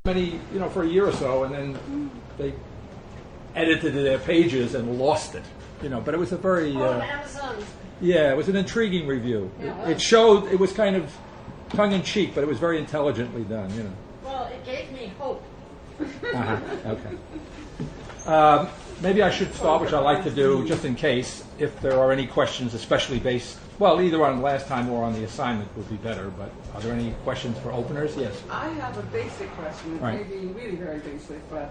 many, for a year or so, and then they edited their pages and lost it. But it was a very on Amazon. Yeah, it was an intriguing review. Yeah, it showed it was kind of tongue in cheek, but it was very intelligently done. Well, it gave me hope. Okay. Maybe I should start, which I like to do, just in case, if there are any questions, especially based, either on last time or on the assignment would be better, but are there any questions for openers? Yes. I have a basic question, it may be really very basic, but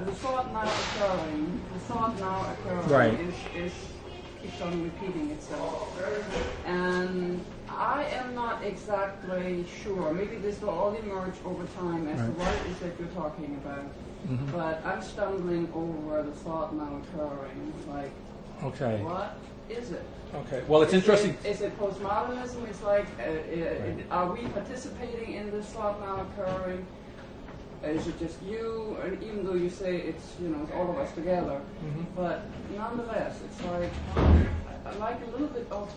the thought now occurring right. is keeps on repeating itself. And I am not exactly sure, maybe this will all emerge over time as to what it is that you're talking about. Mm-hmm. But I'm stumbling over the thought now occurring. Like, okay. What is it? Okay. Well, it's interesting. Is it postmodernism? It's like, are we participating in this thought now occurring? Is it just you? And even though you say it's it's all of us together, mm-hmm. but nonetheless, it's like I like a little bit of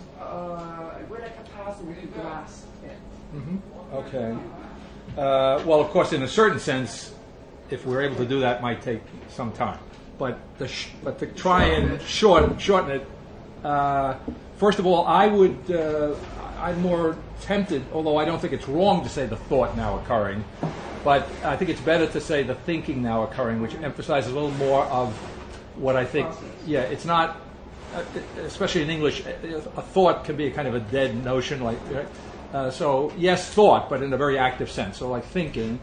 greater capacity to grasp it. Mm-hmm. Okay. Well, of course, in a certain sense, if we're able to do that, might take some time. But to try and shorten it, first of all, I'm more tempted, although I don't think it's wrong to say the thought now occurring, but I think it's better to say the thinking now occurring, which emphasizes a little more of what I think. Yeah, it's not, especially in English, a thought can be a kind of a dead notion. So yes, thought, but in a very active sense. So like thinking.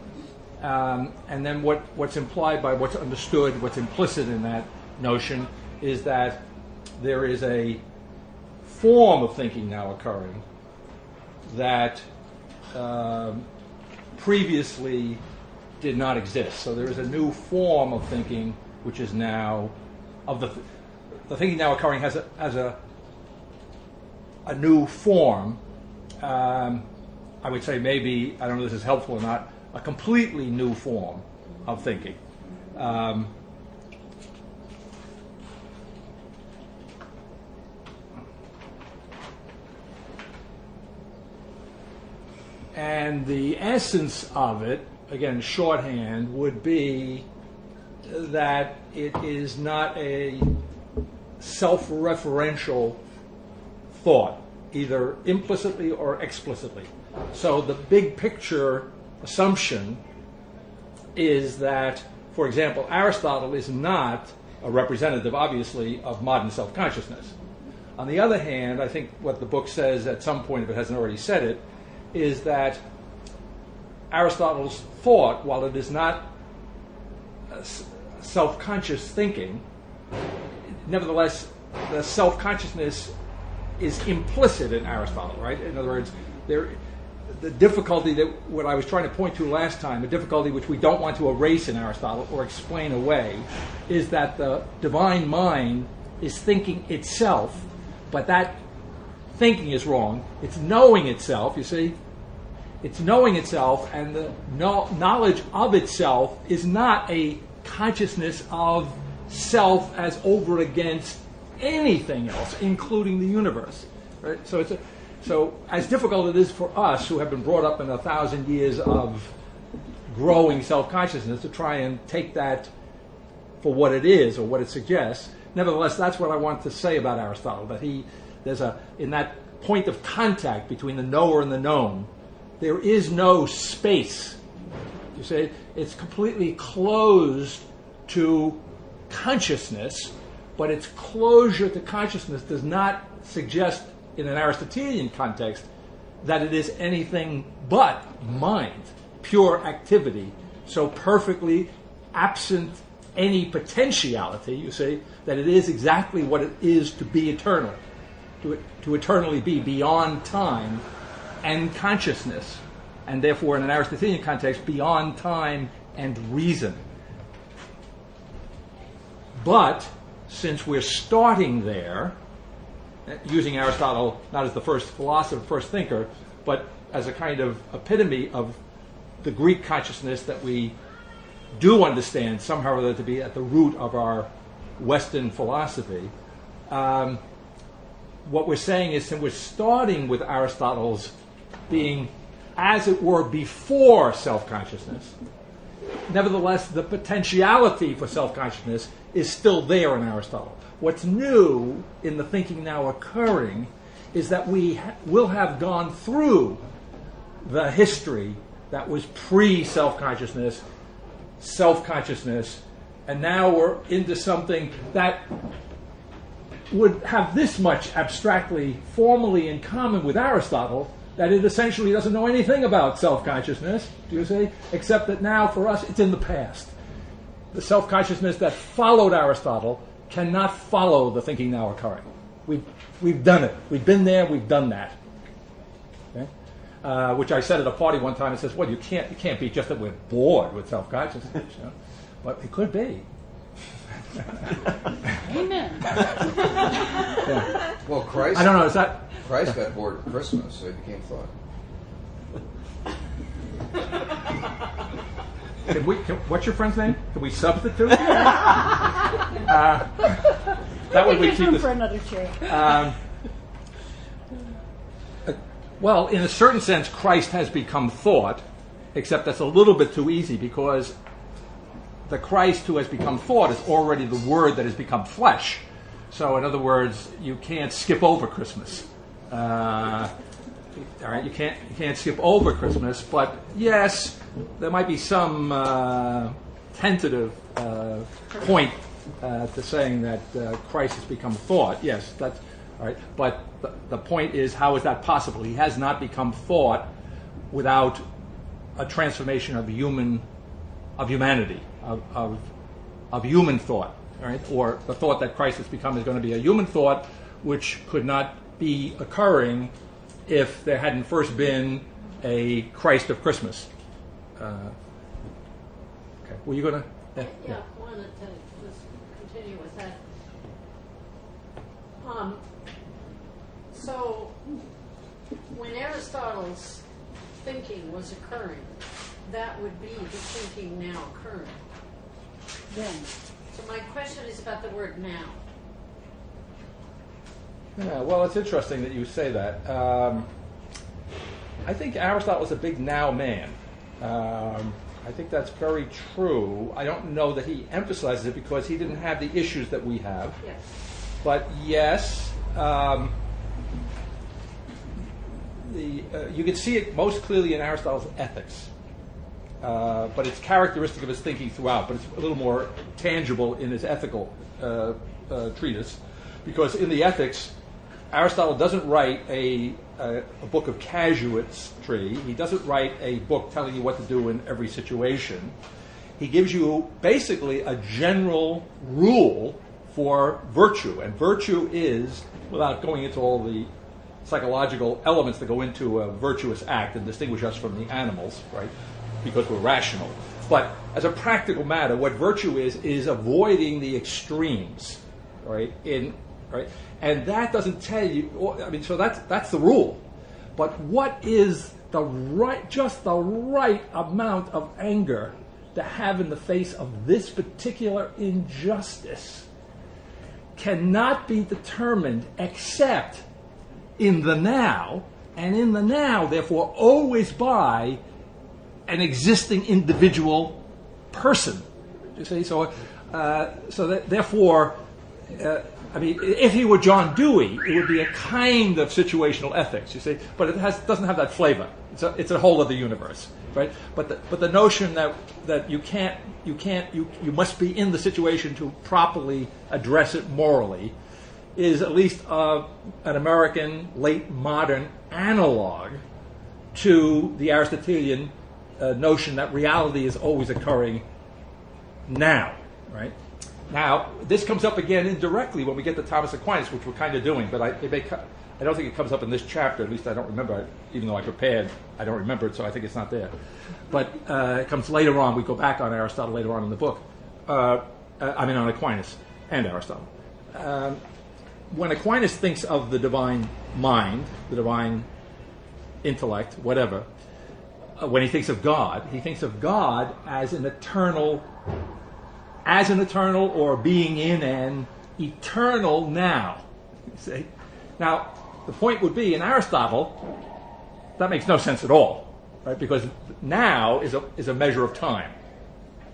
And then what's implied by what's understood, what's implicit in that notion, is that there is a form of thinking now occurring that previously did not exist. So there is a new form of thinking which is now the thinking now occurring has a new form. I would say maybe, I don't know if this is helpful or not, a completely new form of thinking. And the essence of it, again, shorthand, would be that it is not a self-referential thought, either implicitly or explicitly. So the big picture assumption is that, for example, Aristotle is not a representative, obviously, of modern self-consciousness. On the other hand, I think what the book says at some point, if it hasn't already said it, is that Aristotle's thought, while it is not self-conscious thinking, nevertheless, the self-consciousness is implicit in Aristotle, right? In other words, the difficulty that what I was trying to point to last time, a difficulty which we don't want to erase in Aristotle or explain away, is that the divine mind is thinking itself, but that thinking is wrong. It's knowing itself, you see? It's knowing itself, and the knowledge of itself is not a consciousness of self as over against anything else, including the universe. Right? So as difficult it is for us, who have been brought up in 1,000 years of growing self-consciousness, to try and take that for what it is or what it suggests, nevertheless, that's what I want to say about Aristotle, that there's in that point of contact between the knower and the known, there is no space. You say it's completely closed to consciousness, but its closure to consciousness does not suggest, in an Aristotelian context, that it is anything but mind, pure activity, so perfectly absent any potentiality, you see, that it is exactly what it is to be eternal, to eternally be beyond time and consciousness, and therefore, in an Aristotelian context, beyond time and reason. But since we're starting there, using Aristotle not as the first philosopher, first thinker, but as a kind of epitome of the Greek consciousness that we do understand somehow or other to be at the root of our Western philosophy, what we're saying is that we're starting with Aristotle's being, as it were, before self-consciousness. nevertheless, the potentiality for self-consciousness is still there in Aristotle. What's new in the thinking now occurring is that we will have gone through the history that was pre-self-consciousness, self-consciousness, and now we're into something that would have this much abstractly, formally in common with Aristotle, that it essentially doesn't know anything about self-consciousness, do you see? Except that now, for us, it's in the past. The self-consciousness that followed Aristotle cannot follow the thinking now occurring. We've done it. We've been there. We've done that. Okay? Which I said at a party one time. It says, "Well, it can't be just that we're bored with self-consciousness, you know? But it could be." Amen. Yeah. Well, Christ. I don't know. Is that Christ got bored of Christmas, so he became thought. what's your friend's name? Can we substitute? That way we keep this. For another chair. Well, in a certain sense, Christ has become thought, except that's a little bit too easy because the Christ who has become thought is already the Word that has become flesh. So, in other words, you can't skip over Christmas. All right, you can't skip over Christmas, but yes, there might be some tentative point to saying that Christ has become thought. Yes, that's all right. But the point is, how is that possible? He has not become thought without a transformation of humanity, of human thought. All right, or the thought that Christ has become is going to be a human thought, which could not be occurring if there hadn't first been a Christ of Christmas. Okay, were you going to? Yeah, I wanted to just continue with that. So, when Aristotle's thinking was occurring, that would be the thinking now occurring. Then. So my question is about the word now. Yeah, well, it's interesting that you say that. I think Aristotle was a big now man. I think that's very true. I don't know that he emphasizes it because he didn't have the issues that we have. Yes. But yes, you can see it most clearly in Aristotle's Ethics. But it's characteristic of his thinking throughout, but it's a little more tangible in his ethical treatise. Because in the Ethics, Aristotle doesn't write a book of casuistry. He doesn't write a book telling you what to do in every situation. He gives you basically a general rule for virtue. And virtue is, without going into all the psychological elements that go into a virtuous act and distinguish us from the animals, right? Because we're rational. But as a practical matter, what virtue is avoiding the extremes, right? And that doesn't tell you. I mean, so that's the rule. But what is just the right amount of anger to have in the face of this particular injustice cannot be determined except in the now, and in the now, therefore, always by an existing individual person. You see, therefore, I mean, if he were John Dewey, it would be a kind of situational ethics. You see, but it doesn't have that flavor. It's a whole other universe, right? But the notion that you must be in the situation to properly address it morally is at least an American late modern analog to the Aristotelian notion that reality is always occurring now, right? Now, this comes up again indirectly when we get to Thomas Aquinas, which we're kind of doing, but I don't think it comes up in this chapter. At least I don't remember it, even though I prepared. I don't remember it, so I think it's not there. But it comes later on. We go back on Aristotle later on in the book. On Aquinas and Aristotle. When Aquinas thinks of the divine mind, the divine intellect, whatever, when he thinks of God as an eternal or being in an eternal now. See? Now, the point would be, in Aristotle, that makes no sense at all, right? Because now is a measure of time.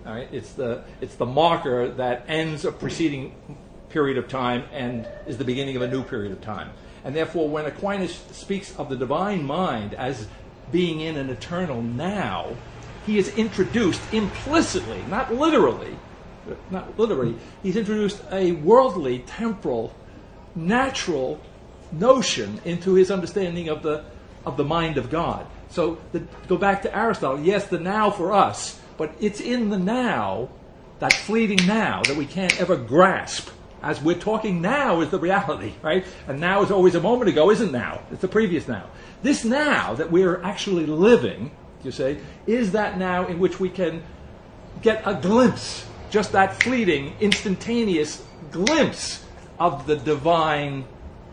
All right? It's the marker that ends a preceding period of time and is the beginning of a new period of time. And therefore, when Aquinas speaks of the divine mind as being in an eternal now, he has introduced implicitly, not literally, he's introduced a worldly, temporal, natural notion into his understanding of the mind of God. So go back to Aristotle. Yes, the now for us, but it's in the now, that fleeting now, that we can't ever grasp. As we're talking now is the reality, right? And now is always a moment ago, isn't now. It's the previous now. This now that we're actually living, you say, is that now in which we can get a glimpse, just that fleeting, instantaneous glimpse of the divine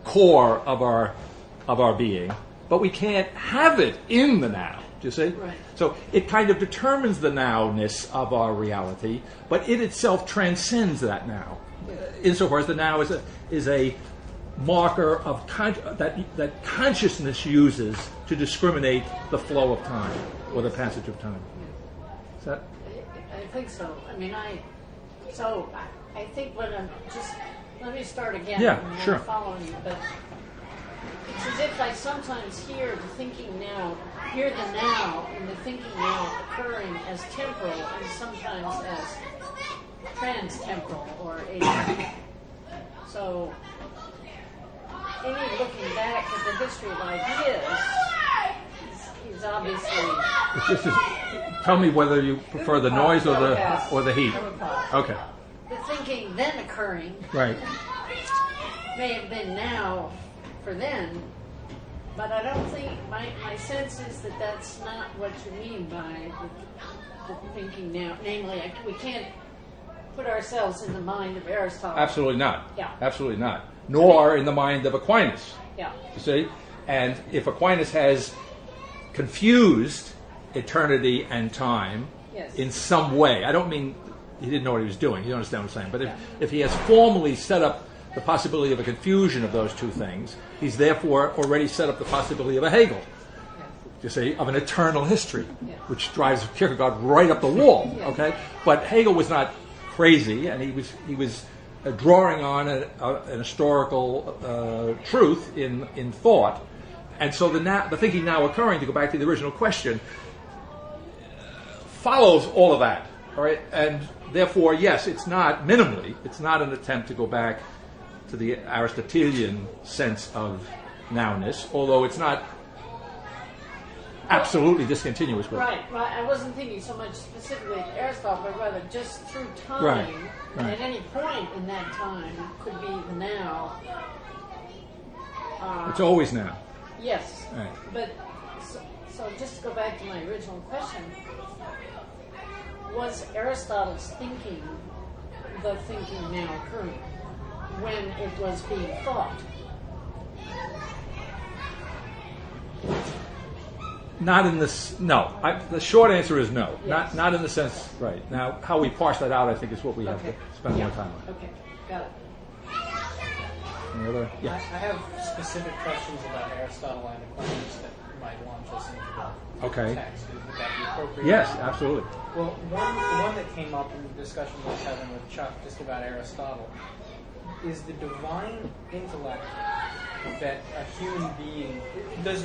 core of our being, but we can't have it in the now. Do you see? Right. So it kind of determines the nowness of our reality, but it itself transcends that now. Insofar as the now is a marker of that consciousness uses to discriminate the flow of time or the passage of time. Is that? I think so. I mean, I think when I'm just, let me start again. Yeah, I'm sure. following you, but it's as if I sometimes hear the thinking now, hear the now and the thinking now occurring as temporal and sometimes as trans-temporal or a. So, any looking back at the history of ideas is obviously. Tell me whether you prefer the noise or the heat. Okay. The thinking then occurring Right. may have been now for then, but I don't think my sense is that that's not what you mean by the thinking now. Namely, we can't put ourselves in the mind of Aristotle. Absolutely not. Yeah. Absolutely not. Nor in the mind of Aquinas. Yeah. You see? And if Aquinas has confused eternity and time Yes. in some way, I don't mean he didn't know what he was doing, you understand what I'm saying, but if he has formally set up the possibility of a confusion of those two things, he's therefore already set up the possibility of a Hegel, you see, of an eternal history, which drives Kierkegaard right up the wall, okay? But Hegel was not crazy, and he was drawing on an historical truth in thought, and so the thinking now occurring, to go back to the original question, follows all of that, all right? And therefore, yes, it's not an attempt to go back to the Aristotelian sense of nowness, although it's not absolutely discontinuous with it. Right. I wasn't thinking so much specifically of Aristotle, but rather just through time. Right. And at any point in that time could be the now. It's always now. Yes. Right. But so just to go back to my original question, was Aristotle's thinking the thinking now occurring when it was being thought? Not in this. No. The short answer is no. Yes. Not in the sense. Right. Now, how we parse that out, I think, is what we have to spend more time on. Okay. Got it. Any other? I Yes. have specific questions about Aristotle and Aquinas that might launch us into the Okay. text. Would that be appropriate? Yes, absolutely. Well, the one that came up in the discussion we was having with Chuck just about Aristotle is the divine intellect that a human being does.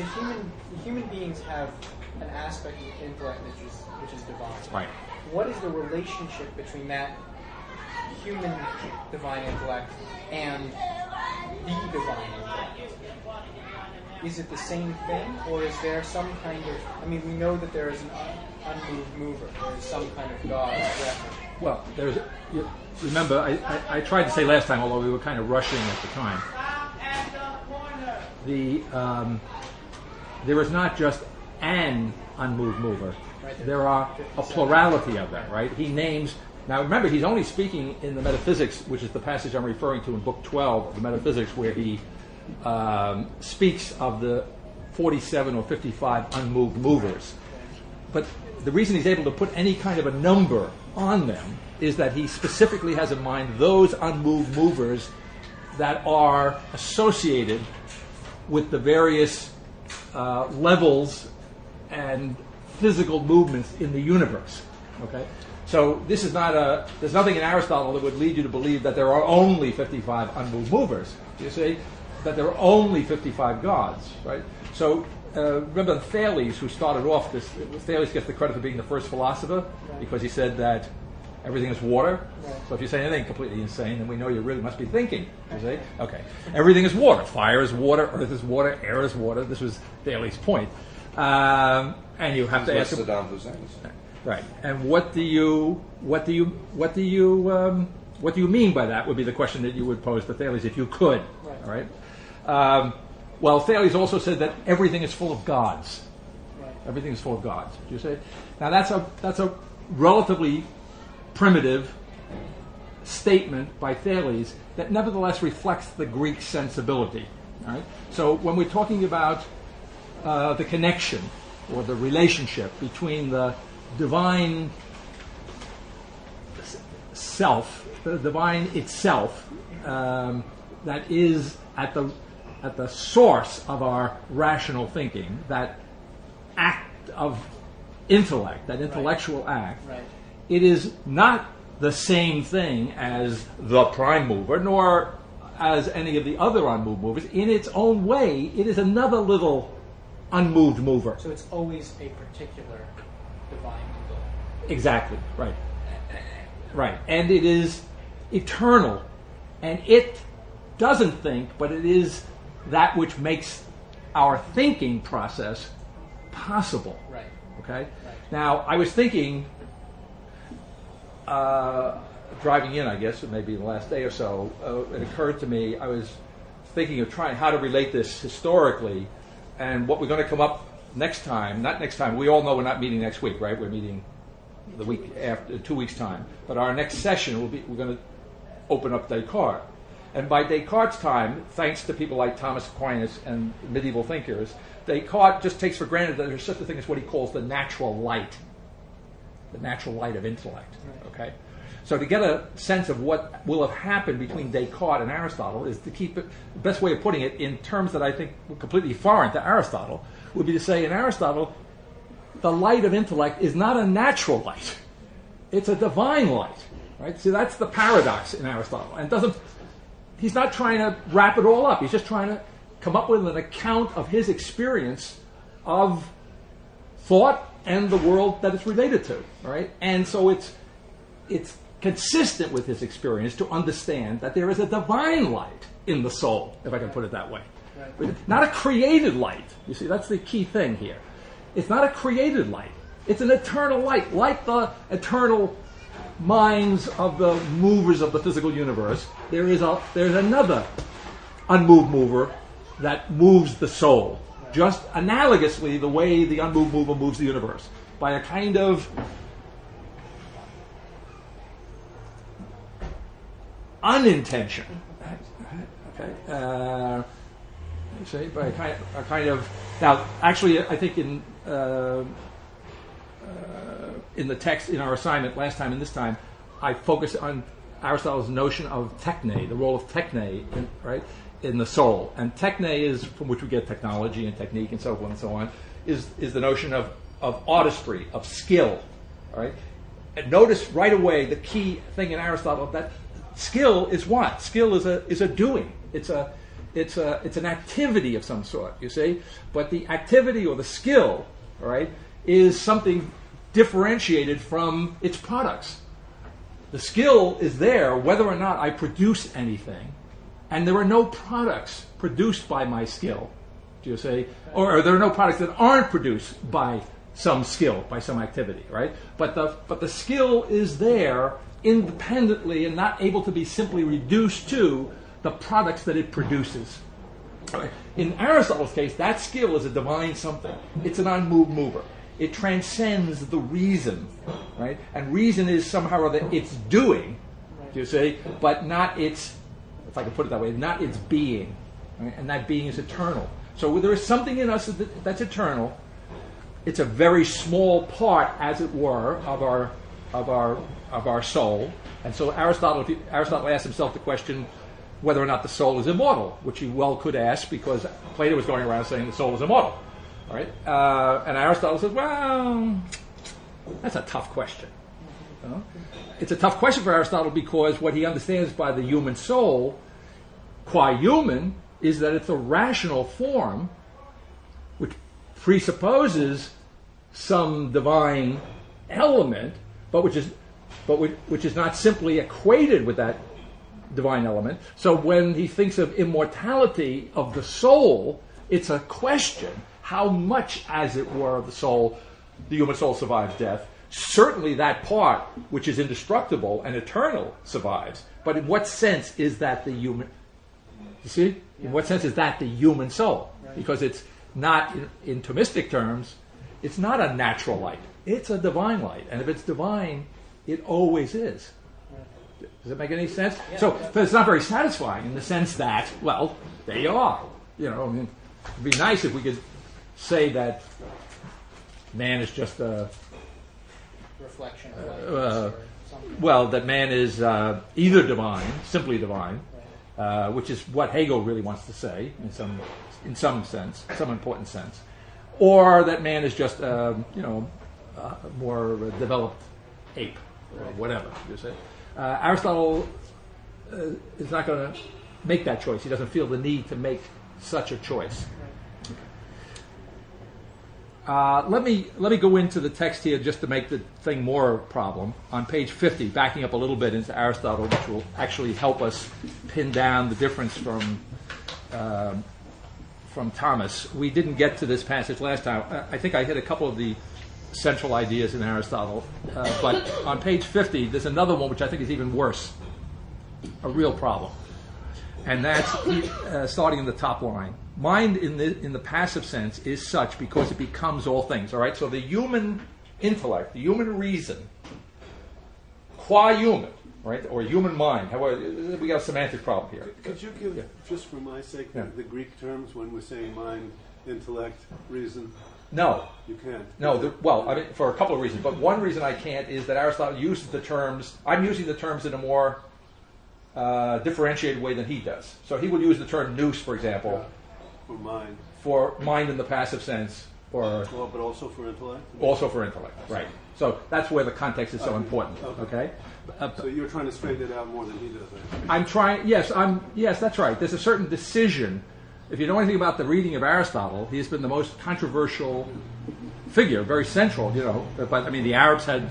Human beings have an aspect of intellect which is divine. Right. What is the relationship between that human divine intellect and the divine intellect? Is it the same thing, or is there some kind of... I mean, we know that there is an unmoved mover. There is some kind of God reference. Well, remember, I tried to say last time, although we were kind of rushing at the time, there is not just an unmoved mover. Right. There are a plurality of them, right? He names... Now, remember, he's only speaking in the Metaphysics, which is the passage I'm referring to in Book 12 of the Metaphysics, where he speaks of the 47 or 55 unmoved movers. But the reason he's able to put any kind of a number on them is that he specifically has in mind those unmoved movers that are associated with the various levels and physical movements in the universe. Okay, so this is not a. There's nothing in Aristotle that would lead you to believe that there are only 55 unmoved movers. You see, that there are only 55 gods, right? So remember Thales, who started off this. Thales gets the credit for being the first philosopher because he said that everything is water. Right. So if you say anything completely insane, then we know you really must be thinking. You see? Okay. Everything is water. Fire is water. Earth is water. Air is water. This was Thales' point. And you have to ask him, Saddam Hussein's. right. And what do you mean by that? Would be the question that you would pose to Thales if you could. Right. All right. Well, Thales also said that everything is full of gods. Right. Everything is full of gods. Do you say? Now that's a relatively primitive statement by Thales that nevertheless reflects the Greek sensibility. Right? So when we're talking about the connection or the relationship between the divine self, the divine itself, that is at the source of our rational thinking, that act of intellect, that intellectual act, Right. it is not the same thing as the prime mover, nor as any of the other unmoved movers. In its own way, it is another little unmoved mover. So it's always a particular divine will. Exactly, right. Right. And it is eternal. And it doesn't think, but it is that which makes our thinking process possible. Right. Okay? Right. Now, I was thinking, driving in, I guess, maybe the last day or so, it occurred to me, I was thinking of trying how to relate this historically, and what we're going to come up next time, not next time, we all know we're not meeting next week, right? We're meeting the week after, 2 weeks' time. But our next session, we're going to open up Descartes. And by Descartes' time, thanks to people like Thomas Aquinas and medieval thinkers, Descartes just takes for granted that there's such a thing as what he calls the natural light of intellect. Okay, so to get a sense of what will have happened between Descartes and Aristotle is to keep it. The best way of putting it in terms that I think were completely foreign to Aristotle would be to say in Aristotle, the light of intellect is not a natural light; it's a divine light. Right? See, that's the paradox in Aristotle, and he's not trying to wrap it all up. He's just trying to come up with an account of his experience of thought and the world that it's related to, right? And so it's consistent with his experience to understand that there is a divine light in the soul, if I can put it that way. Right. Not a created light. You see, that's the key thing here. It's not a created light. It's an eternal light, like the eternal minds of the movers of the physical universe. There's another unmoved mover that moves the soul, just analogously the way the unmoved mover moves the universe, by a kind of unintention. Okay, you see, by a kind of. Now, actually, I think in the text in our assignment last time and this time, I focused on Aristotle's notion of techne, the role of techne, in the soul. And techne is from which we get technology and technique and so forth and so on, is the notion of artistry, of skill. Right? And notice right away the key thing in Aristotle, that skill is what? Skill is a doing. It's an activity of some sort, you see? But the activity or the skill, all right, is something differentiated from its products. The skill is there whether or not I produce anything, and there are no products produced by my skill, do you see? Or there are no products that aren't produced by some skill, by some activity, right? But the skill is there independently and not able to be simply reduced to the products that it produces. Right? In Aristotle's case, that skill is a divine something. It's an unmoved mover. It transcends the reason, right? And reason is somehow or other its doing, you see, but not its, if I can put it that way, not its being, right? And that being is eternal. So there is something in us that's eternal. It's a very small part, as it were, of our soul. And so Aristotle asked himself the question whether or not the soul is immortal, which he well could ask because Plato was going around saying the soul is immortal. All right? And Aristotle says, well, that's a tough question. It's a tough question for Aristotle because what he understands by the human soul, qua human, is that it's a rational form which presupposes some divine element, but which is not simply equated with that divine element. So when he thinks of immortality of the soul, it's a question how much, as it were, of the human soul survives death. Certainly that part which is indestructible and eternal survives, but in what sense is that the human? You see, in what sense is that the human soul? Right. Because it's not, in Thomistic terms, it's not a natural light. It's a divine light, and if it's divine, it always is. Does that make any sense? Yeah, so, but it's not very satisfying in the sense that, well, there you are. I mean, it'd be nice if we could say that man is just a reflection of or something. well, that man is either divine, simply divine, which is what Hegel really wants to say in some sense, some important sense, or that man is just a more developed ape or whatever you say. Aristotle is not going to make that choice. He doesn't feel the need to make such a choice. Let me go into the text here just to make the thing more problem. On page 50, backing up a little bit into Aristotle, which will actually help us pin down the difference from Thomas. We didn't get to this passage last time. I think I hit a couple of the central ideas in Aristotle, but on page 50, there's another one which I think is even worse, a real problem, and that's starting in the top line. Mind in the passive sense is such because it becomes all things. All right, so the human intellect, the human reason, qua human, right, or human mind. However, we got a semantic problem here. Could you give, just for my sake, the Greek terms when we're saying mind, intellect, reason? No. You can't. No, I mean, for a couple of reasons. But one reason I can't is that Aristotle uses the terms, I'm using the terms in a more differentiated way than he does. So he would use the term nous, for example, for mind in the passive sense, or but also for intellect? Also for intellect, right. So that's where the context is so important, okay? So you're trying to straighten it out more than he does, right? I'm trying, yes, that's right. There's a certain decision. If you know anything about the reading of Aristotle, he's been the most controversial figure, very central, But, I mean, the Arabs had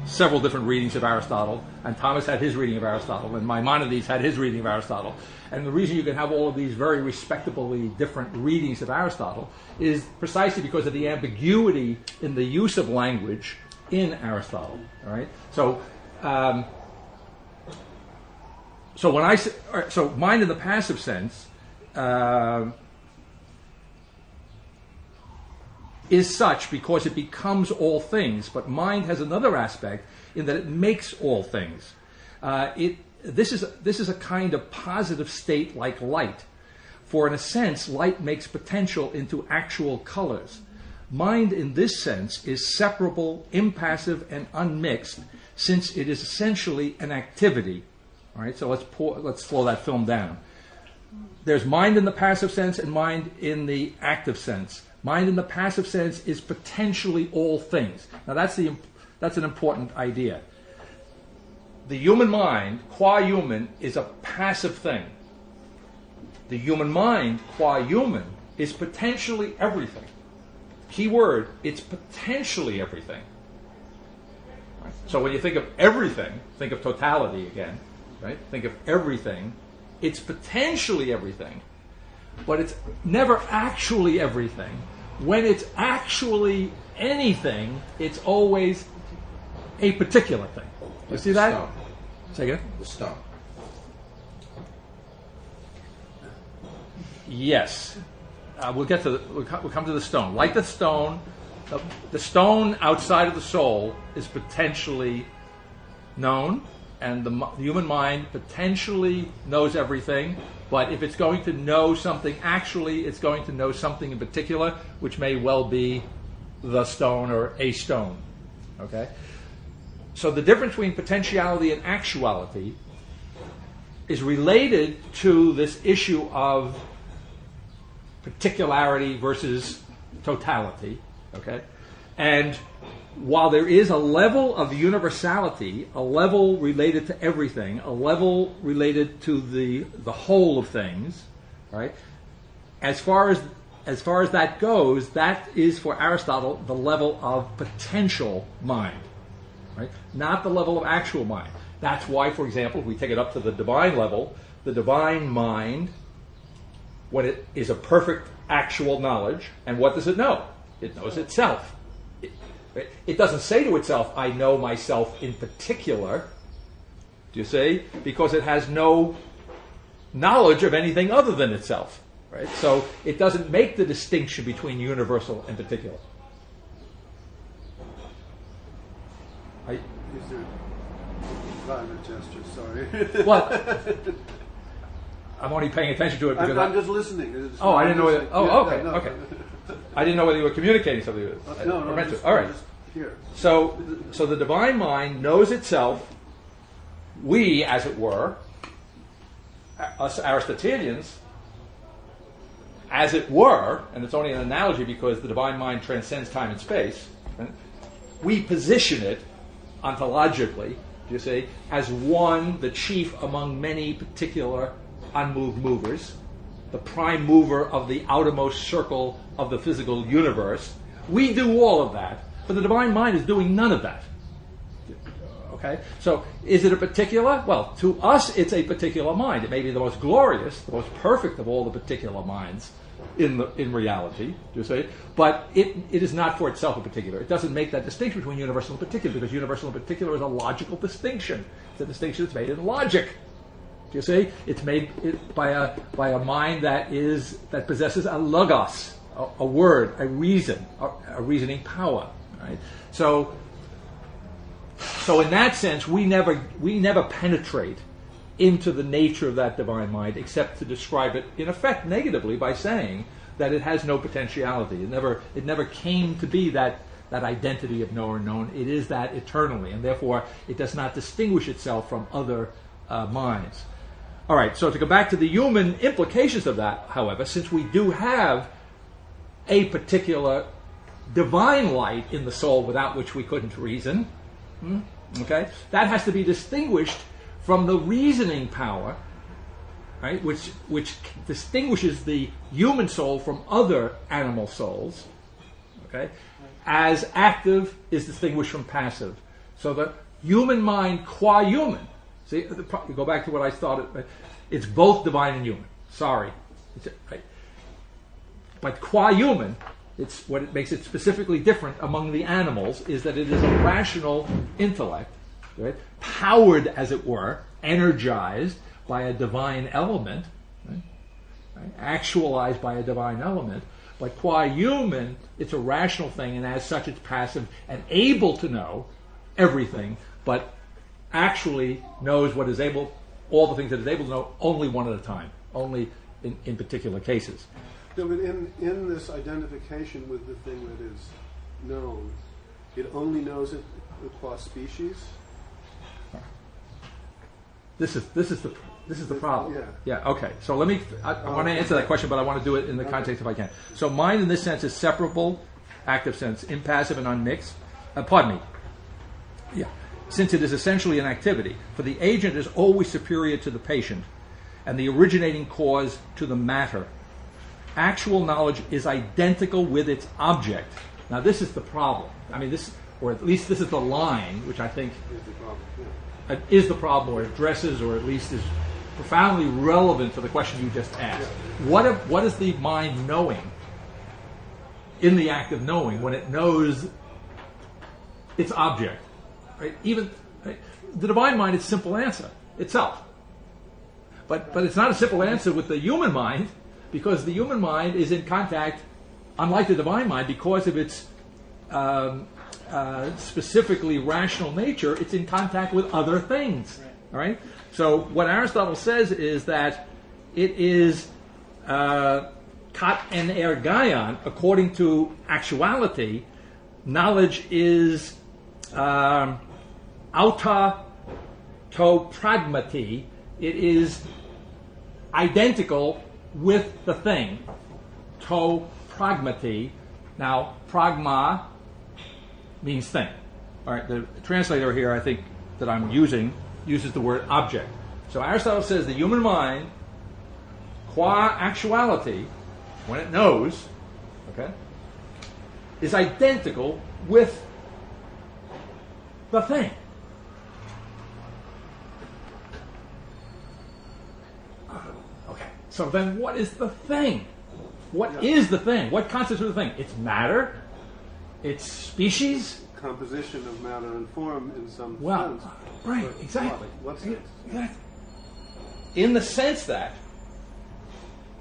several different readings of Aristotle, and Thomas had his reading of Aristotle, and Maimonides had his reading of Aristotle. And the reason you can have all of these very respectably different readings of Aristotle is precisely because of the ambiguity in the use of language in Aristotle. All right? So when I say, so mind in the passive sense is such because it becomes all things, but mind has another aspect in that it makes all things. This is a kind of positive state like light, for in a sense light makes potential into actual colors. Mind in this sense is separable, impassive, and unmixed, since it is essentially an activity. All right, so let's slow that film down. There's mind in the passive sense and mind in the active sense. Mind in the passive sense is potentially all things. Now that's an important idea. The human mind, qua human, is a passive thing. The human mind, qua human, is potentially everything. Key word, it's potentially everything. Right? So when you think of everything, think of totality again, right? Think of everything, it's potentially everything, but it's never actually everything. When it's actually anything, it's always a particular thing. You see that? Stone. Say again? The stone. Yes. We'll come to the stone. Like the stone outside of the soul is potentially known, and the human mind potentially knows everything, but if it's going to know something actually, it's going to know something in particular, which may well be the stone or a stone. Okay? So the difference between potentiality and actuality is related to this issue of particularity versus totality. Okay? And while there is a level of universality, a level related to everything, a level related to the whole of things, right? As far as that goes, that is for Aristotle the level of potential mind, right? Not the level of actual mind. That's why, for example, if we take it up to the divine level, the divine mind, when it is a perfect actual knowledge, and what does it know? It knows itself. It doesn't say to itself, I know myself in particular, do you see? Because it has no knowledge of anything other than itself. Right? So it doesn't make the distinction between universal and particular. These are violent gestures, sorry. What? I'm only paying attention to it because I'm just listening. I didn't know whether... Oh, Yeah, okay, no. okay. I didn't know whether you were communicating something with it. No, I meant just, to. All right. just here. So the divine mind knows itself. We, as it were, us Aristotelians, as it were, and it's only an analogy because the divine mind transcends time and space, right? We position it ontologically, you see, as one, the chief among many particular unmoved movers, the prime mover of the outermost circle of the physical universe. We do all of that, but the divine mind is doing none of that. Okay? So is it a particular? Well, to us it's a particular mind. It may be the most glorious, the most perfect of all the particular minds in reality, do you see? But it is not for itself a particular. It doesn't make that distinction between universal and particular, because universal and particular is a logical distinction. It's a distinction that's made in logic. Do you see? It's made by a mind that possesses a logos, a word, a reason, a reasoning power. Right? So in that sense, we never penetrate into the nature of that divine mind, except to describe it in effect negatively by saying that it has no potentiality. It never came to be that identity of knower known. It is that eternally, and therefore it does not distinguish itself from other minds. All right, so to go back to the human implications of that, however, since we do have a particular divine light in the soul without which we couldn't reason, okay, that has to be distinguished from the reasoning power, right, which distinguishes the human soul from other animal souls, okay, as active is distinguished from passive. So the human mind qua human, see, you go back to what I started, right? It's both divine and human. Sorry. Right? But qua human, it's what it makes it specifically different among the animals is that it is a rational intellect, right? Powered, as it were, energized by a divine element, right? Actualized by a divine element. But qua human, it's a rational thing, and as such it's passive and able to know everything, but actually knows what is able, all the things that it's able to know, only one at a time, only in particular cases. No, but in this identification with the thing that is known, it only knows it qua species. This is the problem. Yeah. Okay. So let me. I want to answer that question, but I want to do it in the context if I can. So mind, in this sense, is separable, active sense, impassive and unmixed. Pardon me. Yeah. Since it is essentially an activity, for the agent is always superior to the patient, and the originating cause to the matter. Actual knowledge is identical with its object. Now, this is the problem. I mean, this, or at least this is the line, which I think is the problem, or addresses, or at least is profoundly relevant to the question you just asked. What is the mind knowing in the act of knowing when it knows its object? Right? Even right? The divine mind, it's simple answer itself. But it's not a simple answer with the human mind, because the human mind is in contact, unlike the divine mind, because of its specifically rational nature, it's in contact with other things. All right? So what Aristotle says is that it is kat en ergaion, according to actuality, knowledge is auta to pragmati. It is identical with the thing. To pragmati. Now, pragma means thing. All right, the translator here, I think, that I'm using, uses the word object. So Aristotle says the human mind, qua actuality, when it knows, okay, is identical with the thing. Okay, so then what is the thing? What is the thing? What constitutes the thing? It's matter? It's species? Composition of matter and form in some Well, sense. right, But exactly. What sense? Exactly. In the sense that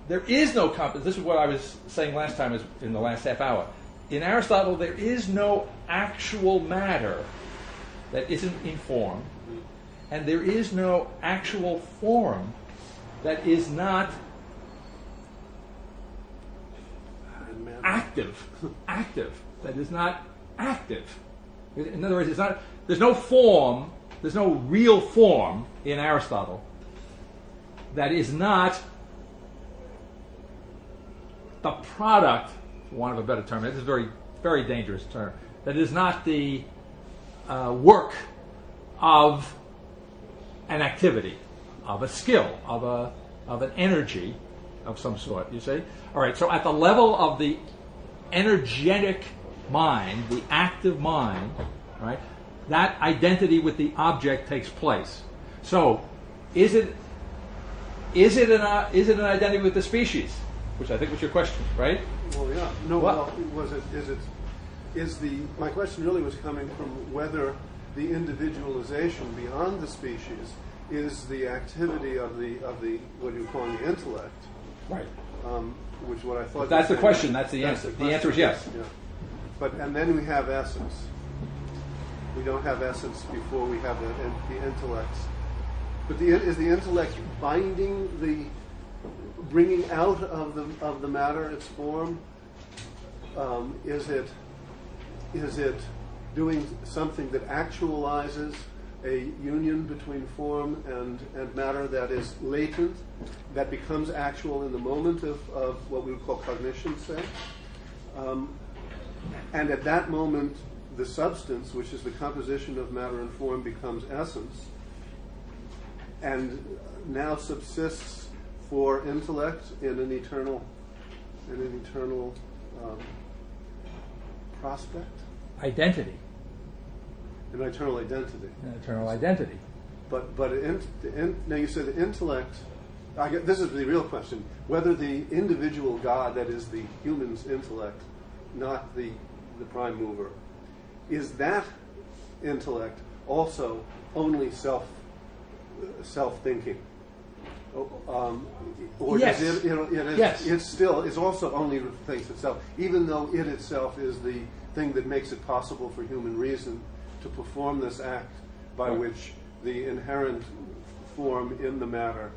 there is no composition. This is what I was saying last time, in the last half hour. In Aristotle, there is no actual matter that isn't in form, and there is no actual form that is not And man- active. That is not active. In other words, it's not. There's no form. There's no real form in Aristotle that is not the product, for want of a better term. This is a very, very dangerous term. That is not the work of an activity, of a skill, of an energy of some sort. You see? All right. So at the level of the energetic mind, the active mind, right? That identity with the object takes place. So, is it an identity with the species? Which I think was your question, right? Well, yeah. No, What? my question really was coming from whether the individualization beyond the species is the activity of the what you call the intellect, Right. which is what I thought. If that's you the were saying. question. That's the answer. The question. answer is yes. Yeah. And then we have essence. We don't have essence before we have the intellect. But is the intellect bringing out of the matter its form? Is it doing something that actualizes a union between form and matter that is latent, that becomes actual in the moment of what we would call cognition, say? And at that moment, the substance, which is the composition of matter and form, becomes essence, and now subsists for intellect in an eternal prospect, Identity. an eternal identity. An eternal identity. But now you say the intellect. This is the real question: whether the individual God, that is the human's intellect, not the prime mover, is that intellect also only self-thinking, or Yes. is it? Yes. It still is also only thinks itself, even though it itself is the thing that makes it possible for human reason to perform this act by which the inherent form in the matter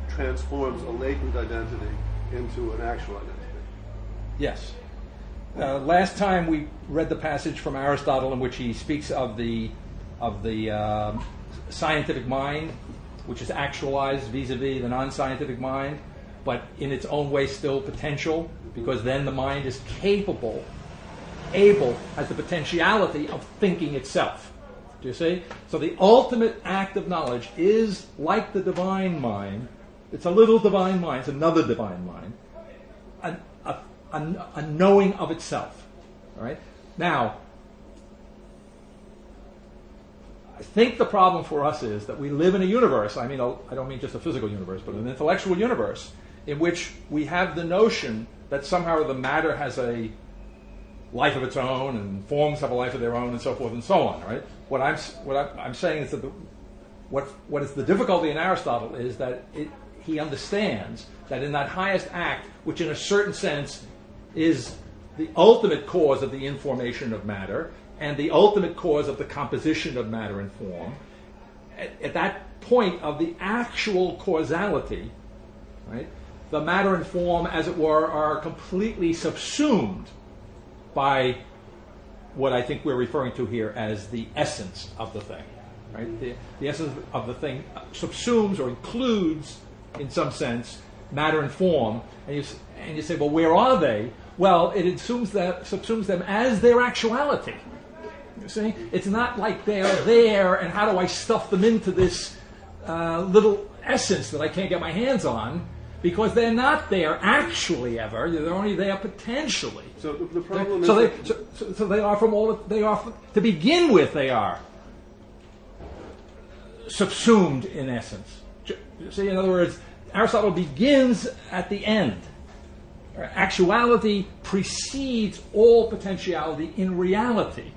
transforms a latent identity into an actual identity. Yes. Last time we read the passage from Aristotle in which he speaks of the scientific mind, which is actualized vis-a-vis the non-scientific mind, but in its own way still potential, because then the mind is has the potentiality of thinking itself. Do you see? So the ultimate act of knowledge is like the divine mind. It's a little divine mind. It's another divine mind. A knowing of itself. All right? Now, I think the problem for us is that we live in a universe, I don't mean just a physical universe, but an intellectual universe, in which we have the notion that somehow the matter has a life of its own, and forms have a life of their own, and so forth and so on. Right? What I'm saying is that what is the difficulty in Aristotle is that he understands that in that highest act, which in a certain sense is the ultimate cause of the information of matter and the ultimate cause of the composition of matter and form, at that point of the actual causality, right, the matter and form, as it were, are completely subsumed by what I think we're referring to here as the essence of the thing. Right? The essence of the thing subsumes or includes, in some sense, matter and form. And you say, well, where are they? Well, it subsumes them as their actuality. You see? It's not like they're there and how do I stuff them into this little essence that I can't get my hands on, because they're not there actually ever. They're only there potentially. So the problem is so they are to begin with, they are subsumed in essence. See, in other words, Aristotle begins at the end. Actuality precedes all potentiality in reality.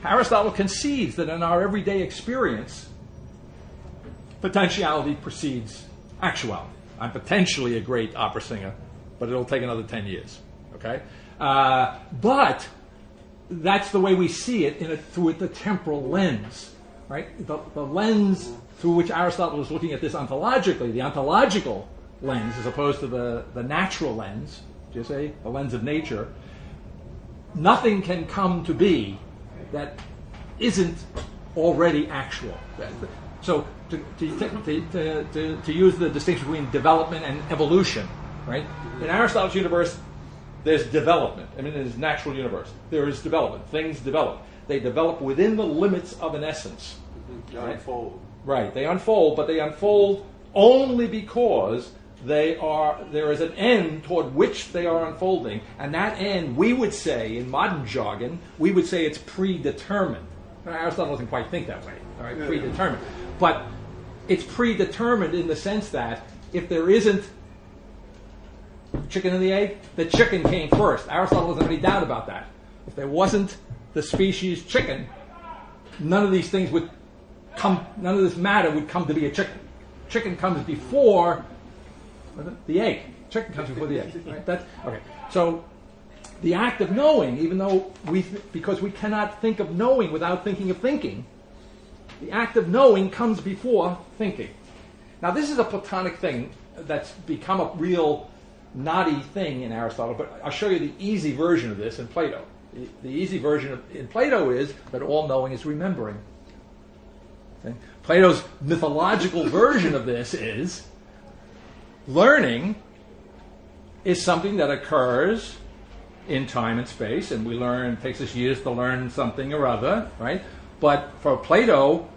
Aristotle concedes that in our everyday experience, potentiality precedes actuality. I'm potentially a great opera singer, but it'll take another 10 years. Okay? But that's the way we see it through the temporal lens. Right? The lens through which Aristotle is looking at this ontologically, the ontological lens, as opposed to the natural lens, you say, the lens of nature, nothing can come to be that isn't already actual. So to use the distinction between development and evolution, right? In Aristotle's universe, there's development. I mean, in his natural universe, there is development. Things develop. They develop within the limits of an essence. They unfold. Right. They unfold, but they unfold only because there is an end toward which they are unfolding, and that end, we would say, in modern jargon, we would say it's predetermined. Aristotle doesn't quite think that way. All right, predetermined, but it's predetermined in the sense that if there isn't chicken and the egg, the chicken came first. Aristotle doesn't have any doubt about that. If there wasn't the species chicken, none of these things would come. None of this matter would come to be a chicken. Chicken comes before the egg. Chicken comes before the egg. Right? Okay. So the act of knowing, even though because we cannot think of knowing without thinking of thinking, the act of knowing comes before thinking. Now this is a Platonic thing that's become a real knotty thing in Aristotle, but I'll show you the easy version of this in Plato. The easy version in Plato is that all knowing is remembering. Okay? Plato's mythological version of this is learning is something that occurs in time and space, and we learn, it takes us years to learn something or other, right? But for Plato,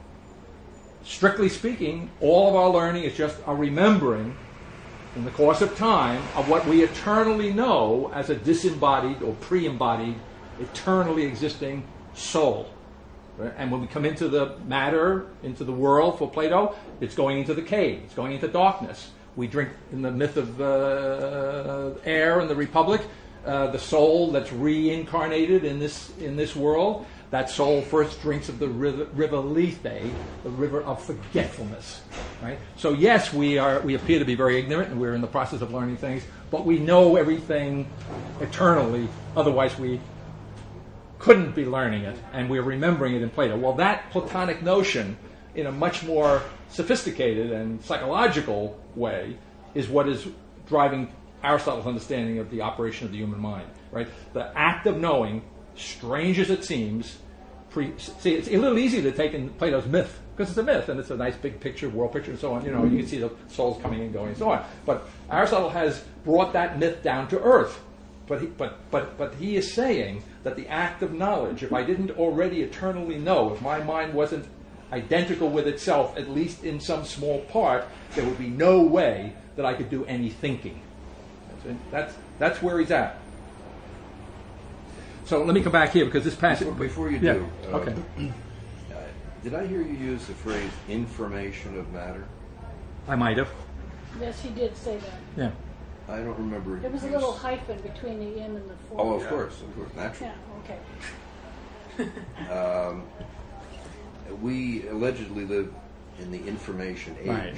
strictly speaking, all of our learning is just a remembering in the course of time of what we eternally know as a disembodied or pre-embodied, eternally existing soul. Right? And when we come into the matter, into the world for Plato, it's going into the cave, it's going into darkness. We drink, in the myth of Air and the Republic, the soul that's reincarnated in this world. That soul first drinks of the river Leahy, the river of forgetfulness. Right? So yes, we appear to be very ignorant, and we're in the process of learning things, but we know everything eternally. Otherwise, we couldn't be learning it, and we're remembering it in Plato. Well, that Platonic notion, in a much more sophisticated and psychological way, is what is driving Aristotle's understanding of the operation of the human mind. Right? The act of knowing, strange as it seems, see, it's a little easy to take in Plato's myth, because it's a myth, and it's a nice big picture, world picture, and so on. You know, you can see the souls coming and going, and so on. But Aristotle has brought that myth down to earth. But he is saying that the act of knowledge, if I didn't already eternally know, if my mind wasn't identical with itself, at least in some small part, there would be no way that I could do any thinking. That's where he's at. So let me come back here, because this passage... Before you do, okay. Did I hear you use the phrase information of matter? I might have. Yes, he did say that. Yeah. I don't remember. There was a little hyphen between the in and the for. Oh, of course, naturally. Yeah, okay. We allegedly live in the information age.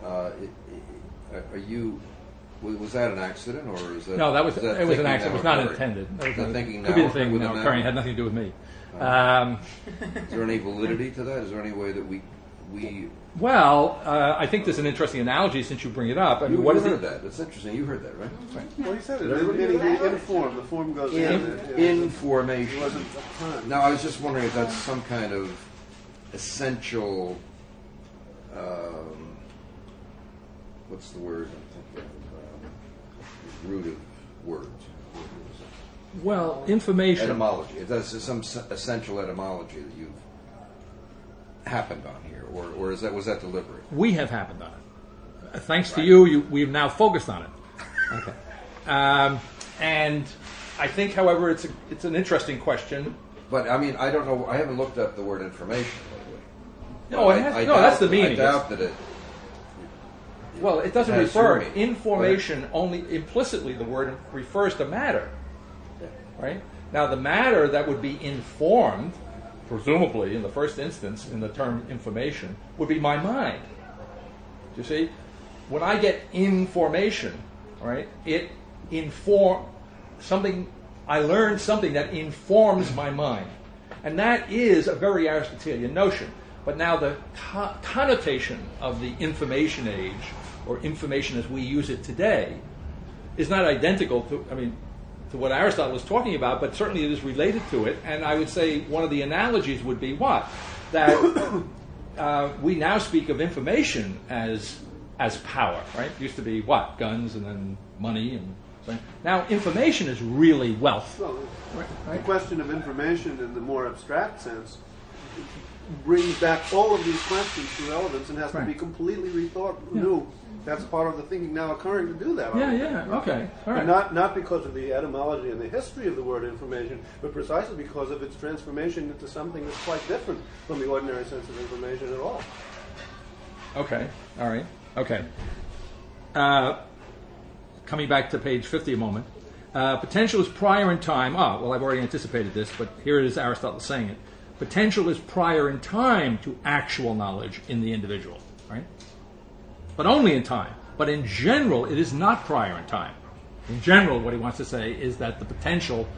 Right. Are you? Was that an accident, or is that? No, it was an accident. It was not intended. Could be the thing now occurring. It had nothing to do with me. Is there any validity to that? Is there any way that we? Well, I think there's an interesting analogy since you bring it up. I mean, you heard that? That's interesting. You heard that, right? Well, he said it. Inform. The form goes information. It wasn't a time. Now, I was just wondering if that's some kind of essential. What's the word I'm thinking of? Root of words? Well, information. Etymology. That's some essential etymology that you've happened on here, or was that deliberate? We have happened on it. Thanks to you, we've now focused on it. Okay. And I think, however, it's an interesting question. But I mean, I don't know. I haven't looked up the word information lately. No, that's the meaning. I doubt that it. Well, it doesn't has refer your meaning. information only implicitly. The word refers to matter, Yeah. right? Now, the matter that would be informed, presumably in the first instance, in the term information, would be my mind. You see, when I get information, right, it inform something. I learned something that informs my mind, and that is a very Aristotelian notion. But now the connotation of the information age, or information as we use it today, is not identical to what Aristotle was talking about, but certainly it is related to it. And I would say one of the analogies would be what? That we now speak of information as power, right? It used to be what? Guns and then money and so now information is really wealth. Well, the question of information in the more abstract sense brings back all of these questions to relevance and has to be completely rethought new. That's part of the thinking now occurring to do that. Okay, all right. But not because of the etymology and the history of the word information, but precisely because of its transformation into something that's quite different from the ordinary sense of information at all. Okay, all right, okay. Coming back to page 50 a moment. Potential is prior in time. Well, I've already anticipated this, but here it is Aristotle saying it. Potential is prior in time to actual knowledge in the individual, right? But only in time. But in general, it is not prior in time. In general, what he wants to say is that the potential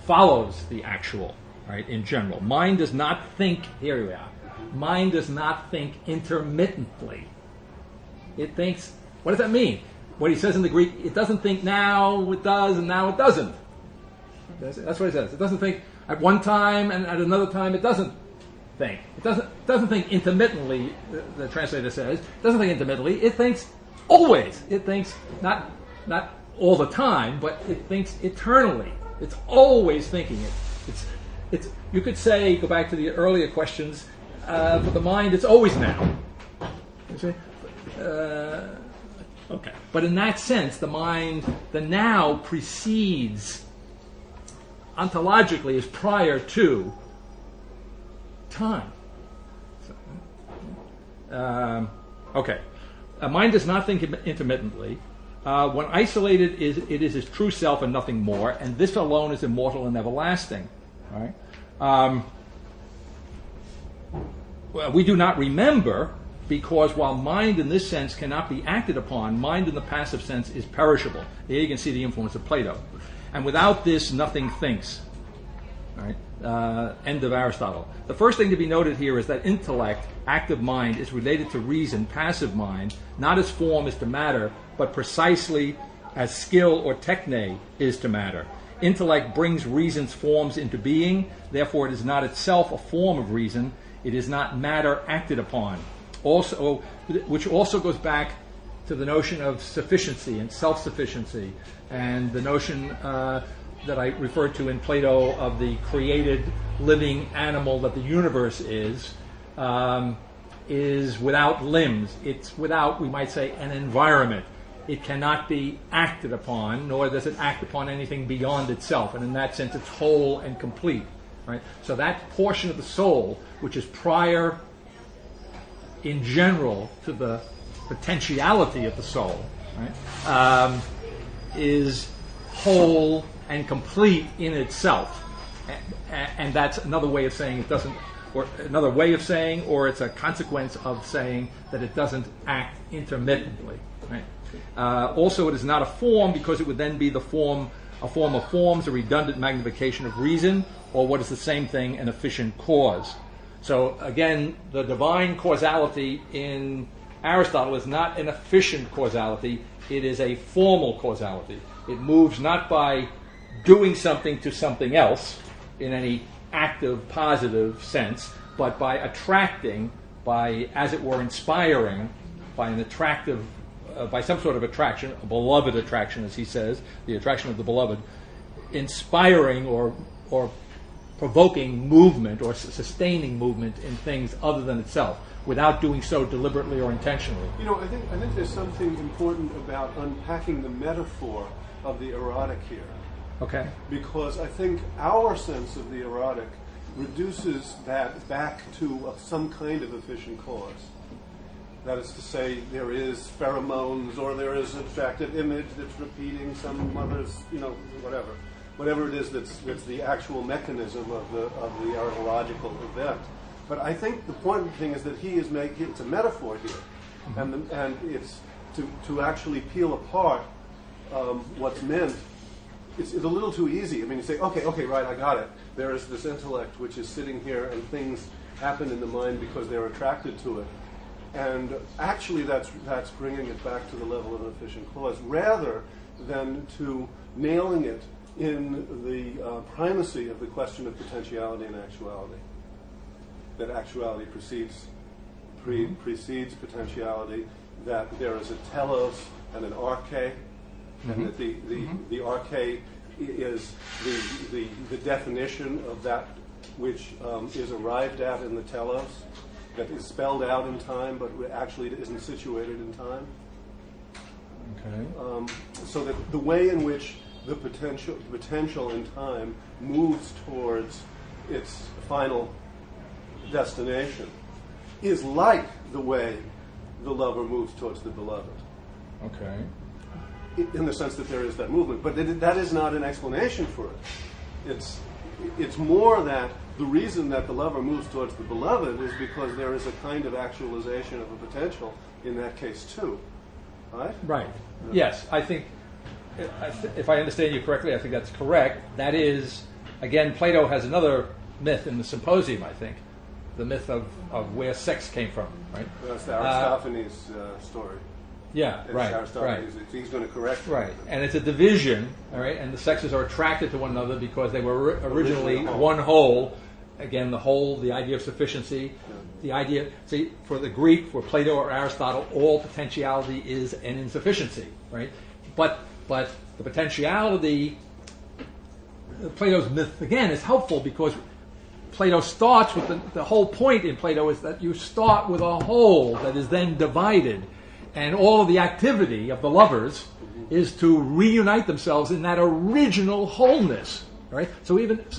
follows the actual, right, in general. Mind does not think, here we are, mind does not think intermittently. It thinks, what does that mean? What he says in the Greek, it doesn't think now it does and now it doesn't. That's what he says. It doesn't think at one time and at another time it doesn't think. It doesn't think intermittently, the translator says. It doesn't think intermittently. It thinks always. It thinks not all the time, but it thinks eternally. It's always thinking it. It's you could say, go back to the earlier questions, for the mind it's always now. You see? Okay. But in that sense, the mind, the now precedes, ontologically, is prior to time. Okay. Mind does not think intermittently. When isolated, it is its true self and nothing more, and this alone is immortal and everlasting. Right? Well, we do not remember, because while mind in this sense cannot be acted upon, mind in the passive sense is perishable. Here you can see the influence of Plato. And without this, nothing thinks. Right? End of Aristotle. The first thing to be noted here is that intellect, active mind, is related to reason, passive mind, not as form is to matter, but precisely as skill or techne is to matter. Intellect brings reason's forms into being, therefore it is not itself a form of reason, it is not matter acted upon. Also, which also goes back to the notion of sufficiency and self-sufficiency, and the notion that I referred to in Plato of the created living animal that the universe is without limbs. It's without, we might say, an environment. It cannot be acted upon, nor does it act upon anything beyond itself. And in that sense, it's whole and complete. Right? So that portion of the soul, which is prior in general to the potentiality of the soul, right, is whole and complete in itself. And that's another way of saying it doesn't, or another way of saying, or it's a consequence of saying that it doesn't act intermittently. Right? Also, it is not a form, because it would then be a form of forms, a redundant magnification of reason, or what is the same thing, an efficient cause. So again, the divine causality in Aristotle is not an efficient causality, it is a formal causality. It moves not by doing something to something else in any active, positive sense, but by attracting, by, as it were, inspiring, by an attractive by some sort of attraction, a beloved attraction, as he says, the attraction of the beloved, inspiring or provoking movement or sustaining movement in things other than itself, without doing so deliberately or intentionally. You know, I think there's something important about unpacking the metaphor of the erotic here. Okay. Because I think our sense of the erotic reduces that back to some kind of efficient cause. That is to say, there is pheromones, or there is an attractive image that's repeating some mother's, whatever it is that's the actual mechanism of the erological event. But I think the important thing is that he is making it's a metaphor here, and it's to actually peel apart what's meant. It's a little too easy. I mean, you say, okay, right, I got it. There is this intellect which is sitting here, and things happen in the mind because they're attracted to it. And actually, that's bringing it back to the level of an efficient cause, rather than to nailing it in the primacy of the question of potentiality and actuality. That actuality precedes potentiality. That there is a telos and an arche. And that the arche is the definition of that which is arrived at in the telos, that is spelled out in time, but actually isn't situated in time. Okay. So that the way in which the potential in time moves towards its final destination is like the way the lover moves towards the beloved. Okay. In the sense that there is that movement, but that is not an explanation for it. It's more that the reason that the lover moves towards the beloved is because there is a kind of actualization of a potential in that case too, right? Right. Yes, I think if I understand you correctly, I think that's correct. That is, again, Plato has another myth in the Symposium. I think the myth of where sex came from. Right. That's the Aristophanes story. Yeah, right. He's going to correct it. Right, and it's a division, all right, and the sexes are attracted to one another because they were originally one whole. Again, the whole, the idea of sufficiency, the idea, see, for the Greek, for Plato or Aristotle, all potentiality is an insufficiency, right? But the potentiality, Plato's myth, again, is helpful because Plato starts with the whole point in Plato is that you start with a whole that is then divided. And all of the activity of the lovers is to reunite themselves in that original wholeness, right? So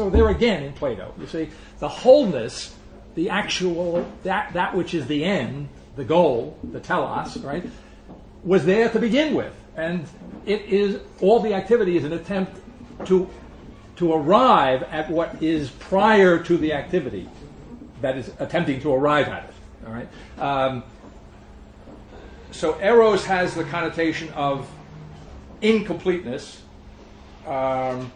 there again in Plato, you see the wholeness, the actual that which is the end, the goal, the telos, right, was there to begin with, and it is all the activity is an attempt to arrive at what is prior to the activity that is attempting to arrive at it. All right. So eros has the connotation of incompleteness, of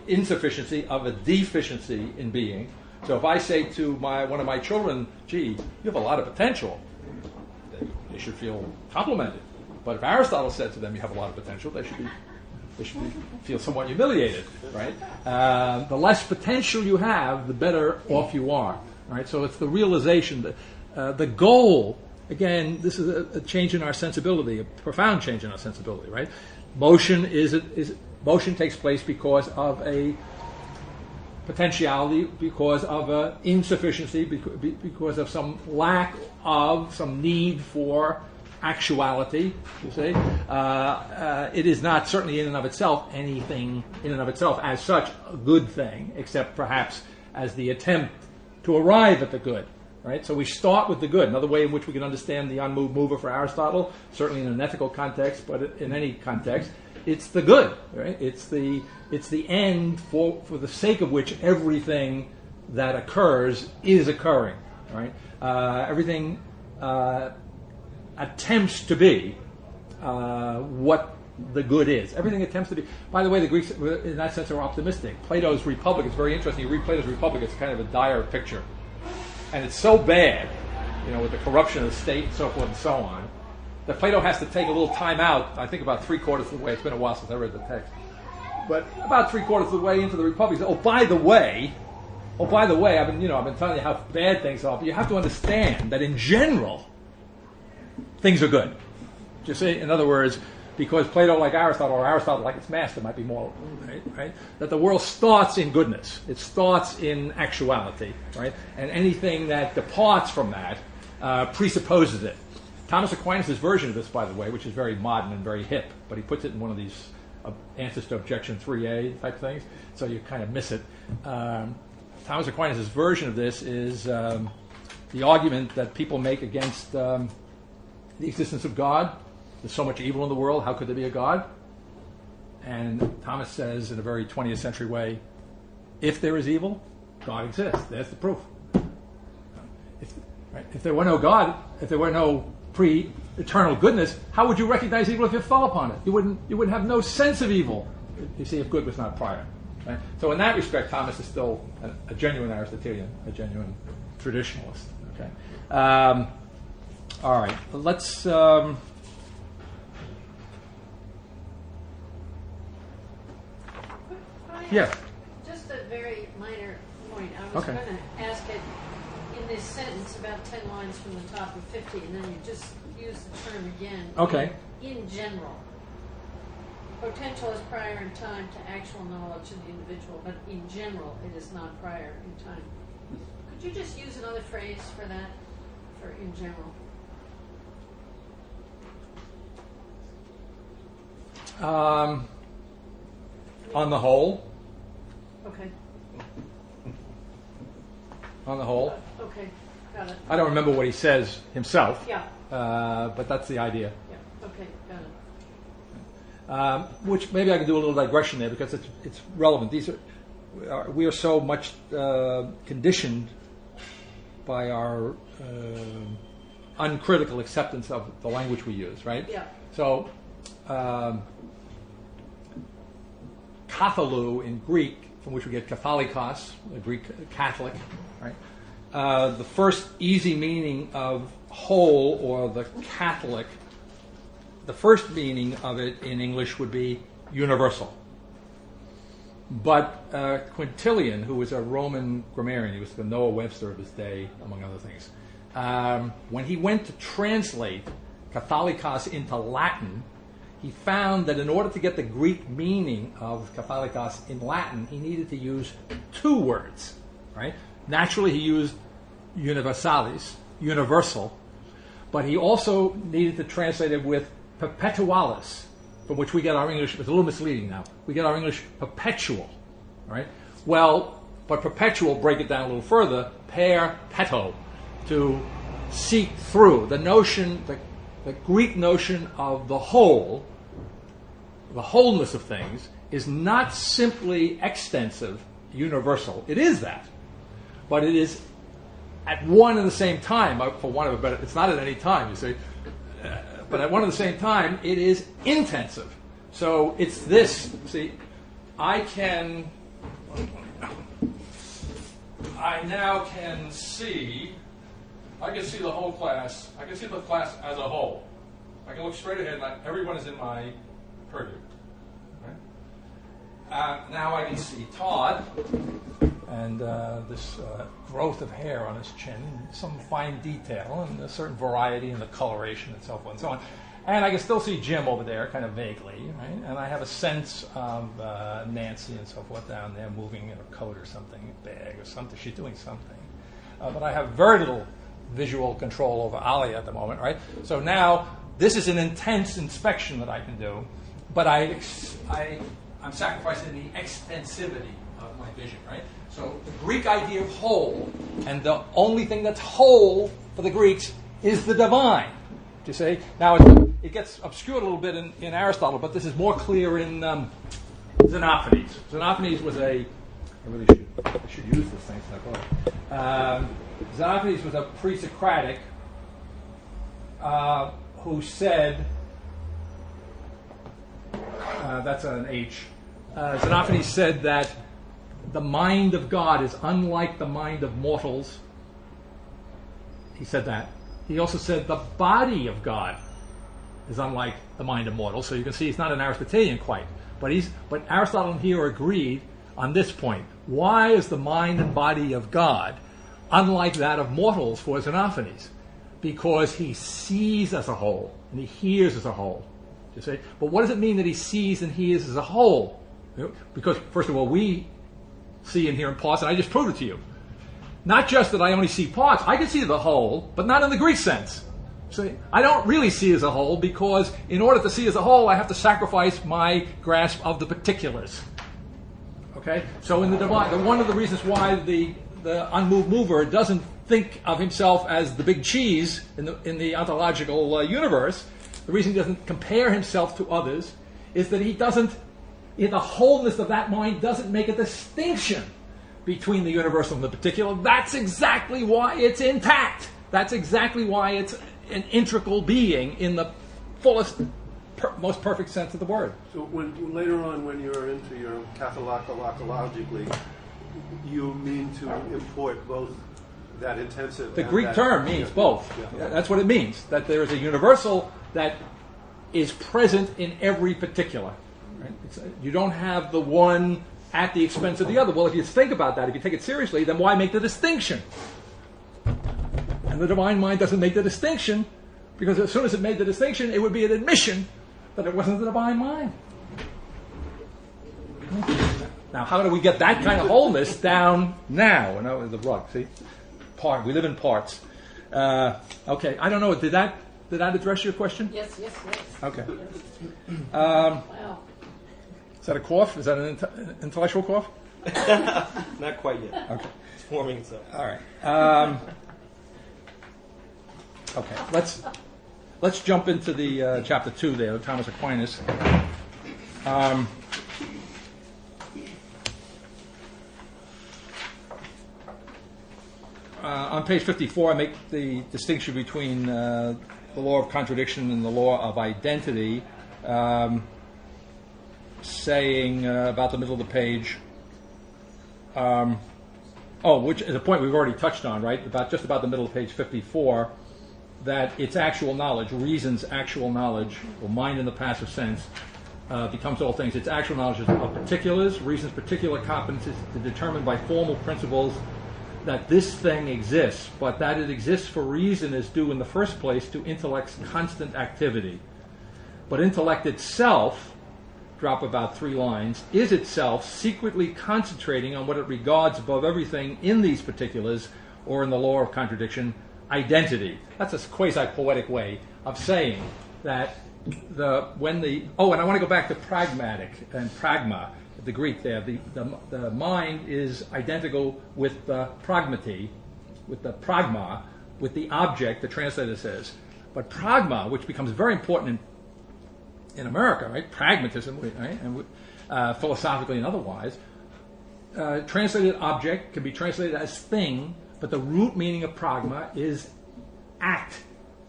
insufficiency, of a deficiency in being. So if I say to one of my children, gee, you have a lot of potential, they should feel complimented. But if Aristotle said to them, you have a lot of potential, they should feel somewhat humiliated, right? The less potential you have, the better off you are, right? So it's the realization that the goal. Again, this is a change in our sensibility, a profound change in our sensibility, right? Motion motion takes place because of a potentiality, because of an insufficiency, because of some lack of, some need for actuality, you see. It is not certainly in and of itself anything in and of itself as such a good thing, except perhaps as the attempt to arrive at the good. Right? So we start with the good. Another way in which we can understand the unmoved mover for Aristotle, certainly in an ethical context, but in any context, it's the good. Right? It's the end for the sake of which everything that occurs is occurring. Right? Everything attempts to be what the good is. Everything attempts to be. By the way, the Greeks, in that sense, are optimistic. Plato's Republic is very interesting. You read Plato's Republic; it's kind of a dire picture. And it's so bad, with the corruption of the state and so forth and so on, that Plato has to take a little time out, I think about 3/4 of the way. It's been a while since I read the text. But about 3/4 of the way into the Republic, he says, by the way, I've been telling you how bad things are, but you have to understand that in general, things are good. Just say, in other words, because Plato like Aristotle, or Aristotle like its master, might be more right. That the world starts in goodness. It starts in actuality, right? And anything that departs from that presupposes it. Thomas Aquinas' version of this, by the way, which is very modern and very hip, but he puts it in one of these answers to objection 3a type things, so you kind of miss it. Thomas Aquinas' version of this is the argument that people make against the existence of God. There's so much evil in the world, how could there be a God? And Thomas says in a very 20th century way, if there is evil, God exists. There's the proof. If there were no God, if there were no pre-eternal goodness, how would you recognize evil if you fell upon it? You wouldn't have no sense of evil, you see, if good was not prior. Right? So in that respect, Thomas is still a genuine Aristotelian, a genuine traditionalist. Okay. All right. Let's... yeah. Just a very minor point. I was going to ask it in this sentence about 10 lines from the top of 50, and then you just use the term again. Okay. In general. Potential is prior in time to actual knowledge of the individual, but in general it is not prior in time. Could you just use another phrase for that, for in general? On the whole. Okay. On the whole. Okay, got it. I don't remember what he says himself. Yeah. But that's the idea. Yeah. Okay, got it. Which maybe I can do a little digression there because it's relevant. We are so much conditioned by our uncritical acceptance of the language we use, right? Yeah. So, kathalou in Greek, from which we get katholikos, the Greek Catholic, right? The first easy meaning of whole or the Catholic, the first meaning of it in English would be universal. But Quintilian, who was a Roman grammarian, he was the Noah Webster of his day, among other things, when he went to translate Catholicos into Latin, he found that in order to get the Greek meaning of Catholicos in Latin, he needed to use two words, right? Naturally, he used universalis, universal, but he also needed to translate it with perpetualis, from which we get our English. It's a little misleading now. We get our English perpetual, right? Well, but perpetual, break it down a little further, per peto, to seek through. The notion, the Greek notion of the whole, the wholeness of things, is not simply extensive, universal. It is that. But it is at one and the same time, for want of a better, it's not at any time, you see, but at one and the same time, it is intensive. So it's this, see, I now can see the whole class, I can see the class as a whole. I can look straight ahead and everyone is in my purview. Right? Now I can see Todd and this growth of hair on his chin, some fine detail, and a certain variety in the coloration and so forth and so on. And I can still see Jim over there, kind of vaguely, right? And I have a sense of Nancy and so forth down there moving in a coat or something, a bag or something. She's doing something. But I have very little visual control over Ali at the moment, right? So now this is an intense inspection that I can do, but I'm sacrificing the extensivity of my vision, right? So the Greek idea of whole, and the only thing that's whole for the Greeks is the divine. Do you see? Now it gets obscured a little bit in Aristotle, but this is more clear in Xenophanes. Xenophanes was I should use this thing. Xenophanes was a pre-Socratic who said, that's an H. Xenophanes said that the mind of God is unlike the mind of mortals. He said that. He also said the body of God is unlike the mind of mortals. So you can see he's not an Aristotelian quite. But Aristotle and he are agreed on this point. Why is the mind and body of God unlike that of mortals for Xenophanes? because he sees as a whole and he hears as a whole. You see? But what does it mean that he sees and hears as a whole? Because, first of all, we see and hear in parts, and I just proved it to you. Not just that I only see parts, I can see the whole, but not in the Greek sense. See, I don't really see as a whole because in order to see as a whole, I have to sacrifice my grasp of the particulars. Okay? So in the divine, one of the reasons why the unmoved mover doesn't think of himself as the big cheese in the ontological universe, the reason he doesn't compare himself to others is that he doesn't, in the wholeness of that mind, doesn't make a distinction between the universal and the particular. That's exactly why it's intact. That's exactly why it's an integral being in the fullest, most perfect sense of the word. So later on, when you're into your cathalogically, you mean to import both that intensive. The and Greek that, term means both. Yeah. That's what it means. That there is a universal that is present in every particular. Right? You don't have the one at the expense of the other. Well, if you think about that, if you take it seriously, then why make the distinction? And the divine mind doesn't make the distinction because as soon as it made the distinction, it would be an admission that it wasn't the divine mind. Now, how do we get that kind of wholeness down now? And the rug, see? We live in parts. Okay, I don't know. Did that address your question? Yes. Okay. Wow. Is that a cough? Is that an intellectual cough? Not quite yet. Okay. It's forming itself. All right. Okay. Let's jump into the chapter 2 there, Thomas Aquinas. On page 54, I make the distinction between the law of contradiction and the law of identity, saying about the middle of the page, which is a point we've already touched on, right? Just about the middle of page 54, that it's actual knowledge, reason's actual knowledge, or mind in the passive sense, becomes all things. It's actual knowledge of particulars, reason's particular competencies to determine by formal principles that this thing exists, but that it exists for reason is due in the first place to intellect's constant activity. But intellect itself, drop about 3 lines, is itself secretly concentrating on what it regards above everything in these particulars, or in the law of contradiction, identity. That's a quasi-poetic way of saying that and I want to go back to pragmatic and pragma, the Greek there. The mind is identical with the pragmati, with the pragma, with the object, the translator says. But pragma, which becomes very important in America, right? Pragmatism, right? And philosophically and otherwise, translated object can be translated as thing, but the root meaning of pragma is act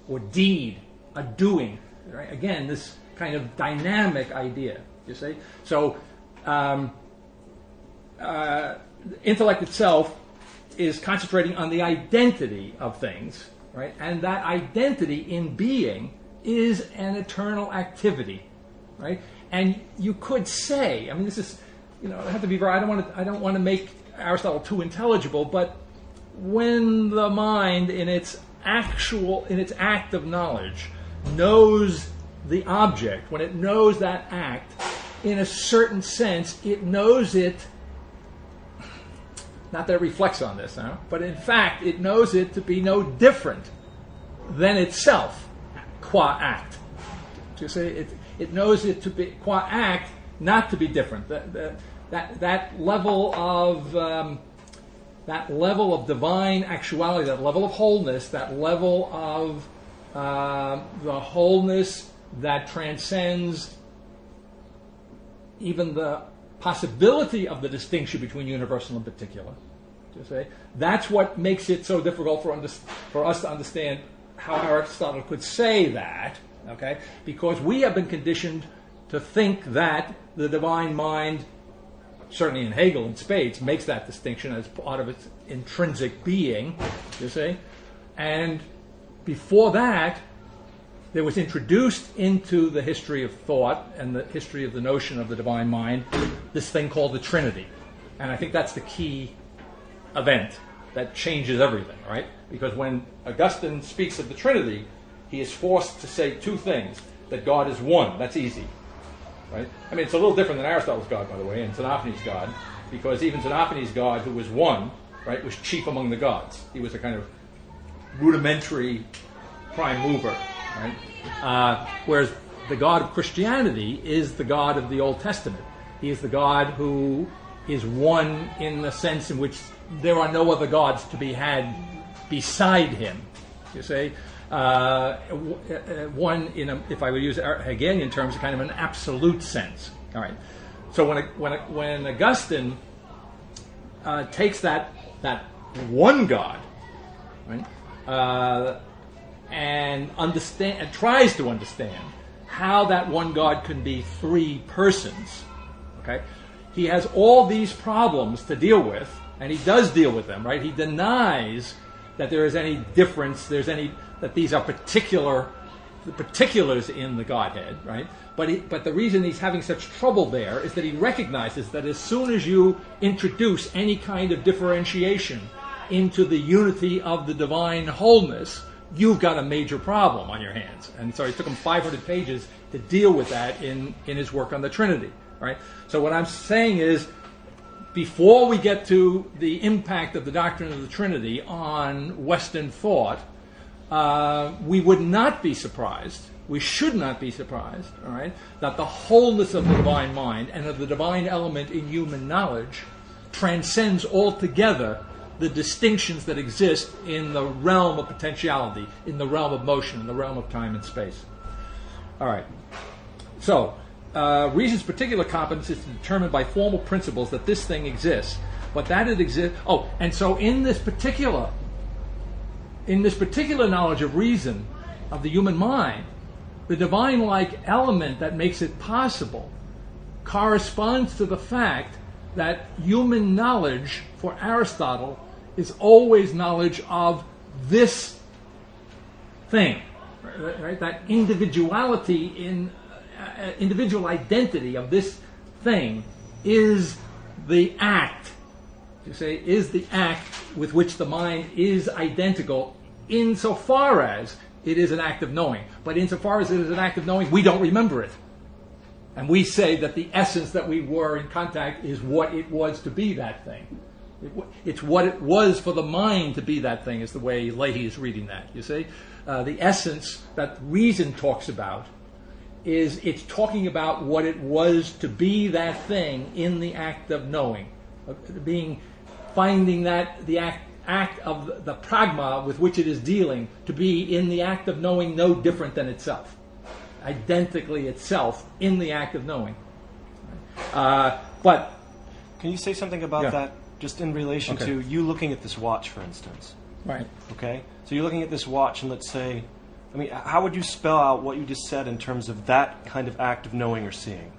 or deed, a doing. Right? Again, this kind of dynamic idea, you see? So, intellect itself is concentrating on the identity of things, right? And that identity in being is an eternal activity, right? And you could say, I mean, this is, I have to be very. I don't want to make Aristotle too intelligible, but when the mind, in its act of knowledge, knows the object, when it knows that act, in a certain sense, it knows it, not that it reflects on this, but in fact, it knows it to be no different than itself, qua act. To say it knows it to be, qua act, not to be different. That level of divine actuality, that level of wholeness, that level of the wholeness that transcends even the possibility of the distinction between universal and particular. That's what makes it so difficult for us to understand how Aristotle could say that, okay? Because we have been conditioned to think that the divine mind, certainly in Hegel and Spades, makes that distinction as part of its intrinsic being, you see? And before that, there was introduced into the history of thought and the history of the notion of the divine mind this thing called the Trinity. And I think that's the key event that changes everything, right? Because when Augustine speaks of the Trinity, he is forced to say two things: that God is one. That's easy, right? I mean, it's a little different than Aristotle's God, by the way, and Xenophanes' God, because even Xenophanes' God, who was one, right, was chief among the gods. He was a kind of rudimentary prime mover, right? Whereas the God of Christianity is the God of the Old Testament. He is the God who is one in the sense in which there are no other gods to be had beside him. You see, one in a, if I would use Hegelian terms, kind of an absolute sense. All right. So when Augustine takes that one God, right, and tries to understand how that one God can be three persons, okay, he has all these problems to deal with, and he does deal with them, right? He denies that there is any difference, that these are the particulars in the Godhead, right? But the reason he's having such trouble there is that he recognizes that as soon as you introduce any kind of differentiation into the unity of the divine wholeness, you've got a major problem on your hands. And so it took him 500 pages to deal with that in his work on the Trinity, right? So what I'm saying is, before we get to the impact of the doctrine of the Trinity on Western thought, we would not be surprised, we should not be surprised, all right, that the wholeness of the divine mind and of the divine element in human knowledge transcends altogether the distinctions that exist in the realm of potentiality, in the realm of motion, in the realm of time and space. All right. So, reason's particular competence is determined by formal principles that this thing exists, but that it exists. Oh, and so in this particular knowledge of reason, of the human mind, the divine-like element that makes it possible corresponds to the fact that human knowledge for Aristotle is always knowledge of this thing, right? That individuality in individual identity of this thing is the act. You say, is the act with which the mind is identical insofar as it is an act of knowing. But insofar as it is an act of knowing, we don't remember it. And we say that the essence that we were in contact is what it was to be that thing. It's what it was for the mind to be that thing, is the way Leahy is reading that, you see. The essence that reason talks about is it's talking about what it was to be that thing in the act of knowing, finding that the act of the pragma with which it is dealing to be in the act of knowing no different than itself, identically itself in the act of knowing. But can you say something about that, just in relation to you looking at this watch, for instance? Right. Okay. So you're looking at this watch, and let's say, I mean, how would you spell out what you just said in terms of that kind of act of knowing or seeing?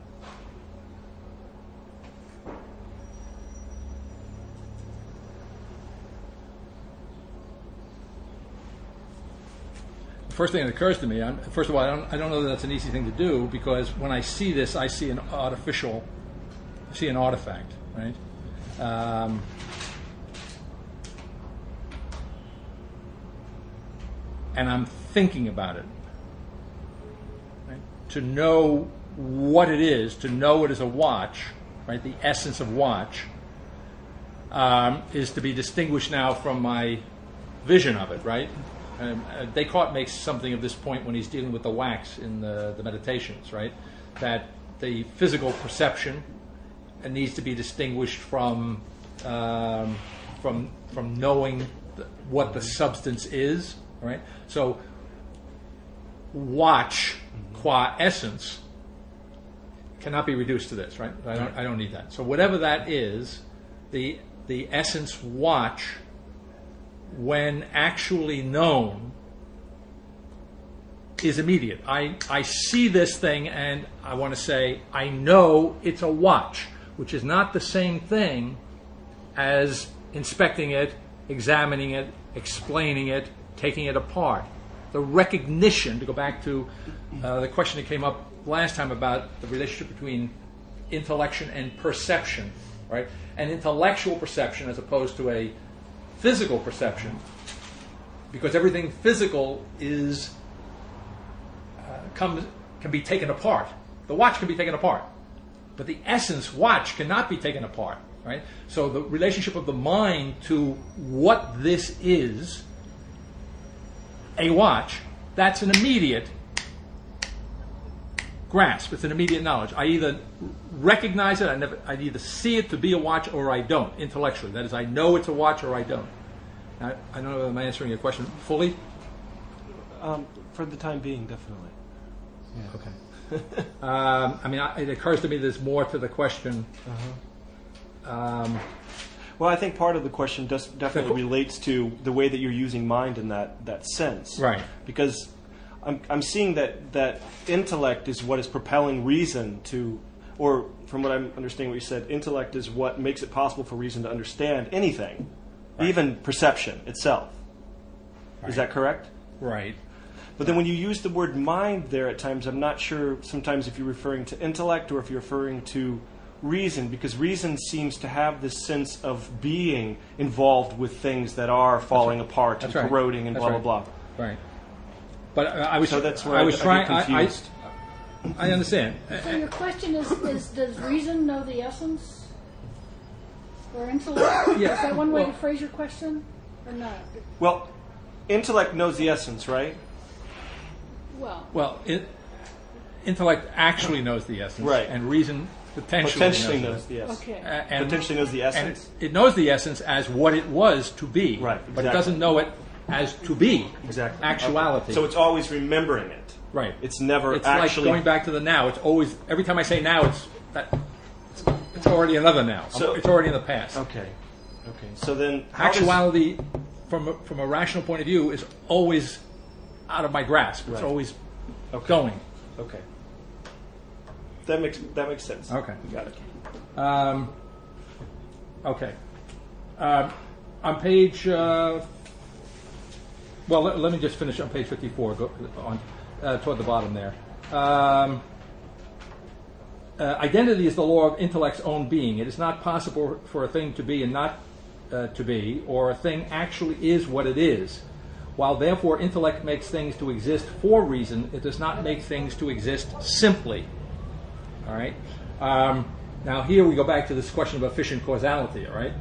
First thing that occurs to me, first of all, I don't know that that's an easy thing to do, because when I see this, I see an artifact, right? And I'm thinking about it. Right? To know what it is, to know it is a watch, right? The essence of watch is to be distinguished now from my vision of it, right? Descartes makes something of this point when he's dealing with the wax in the Meditations, right? That the physical perception needs to be distinguished from knowing what the substance is, right? So, watch qua essence cannot be reduced to this, right? I don't need that. So whatever that is, the essence watch, when actually known, is immediate. I see this thing and I want to say, I know it's a watch, which is not the same thing as inspecting it, examining it, explaining it, taking it apart. The recognition, to go back to the question that came up last time about the relationship between intellection and perception, right? An intellectual perception as opposed to a physical perception, because everything physical is can be taken apart. The watch can be taken apart, but the essence watch cannot be taken apart. Right? So the relationship of the mind to what this is, a watch, that's an immediate grasp. It's an immediate knowledge. I either recognize it, I either see it to be a watch, or I don't, intellectually. That is, I know it's a watch or I don't. I don't know if I'm answering your question fully. For the time being, definitely. Yeah. Okay. I mean, it occurs to me there's more to the question. Well, I think part of the question definitely relates to the way that you're using mind in that sense. Right. Because I'm seeing that intellect is what is propelling reason to, or from what I'm understanding what you said, intellect is what makes it possible for reason to understand anything, right. Even perception itself. Right. Is that correct? Right. But then when you use the word mind there at times, I'm not sure sometimes if you're referring to intellect or if you're referring to reason, because reason seems to have this sense of being involved with things that are falling apart and corroding and blah, blah, blah. Right. But I was, so that's where I was trying. confused. I understand. So your question is does reason know the essence? Or intellect? Yeah. Is that one way to phrase your question? Or not? Well, intellect knows the essence, right? Well, intellect actually knows the essence, right. And reason potentially knows the essence. Okay. Potentially knows the essence. And it knows the essence as what it was to be, right? Exactly. But it doesn't know it as to be, exactly. Actuality. Okay. So it's always remembering it, right? It's never. It's actually like going back to the now. It's always every time I say now, it's already another now. So it's already in the past. Okay. So then, actuality, from a rational point of view, is always out of my grasp. It's always going. Okay. That makes sense. Okay. Got it. Okay. On page. Well, let me just finish on page 54. Go on toward the bottom there. Identity is the law of intellect's own being. It is not possible for a thing to be and not to be, or a thing actually is what it is. While therefore intellect makes things to exist for reason, it does not make things to exist simply. All right. Now here we go back to this question of efficient causality. All right.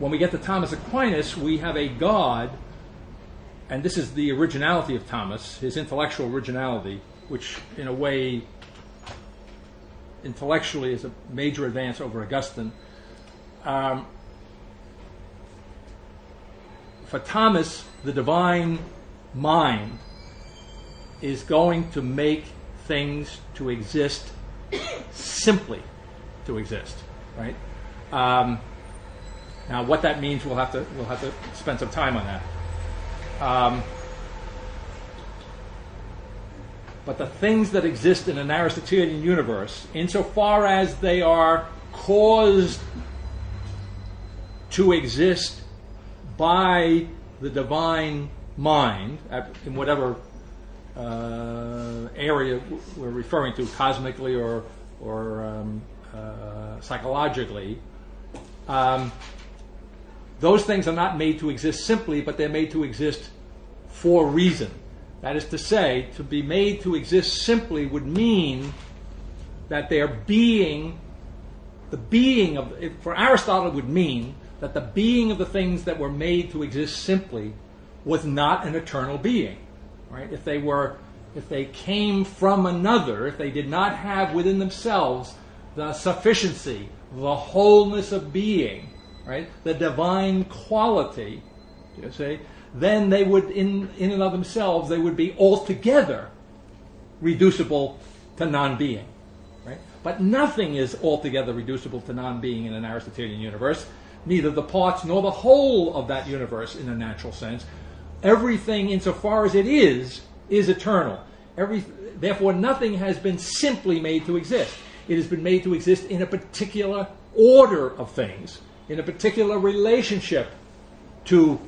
When we get to Thomas Aquinas, we have a God, and this is the originality of Thomas, his intellectual originality, which in a way intellectually is a major advance over Augustine. For Thomas, the divine mind is going to make things to exist simply to exist, right? Now, what that means, we'll have to spend some time on that. But the things that exist in an Aristotelian universe, insofar as they are caused to exist by the divine mind, in whatever area we're referring to, cosmically or psychologically, those things are not made to exist simply, but they're made to exist for reason. That is to say, to be made to exist simply would mean that their being, the being of, for Aristotle, it would mean that the being of the things that were made to exist simply was not an eternal being, right? If they came from another, if they did not have within themselves the sufficiency, the wholeness of being, right, the divine quality, you see, then they would, in and of themselves, they would be altogether reducible to non-being, right? But nothing is altogether reducible to non-being in an Aristotelian universe, neither the parts nor the whole of that universe in a natural sense. Everything, insofar as it is eternal. Therefore, nothing has been simply made to exist. It has been made to exist in a particular order of things, in a particular relationship to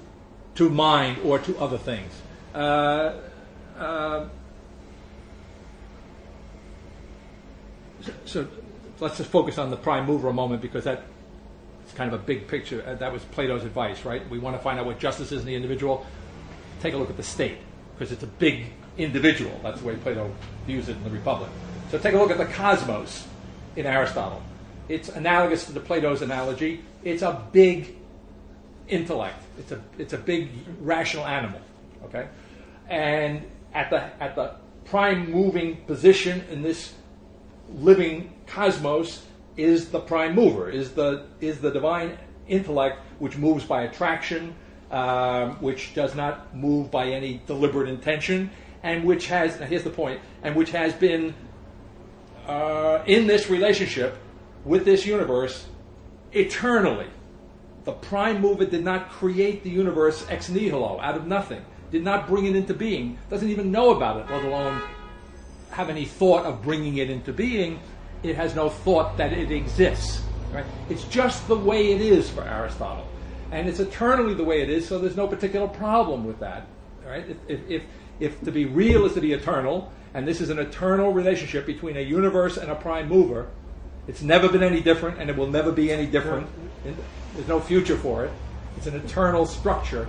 mind or to other things. So let's just focus on the prime mover a moment, because that It's kind of a big picture. That was Plato's advice, right? We want to find out what justice is in the individual. Take a look at the state, because it's a big individual. That's the way Plato views it in the Republic. So take a look at the cosmos in Aristotle. It's analogous to Plato's analogy. It's a big intellect. It's a big rational animal. Okay, and at the prime moving position in this living cosmos is the prime mover, is the divine intellect, which moves by attraction, which does not move by any deliberate intention, and which has, now here's the point, and which has been in this relationship with this universe eternally. The prime mover did not create the universe ex nihilo, out of nothing, did not bring it into being, doesn't even know about it, let alone have any thought of bringing it into being. It has no thought that it exists. Right? It's just the way it is for Aristotle. And it's eternally the way it is, so there's no particular problem with that. Right? If to be real is to be eternal, and this is an eternal relationship between a universe and a prime mover, it's never been any different, and it will never be any different. There's no future for it. It's an eternal structure.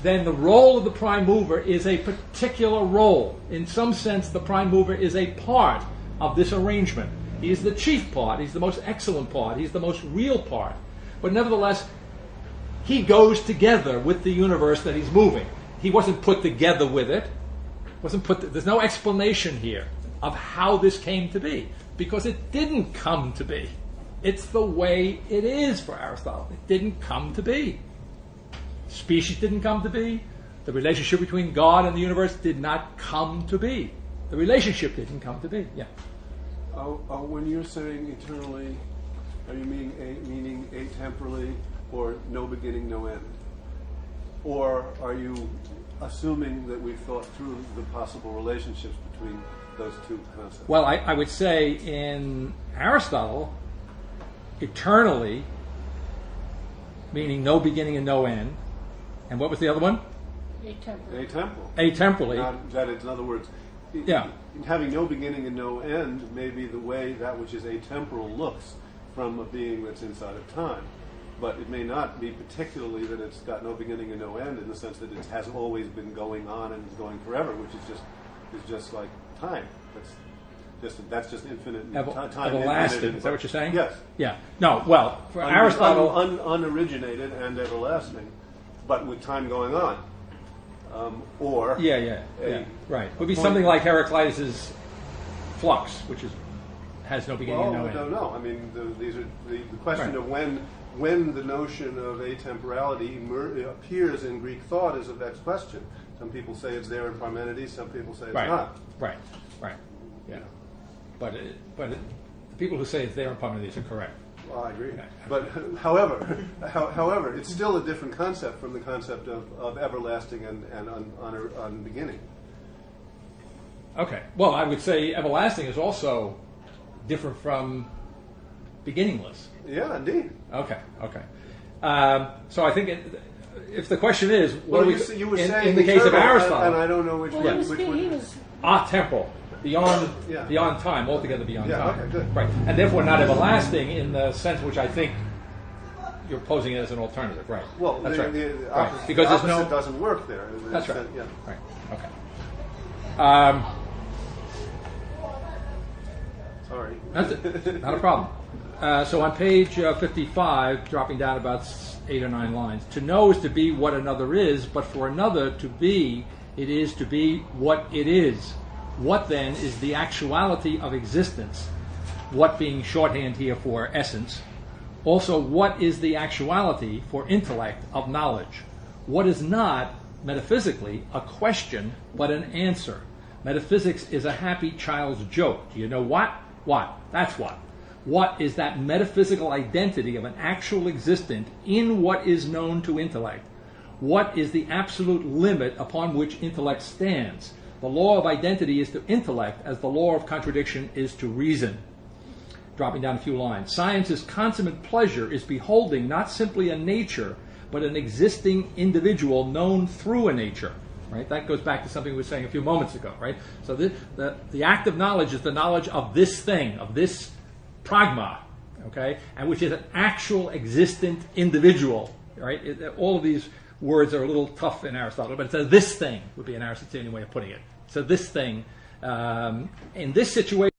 Then the role of the prime mover is a particular role. In some sense, the prime mover is a part of this arrangement. He is the chief part. He's the most excellent part. He's the most real part. But nevertheless, he goes together with the universe that he's moving. He wasn't put together with it. There's no explanation here of how this came to be, because it didn't come to be. It's the way it is for Aristotle. It didn't come to be. Species didn't come to be. The relationship between God and the universe did not come to be. The relationship didn't come to be. Yeah. When you're saying eternally, are you meaning atemporally, or no beginning, no end? Or are you assuming that we've thought through the possible relationships between those two concepts? Well, I would say in Aristotle, eternally, meaning no beginning and no end. And what was the other one? Atemporal. Atemporally. That is, in other words, yeah. Having no beginning and no end may be the way that which is atemporal looks from a being that's inside of time. But it may not be particularly that it's got no beginning and no end, in the sense that it has always been going on and is going forever, which is just like time. That's just infinite. Time everlasting. Is that what you're saying? Yes. Yeah. No. Well, for Aristotle, unoriginated and everlasting, but with time going on. Or right. It would be something like Heraclitus's flux, which has no beginning and no end. I don't know. I mean, the question of when the notion of atemporality appears in Greek thought is a vexed question. Some people say it's there in Parmenides. Some people say it's not. Right. Yeah. But the people who say it's there in Parmenides are correct. Well, I agree. Okay. But however, it's still a different concept from the concept of everlasting and unbeginning. Okay. Well, I would say everlasting is also different from beginningless. Yeah, indeed. Okay. So I think if the question is, what you were saying in the case of Aristotle, and I don't know which one. He was atemporal, beyond time, altogether beyond time. Okay, good. Right, and therefore not everlasting in the sense which I think you're posing it as an alternative. Right. Well, that's right. Right. Because the opposite doesn't work there. That's right. Yeah. Right. Okay. Sorry. That's it. Not a problem. So on page 55, dropping down about 8 or 9 lines, to know is to be what another is, but for another to be, it is to be what it is. What then is the actuality of existence? What being shorthand here for essence. Also, what is the actuality for intellect of knowledge? What is not, metaphysically, a question, but an answer. Metaphysics is a happy child's joke. Do you know what? What? That's what. What is that metaphysical identity of an actual existent in what is known to intellect? What is the absolute limit upon which intellect stands? The law of identity is to intellect as the law of contradiction is to reason. Dropping down a few lines. Science's consummate pleasure is beholding not simply a nature, but an existing individual known through a nature. Right? That goes back to something we were saying a few moments ago. Right? So the act of knowledge is the knowledge of this thing, of this pragma, okay, and which is an actual existent individual, right? All of these words are a little tough in Aristotle, but it's a this thing would be an Aristotelian way of putting it. So this thing, in this situation,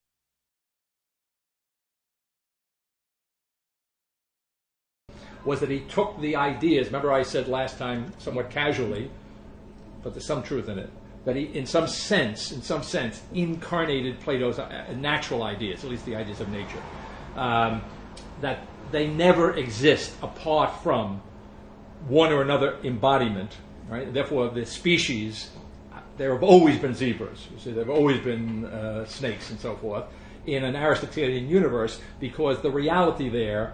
was that he took the ideas. Remember, I said last time, somewhat casually, but there's some truth in it, that he, in some sense, incarnated Plato's natural ideas, at least the ideas of nature, that they never exist apart from one or another embodiment, right? Therefore, the species, there have always been zebras. You see, there have always been snakes and so forth in an Aristotelian universe, because the reality there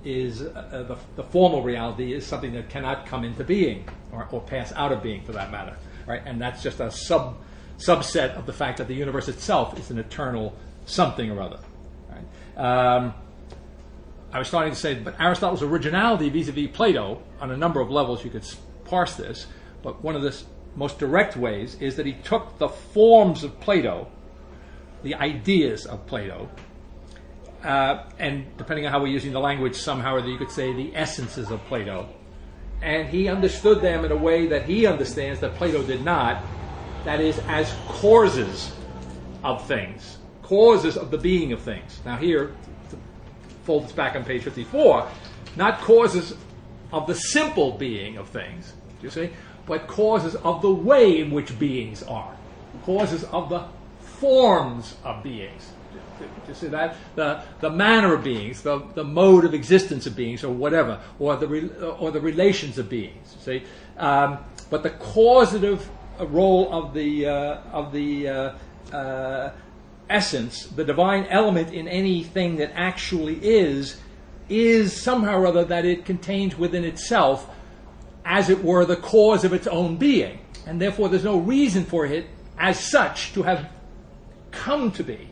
is the formal reality is something that cannot come into being or pass out of being, for that matter, right? And that's just a subset of the fact that the universe itself is an eternal something or other, right? I was starting to say, but Aristotle's originality vis-a-vis Plato, on a number of levels you could parse this, but one of the most direct ways is that he took the forms of Plato, the ideas of Plato, and depending on how we're using the language, somehow or other you could say the essences of Plato, and he understood them in a way that he understands that Plato did not, that is, as causes of things, causes of the being of things. Now here, to fold this back on page 54, not causes of the simple being of things, do you see, but causes of the way in which beings are, causes of the forms of beings. Do you see that? The manner of beings, the mode of existence of beings, or whatever, or the relations of beings. See, but the causative role of the essence, the divine element in anything that actually is somehow or other that it contains within itself, as it were, the cause of its own being, and therefore there's no reason for it as such to have come to be.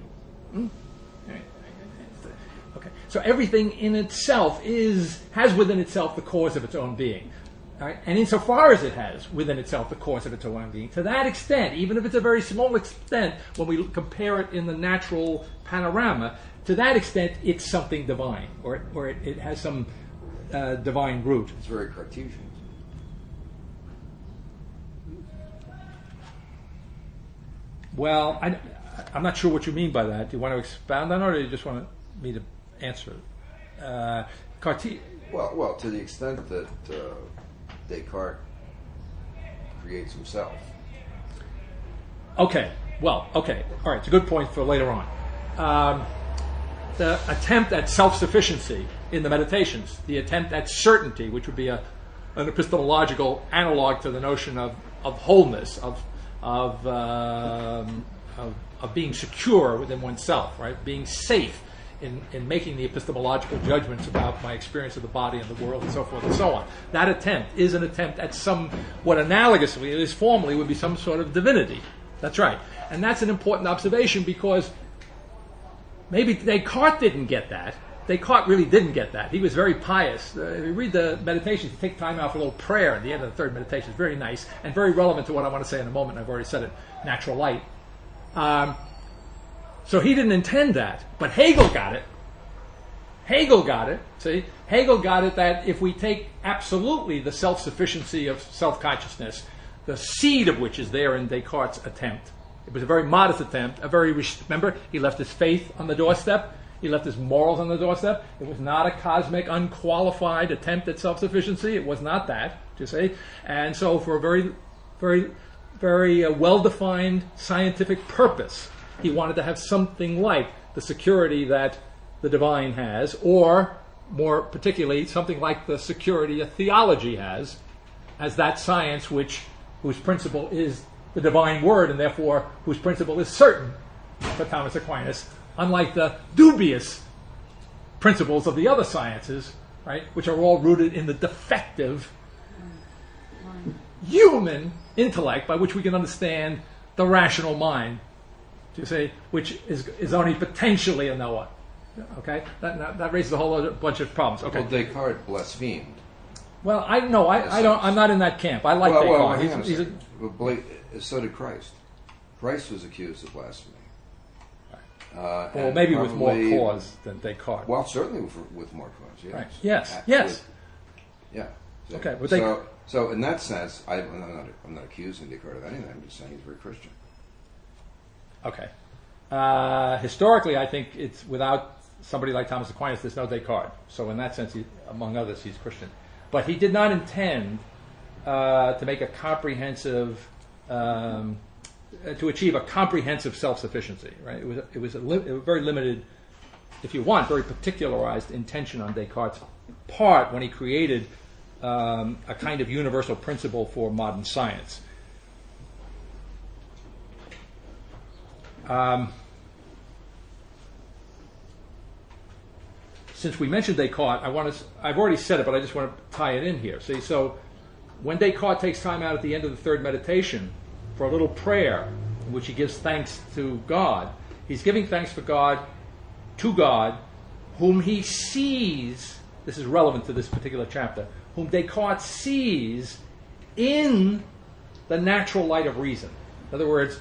Okay. So everything in itself has within itself the cause of its own being. Right? And insofar as it has within itself the cause of its own being, to that extent, even if it's a very small extent, when we compare it in the natural panorama, to that extent it's something divine, or it has some divine root. It's very Cartesian. Well, I'm not sure what you mean by that. Do you want to expound on it, or do you just want me to answer it? Well, to the extent that Descartes creates himself. Okay. All right. It's a good point for later on. The attempt at self-sufficiency in the Meditations, the attempt at certainty, which would be an epistemological analog to the notion of wholeness, of being secure within oneself, right? Being safe in making the epistemological judgments about my experience of the body and the world and so forth and so on. That attempt is an attempt at what analogously, at least formally, would be some sort of divinity. That's right. And that's an important observation, because maybe Descartes didn't get that. Descartes really didn't get that. He was very pious. If you read the Meditations, you take time out for a little prayer at the end of the third meditation. It's very nice and very relevant to what I want to say in a moment. I've already said it, natural light. So he didn't intend that, but Hegel got it. See? Hegel got it that if we take absolutely the self-sufficiency of self-consciousness, the seed of which is there in Descartes' attempt. It was a very modest attempt, remember, he left his faith on the doorstep, he left his morals on the doorstep. It was not a cosmic, unqualified attempt at self-sufficiency. It was not that, do you see? And so for a very, very, very well-defined scientific purpose, he wanted to have something like the security that the divine has, or more particularly, something like the security a theology has, as that science whose principle is the divine word, and therefore whose principle is certain, for Thomas Aquinas, unlike the dubious principles of the other sciences, right, which are all rooted in the defective human intellect by which we can understand the rational mind, to say, which is only potentially a Noah. Okay, that raises a whole other bunch of problems. Okay, well, Descartes blasphemed. Well, I don't. I'm not in that camp. I like Descartes. So did Christ. Christ was accused of blasphemy. Well, maybe with more cause than Descartes. Well, certainly with more cause. Yes. Right. Yes. Yeah. Okay. But so in that sense, I'm not accusing Descartes of anything. I'm just saying he's very Christian. Okay. Historically, I think it's without somebody like Thomas Aquinas, there's no Descartes. So in that sense, among others, he's Christian. But he did not intend to make a comprehensive, to achieve a comprehensive self-sufficiency. Right? It was a very limited, if you want, very particularized intention on Descartes' part when he created a kind of universal principle for modern science. Since we mentioned Descartes, I've already said it, but I just want to tie it in here. See, so when Descartes takes time out at the end of the third meditation for a little prayer in which he gives thanks to God, he's giving thanks to God, whom he sees, this is relevant to this particular chapter, whom Descartes sees in the natural light of reason. In other words,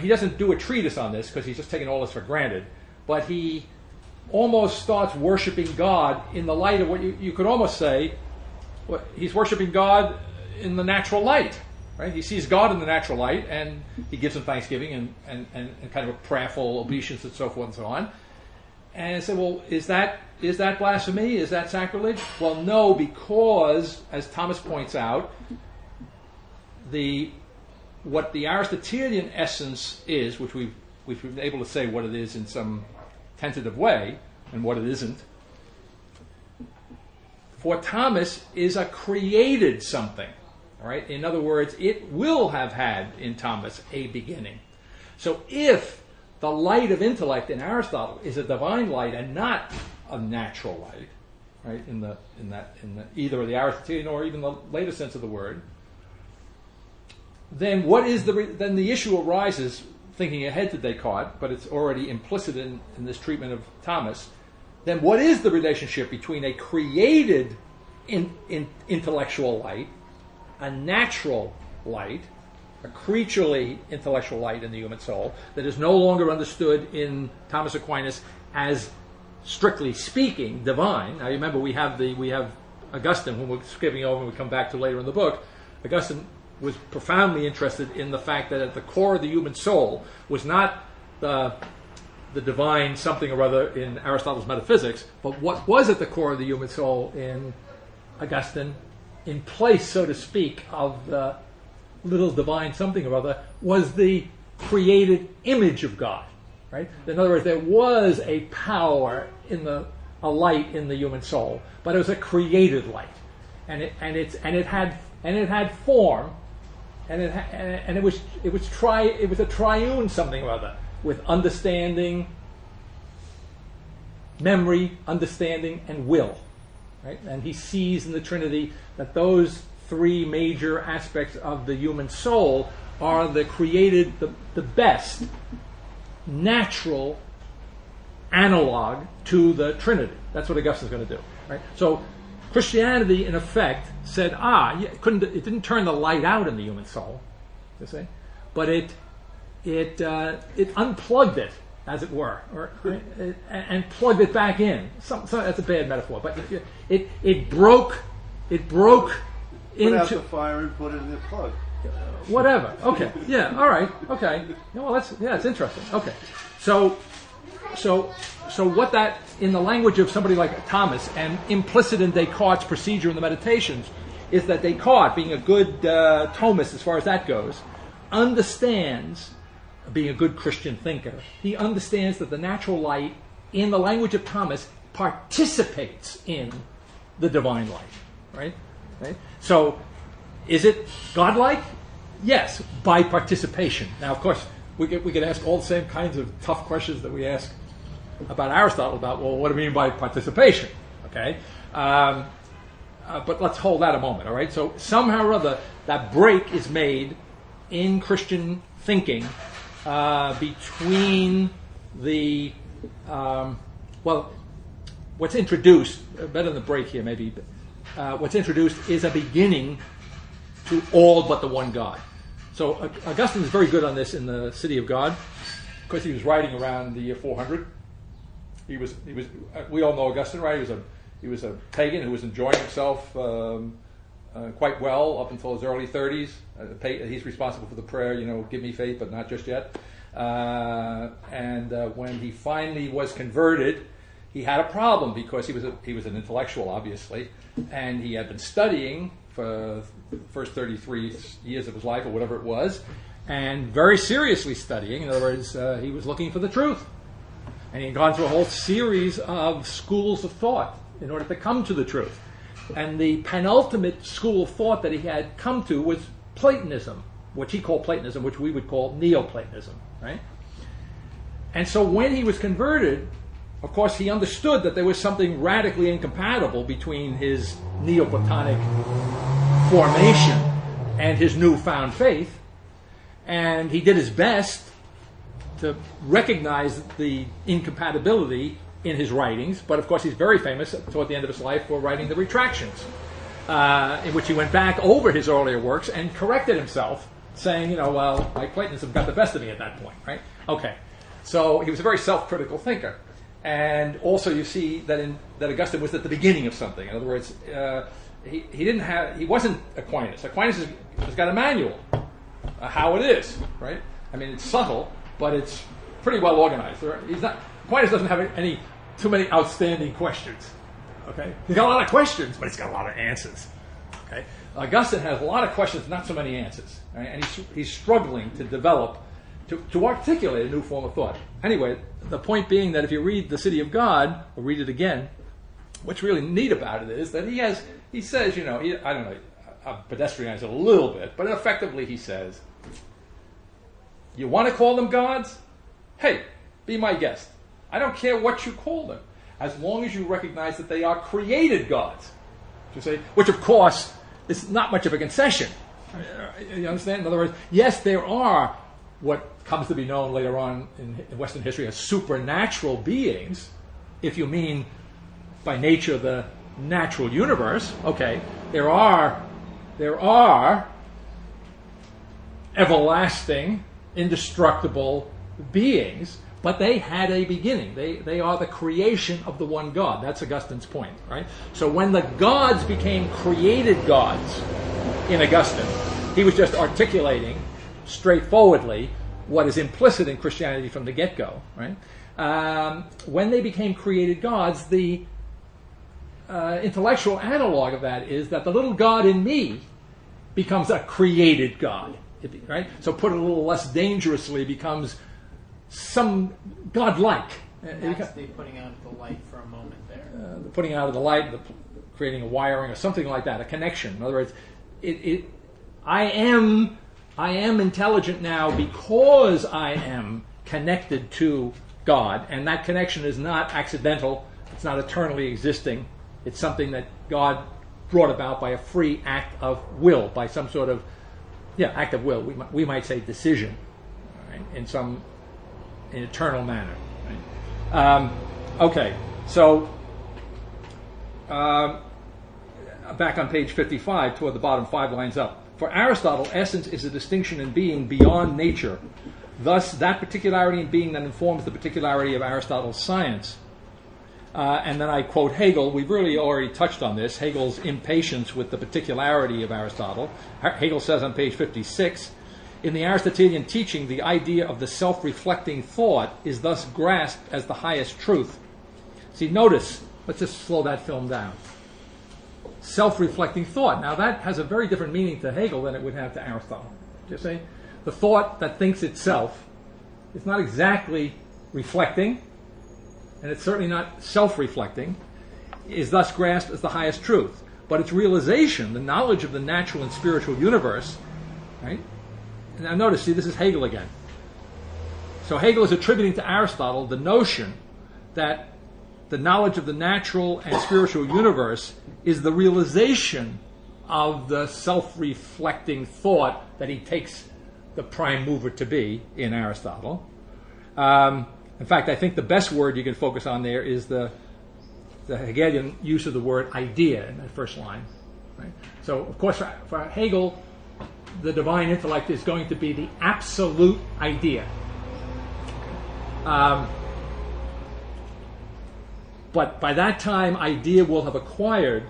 he doesn't do a treatise on this because he's just taking all this for granted, but he almost starts worshiping God in the light of what you could almost say, he's worshiping God in the natural light, right? He sees God in the natural light, and he gives him thanksgiving and kind of a prayerful obeisance and so forth and so on. And I said, well, is that blasphemy? Is that sacrilege? Well, no, because, as Thomas points out, what the Aristotelian essence is, which we've been able to say what it is in some tentative way, and what it isn't, for Thomas is a created something. All right? In other words, it will have had in Thomas a beginning. So if the light of intellect in Aristotle is a divine light and not a natural light, right? In the either the Aristotelian or even the later sense of the word, then then the issue arises, thinking ahead to Descartes, but it's already implicit in this treatment of Thomas. Then what is the relationship between a created intellectual light, a natural light, a creaturely intellectual light in the human soul that is no longer understood in Thomas Aquinas as, strictly speaking, divine? Now, you remember we have Augustine, whom we're skipping over and we come back to later in the book. Augustine was profoundly interested in the fact that at the core of the human soul was not the divine something or other in Aristotle's metaphysics, but what was at the core of the human soul in Augustine, in place, so to speak, of the little divine something or other, was the created image of God. Right? In other words, there was a power a light in the human soul, but it was a created light, and it had form, and it was a triune something or other, with understanding, memory, understanding, and will. Right? And he sees in the Trinity that those three major aspects of the human soul are the created, the best natural analog to the Trinity. That's what Augustine's going to do. Right? So Christianity, in effect, said, it didn't turn the light out in the human soul, you see, but it unplugged it, as it were, and plugged it back in. So that's a bad metaphor, but it broke Put out into the fire and put it in the plug. whatever. Okay, yeah, all right, okay. Well, it's interesting. Okay, so what that, in the language of somebody like Thomas, and implicit in Descartes' procedure in the Meditations, is that Descartes, being a good Thomist as far as that goes, understands, being a good Christian thinker, he understands that the natural light, in the language of Thomas, participates in the divine light. Right? So, is it godlike? Yes, by participation. Now, of course, we could ask all the same kinds of tough questions that we ask about Aristotle about, well, what do we mean by participation? Okay? But let's hold that a moment, all right? So somehow or other, that break is made in Christian thinking between the, what's introduced, better than the break here maybe, what's introduced is a beginning to all but the one God. So Augustine is very good on this in the City of God. because he was writing around the year 400. He was. We all know Augustine, right? He was a pagan who was enjoying himself quite well up until his early 30s. He's responsible for the prayer, give me faith, but not just yet. And when he finally was converted, he had a problem because he was an intellectual, obviously, and he had been studying for the first 33 years of his life, or whatever it was, and very seriously studying. In other words, he was looking for the truth. And he had gone through a whole series of schools of thought in order to come to the truth. And the penultimate school of thought that he had come to was Platonism, which he called Platonism, which we would call Neoplatonism, right? And so when he was converted, of course, he understood that there was something radically incompatible between his Neoplatonic formation and his newfound faith. And he did his best to recognize the incompatibility in his writings, but of course he's very famous toward the end of his life for writing the Retractions, in which he went back over his earlier works and corrected himself, saying, well, my Platonism got the best of me at that point, right? Okay, so he was a very self-critical thinker, and also you see that Augustine was at the beginning of something. In other words, he wasn't Aquinas. Aquinas has got a manual, how it is, right? I mean, it's subtle, but it's pretty well organized. Aquinas doesn't have too many outstanding questions. Okay, he's got a lot of questions, but he's got a lot of answers. Okay, Augustine has a lot of questions, not so many answers, right? And he's struggling to develop, to articulate a new form of thought. Anyway, the point being that if you read The City of God, or read it again, what's really neat about it is that he says, I don't know, I'll pedestrianize it a little bit, but effectively he says, you want to call them gods? Hey, be my guest. I don't care what you call them, as long as you recognize that they are created gods. Which, of course, is not much of a concession. You understand? In other words, yes, there are what comes to be known later on in Western history as supernatural beings, if you mean by nature the natural universe. Okay, there are everlasting, indestructible beings, but they had a beginning. They are the creation of the one God. That's Augustine's point, right? So when the gods became created gods in Augustine, he was just articulating straightforwardly what is implicit in Christianity from the get-go, right? When they became created gods, the intellectual analog of that is that the little god in me becomes a created god, right? So put it a little less dangerously, becomes some godlike. And that's the putting out of the light for a moment there. The putting out of the light, creating a wiring or something like that, a connection. In other words, I am intelligent now because I am connected to God, and that connection is not accidental. It's not eternally existing. It's something that God brought about by a free act of will, by some sort of act of will. We might say decision, right? in eternal manner. Right? Okay, so back on page 55, toward the bottom 5 lines up. For Aristotle, essence is a distinction in being beyond nature. Thus, that particularity in being that informs the particularity of Aristotle's science. And then I quote Hegel. We've really already touched on this, Hegel's impatience with the particularity of Aristotle. Hegel says on page 56, in the Aristotelian teaching, the idea of the self-reflecting thought is thus grasped as the highest truth. See, notice, let's just slow that film down. Self-reflecting thought. Now that has a very different meaning to Hegel than it would have to Aristotle. Do you see? The thought that thinks itself is not exactly reflecting, and it's certainly not self-reflecting, is thus grasped as the highest truth. But its realization, the knowledge of the natural and spiritual universe, right? Now notice, see, this is Hegel again. So Hegel is attributing to Aristotle the notion that the knowledge of the natural and spiritual universe is the realization of the self-reflecting thought that he takes the prime mover to be in Aristotle. In fact, I think the best word you can focus on there is the Hegelian use of the word idea in that first line. Right? So, of course, for Hegel, the divine intellect is going to be the absolute idea. But by that time, idea will have acquired,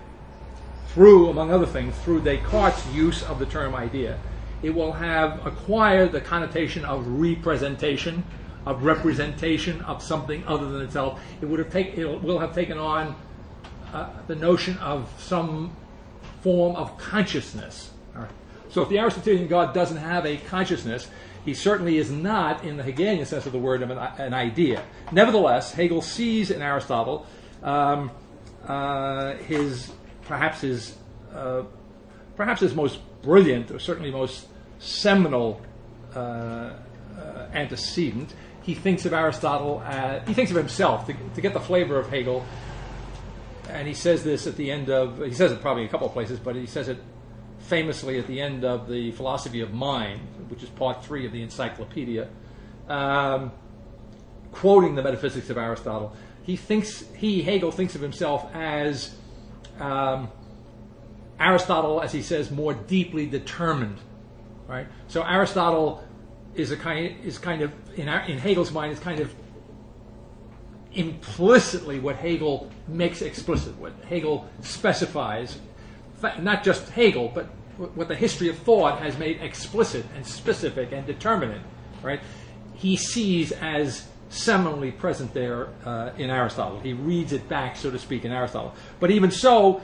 through, among other things, through Descartes' use of the term idea, it will have acquired the connotation of representation, of representation of something other than itself. It will have taken on the notion of some form of consciousness. All right. So if the Aristotelian God doesn't have a consciousness, he certainly is not, in the Hegelian sense of the word, of an idea. Nevertheless, Hegel sees in Aristotle perhaps his most brilliant, or certainly most seminal antecedent. He thinks of Aristotle he thinks of himself, to get the flavor of Hegel, and he says this at the end of, he says it probably in a couple of places, but he says it famously at the end of the Philosophy of Mind, which is part 3 of the Encyclopedia, quoting the Metaphysics of Aristotle. Hegel thinks of himself as Aristotle, as he says, more deeply determined, right? So Aristotle is kind of in Hegel's mind is kind of implicitly what Hegel makes explicit, what Hegel specifies. Not just Hegel, but what the history of thought has made explicit and specific and determinate, right? He sees as seminally present there in Aristotle. He reads it back, so to speak, in Aristotle. But even so,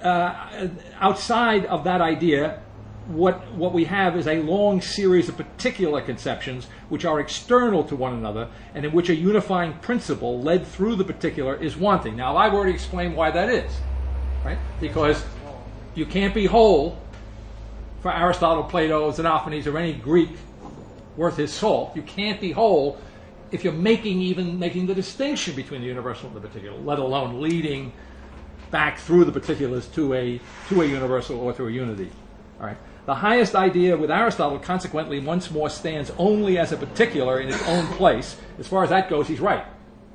outside of that idea, what we have is a long series of particular conceptions which are external to one another and in which a unifying principle led through the particular is wanting. Now, I've already explained why that is, right? Because you can't be whole for Aristotle, Plato, Xenophanes, or any Greek worth his salt. You can't be whole if you're making the distinction between the universal and the particular, let alone leading back through the particulars to a universal or to a unity. All right. The highest idea with Aristotle, consequently, once more stands only as a particular in its own place. As far as that goes, he's right.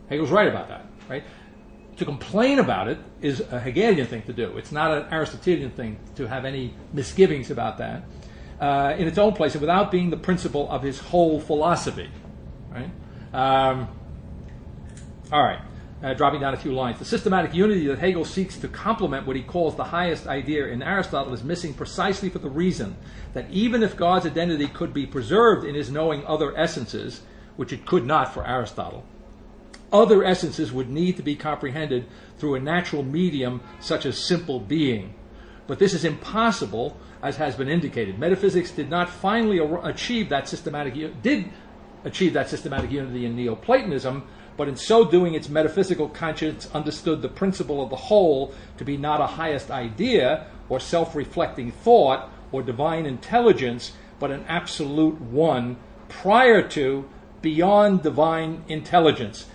Hegel's right about that. Right. To complain about it is a Hegelian thing to do. It's not an Aristotelian thing to have any misgivings about that in its own place and without being the principle of his whole philosophy. Right? All right. Dropping down a few lines. The systematic unity that Hegel seeks to complement what he calls the highest idea in Aristotle is missing precisely for the reason that even if God's identity could be preserved in his knowing other essences, which it could not for Aristotle, other essences would need to be comprehended through a natural medium such as simple being. But this is impossible, as has been indicated. Metaphysics did not finally achieve that systematic unity in Neoplatonism, but in so doing its metaphysical conscience understood the principle of the whole to be not a highest idea or self-reflecting thought or divine intelligence, but an absolute one prior to, beyond divine intelligence.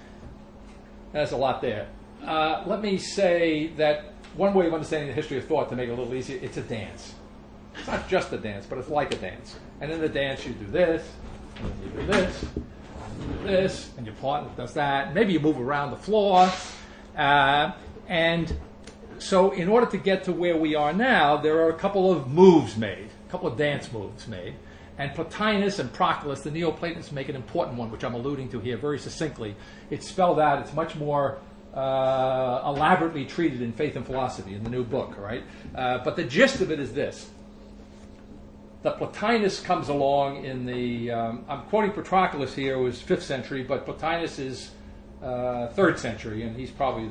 There's a lot there. Let me say that one way of understanding the history of thought, to make it a little easier, it's a dance. It's not just a dance, but it's like a dance. And in the dance you do this, and then you do this, this, and your partner does that. Maybe you move around the floor. And so in order to get to where we are now, there are a couple of moves made, a couple of dance moves made. And Plotinus and Proclus, the Neoplatonists, make an important one, which I'm alluding to here very succinctly. It's spelled out. It's much more elaborately treated in Faith and Philosophy in the new book, right? But the gist of it is this. The Plotinus comes along in the, I'm quoting Patroclus here, who was 5th century, but Plotinus is 3rd century, and he's probably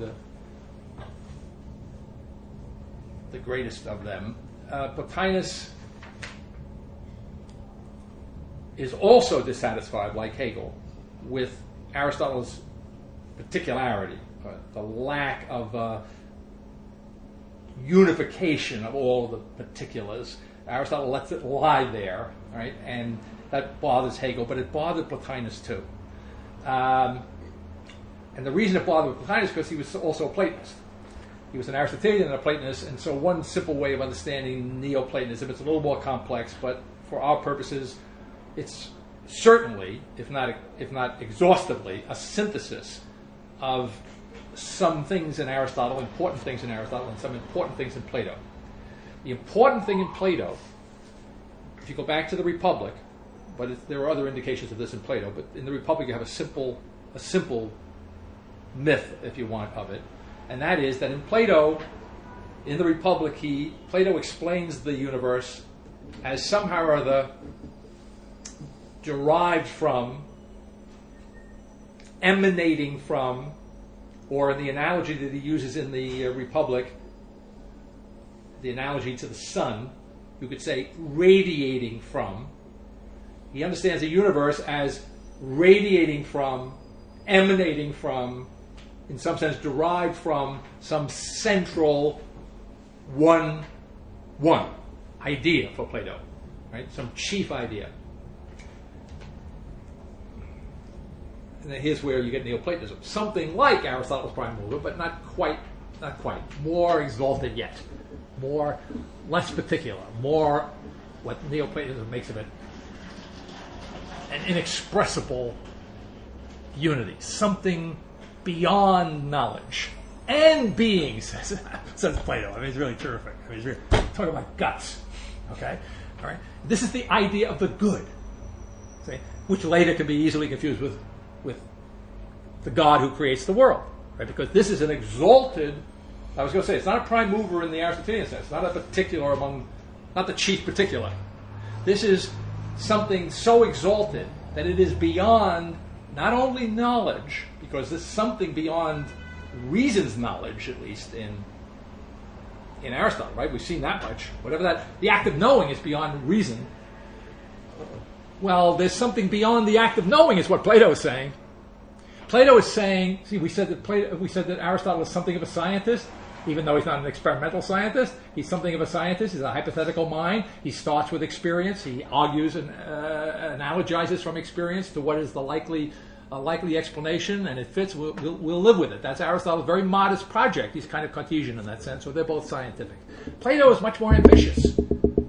the greatest of them. Plotinus is also dissatisfied, like Hegel, with Aristotle's particularity, the lack of unification of all the particulars. Aristotle lets it lie there, right? And that bothers Hegel, but it bothered Plotinus too. And the reason it bothered Plotinus is because he was also a Platonist. He was an Aristotelian and a Platonist, and so one simple way of understanding Neoplatonism, it's a little more complex, but for our purposes, it's certainly, if not exhaustively, a synthesis of some things in Aristotle, important things in Aristotle, and some important things in Plato. The important thing in Plato, if you go back to the Republic, but there are other indications of this in Plato, but in the Republic you have a simple a simple myth, if you want, of it, and that is that in Plato, in the Republic, Plato explains the universe as somehow or other derived from, emanating from, or the analogy that he uses in the Republic, the analogy to the sun, you could say radiating from. He understands the universe as radiating from, emanating from, in some sense derived from some central one idea for Plato, right? Some chief idea. And then here's where you get Neoplatonism. Something like Aristotle's prime mover, but not quite. More exalted yet. Less particular. More what Neoplatonism makes of it an inexpressible unity. Something beyond knowledge and being, says Plato. I mean, it's really terrific. I mean, it's really talking about guts. Okay? All right? This is the idea of the good, see? Which later can be easily confused with the God who creates the world, right? Because this is an exalted, I was going to say, it's not a prime mover in the Aristotelian sense, not a particular not the chief particular. This is something so exalted that it is beyond not only knowledge, because this is something beyond reason's knowledge, at least in Aristotle, right? We've seen that much. Whatever the act of knowing is beyond reason. Well, there's something beyond the act of knowing, is what Plato is saying. Plato is saying, see, we said that Aristotle is something of a scientist, even though he's not an experimental scientist. He's something of a scientist. He's a hypothetical mind. He starts with experience. He argues and analogizes from experience to what is the likely explanation, and it fits. We'll live with it. That's Aristotle's very modest project. He's kind of Cartesian in that sense, so they're both scientific. Plato is much more ambitious.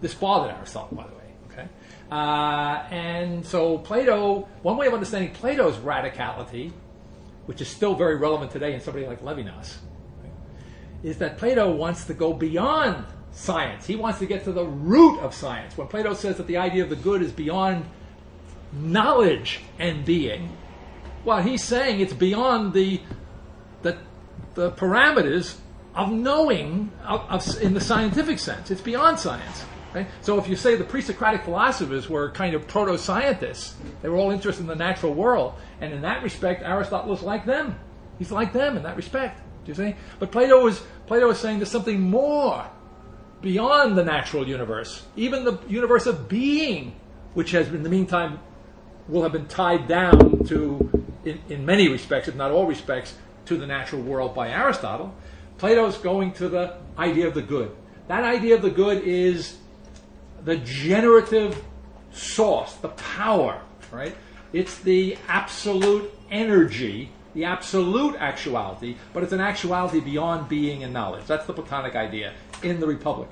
This bothered Aristotle, by the way. Okay, and so Plato. One way of understanding Plato's radicality, which is still very relevant today in somebody like Levinas, is that Plato wants to go beyond science. He wants to get to the root of science. When Plato says that the idea of the good is beyond knowledge and being, well, he's saying it's beyond the parameters of knowing in the scientific sense. It's beyond science. Right? So if you say the pre-Socratic philosophers were kind of proto-scientists, they were all interested in the natural world, and in that respect, Aristotle is like them. He's like them in that respect. Do you see? But Plato is saying there's something more beyond the natural universe, even the universe of being, which has, in the meantime, will have been tied down to, in many respects, if not all respects, to the natural world by Aristotle. Plato's going to the idea of the good. That idea of the good is the generative source, the power, right? It's the absolute energy, the absolute actuality, but it's an actuality beyond being and knowledge. That's the Platonic idea in the Republic.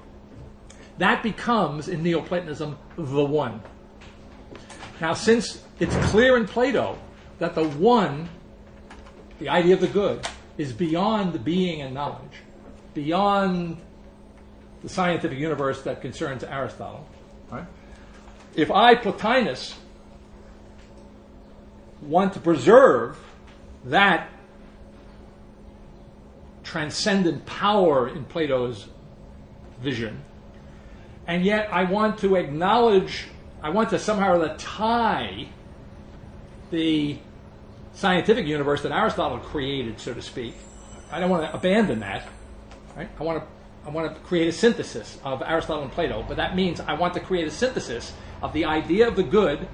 That becomes, in Neoplatonism, the one. Now, since it's clear in Plato that the one, the idea of the good, is beyond the being and knowledge, beyond the scientific universe that concerns Aristotle, right? If I, Plotinus, want to preserve that transcendent power in Plato's vision, and yet I want to acknowledge, I want to somehow or other tie the scientific universe that Aristotle created, so to speak. I don't want to abandon that, right? I want to create a synthesis of Aristotle and Plato, but that means I want to create a synthesis of the idea of the good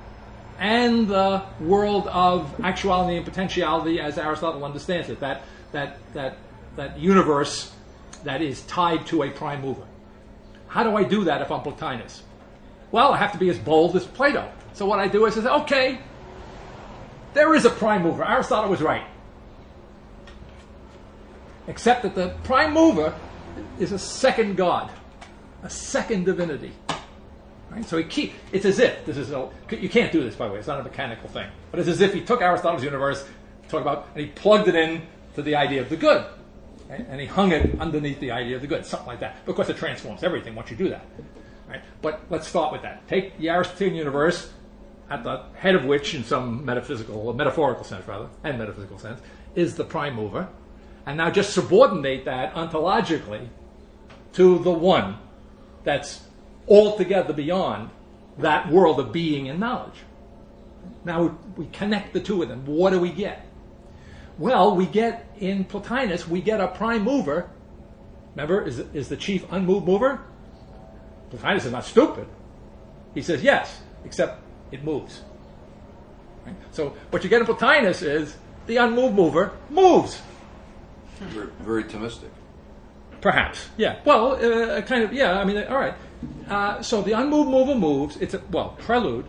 and the world of actuality and potentiality as Aristotle understands it, that universe that is tied to a prime mover. How do I do that if I'm Plotinus? Well, I have to be as bold as Plato. So what I do is I say, okay, there is a prime mover. Aristotle was right. Except that the prime mover is a second god, a second divinity. Right? So it's as if, you can't do this, by the way, it's not a mechanical thing, but it's as if he took Aristotle's universe, and he plugged it in to the idea of the good. Right? And he hung it underneath the idea of the good, something like that. Of course, it transforms everything once you do that. Right? But let's start with that. Take the Aristotelian universe, at the head of which, in some metaphysical or metaphorical sense rather, and metaphysical sense, is the prime mover, and now just subordinate that ontologically to the one that's altogether beyond that world of being and knowledge. Now we connect the two of them. What do we get? Well, we get, in Plotinus, we get a prime mover. Remember, is the chief unmoved mover? Plotinus is not stupid. He says yes, except it moves. Right? So what you get in Plotinus is the unmoved mover moves. Very, very Thomistic. Perhaps, yeah. Well, kind of, yeah. I mean, all right. So the unmoved mover moves. It's a prelude,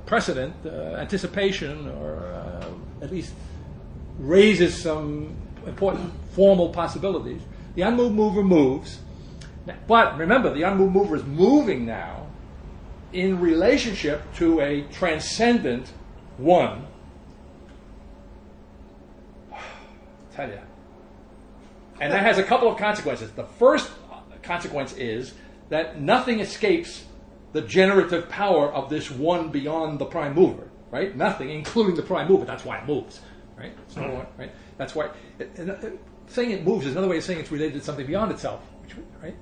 precedent, anticipation, or at least raises some important formal possibilities. The unmoved mover moves, but remember, the unmoved mover is moving now in relationship to a transcendent one. Tell you. And that has a couple of consequences. The first consequence is that nothing escapes the generative power of this one beyond the prime mover, right? Nothing, including the prime mover. That's why it moves, right? It's not one, right? That's why saying it moves is another way of saying it's related to something beyond itself, right?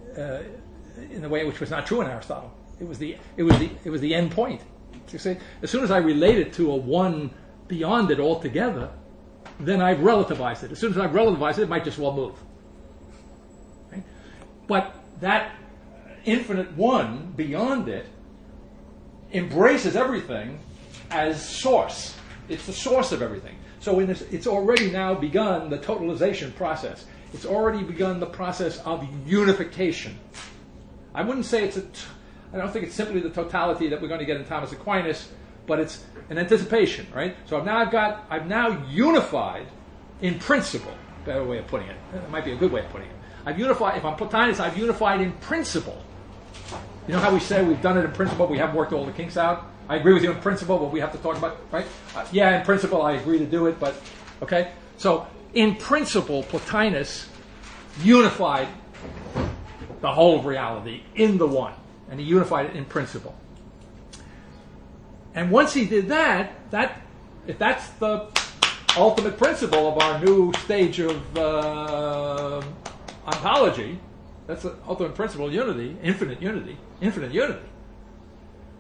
In a way which was not true in Aristotle. It was the end point. You see, as soon as I relate it to a one beyond it altogether, then I've relativized it. As soon as I've relativized it, it might just well move. Right? But that infinite one beyond it embraces everything as source. It's the source of everything. So it's already now begun the totalization process. It's already begun the process of unification. I wouldn't say I don't think it's simply the totality that we're going to get in Thomas Aquinas, but it's an anticipation, right? So I've now unified in principle. Better way of putting it. It might be a good way of putting it. I've unified. If I'm Plotinus, I've unified in principle. You know how we say we've done it in principle, we haven't worked all the kinks out? I agree with you in principle, but we have to talk about, right? Yeah, in principle, I agree to do it, but, okay? So, in principle, Plotinus unified the whole of reality in the one, and he unified it in principle. And once he did that, if that's the ultimate principle of our new stage of ontology, that's the ultimate principle of unity, infinite unity.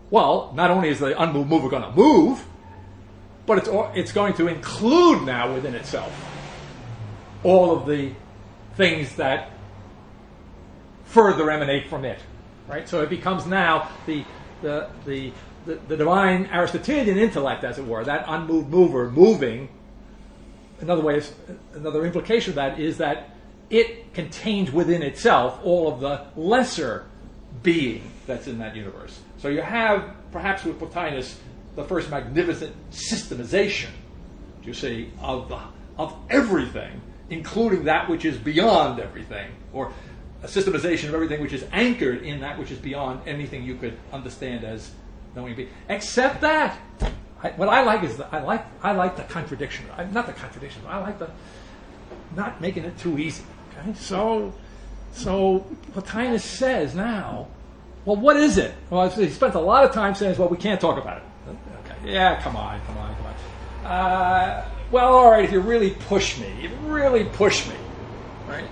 Well, not only is the unmoved mover going to move, but it's going to include now within itself all of the things that further emanate from it, right? So it becomes now the divine Aristotelian intellect, as it were, that unmoved mover moving. Another implication of that is that it contains within itself all of the lesser being that's in that universe. So you have, perhaps with Plotinus, the first magnificent systemization, you see, of everything, including that which is beyond everything, or a systemization of everything which is anchored in that which is beyond anything you could understand as knowing being. Except that, what I like is I like the contradiction. Not the contradiction. I like the not making it too easy. Okay, so Plotinus says now, well, what is it? Well, he spent a lot of time saying, well, we can't talk about it. Okay, yeah, come on. Well, all right, if you really push me, right?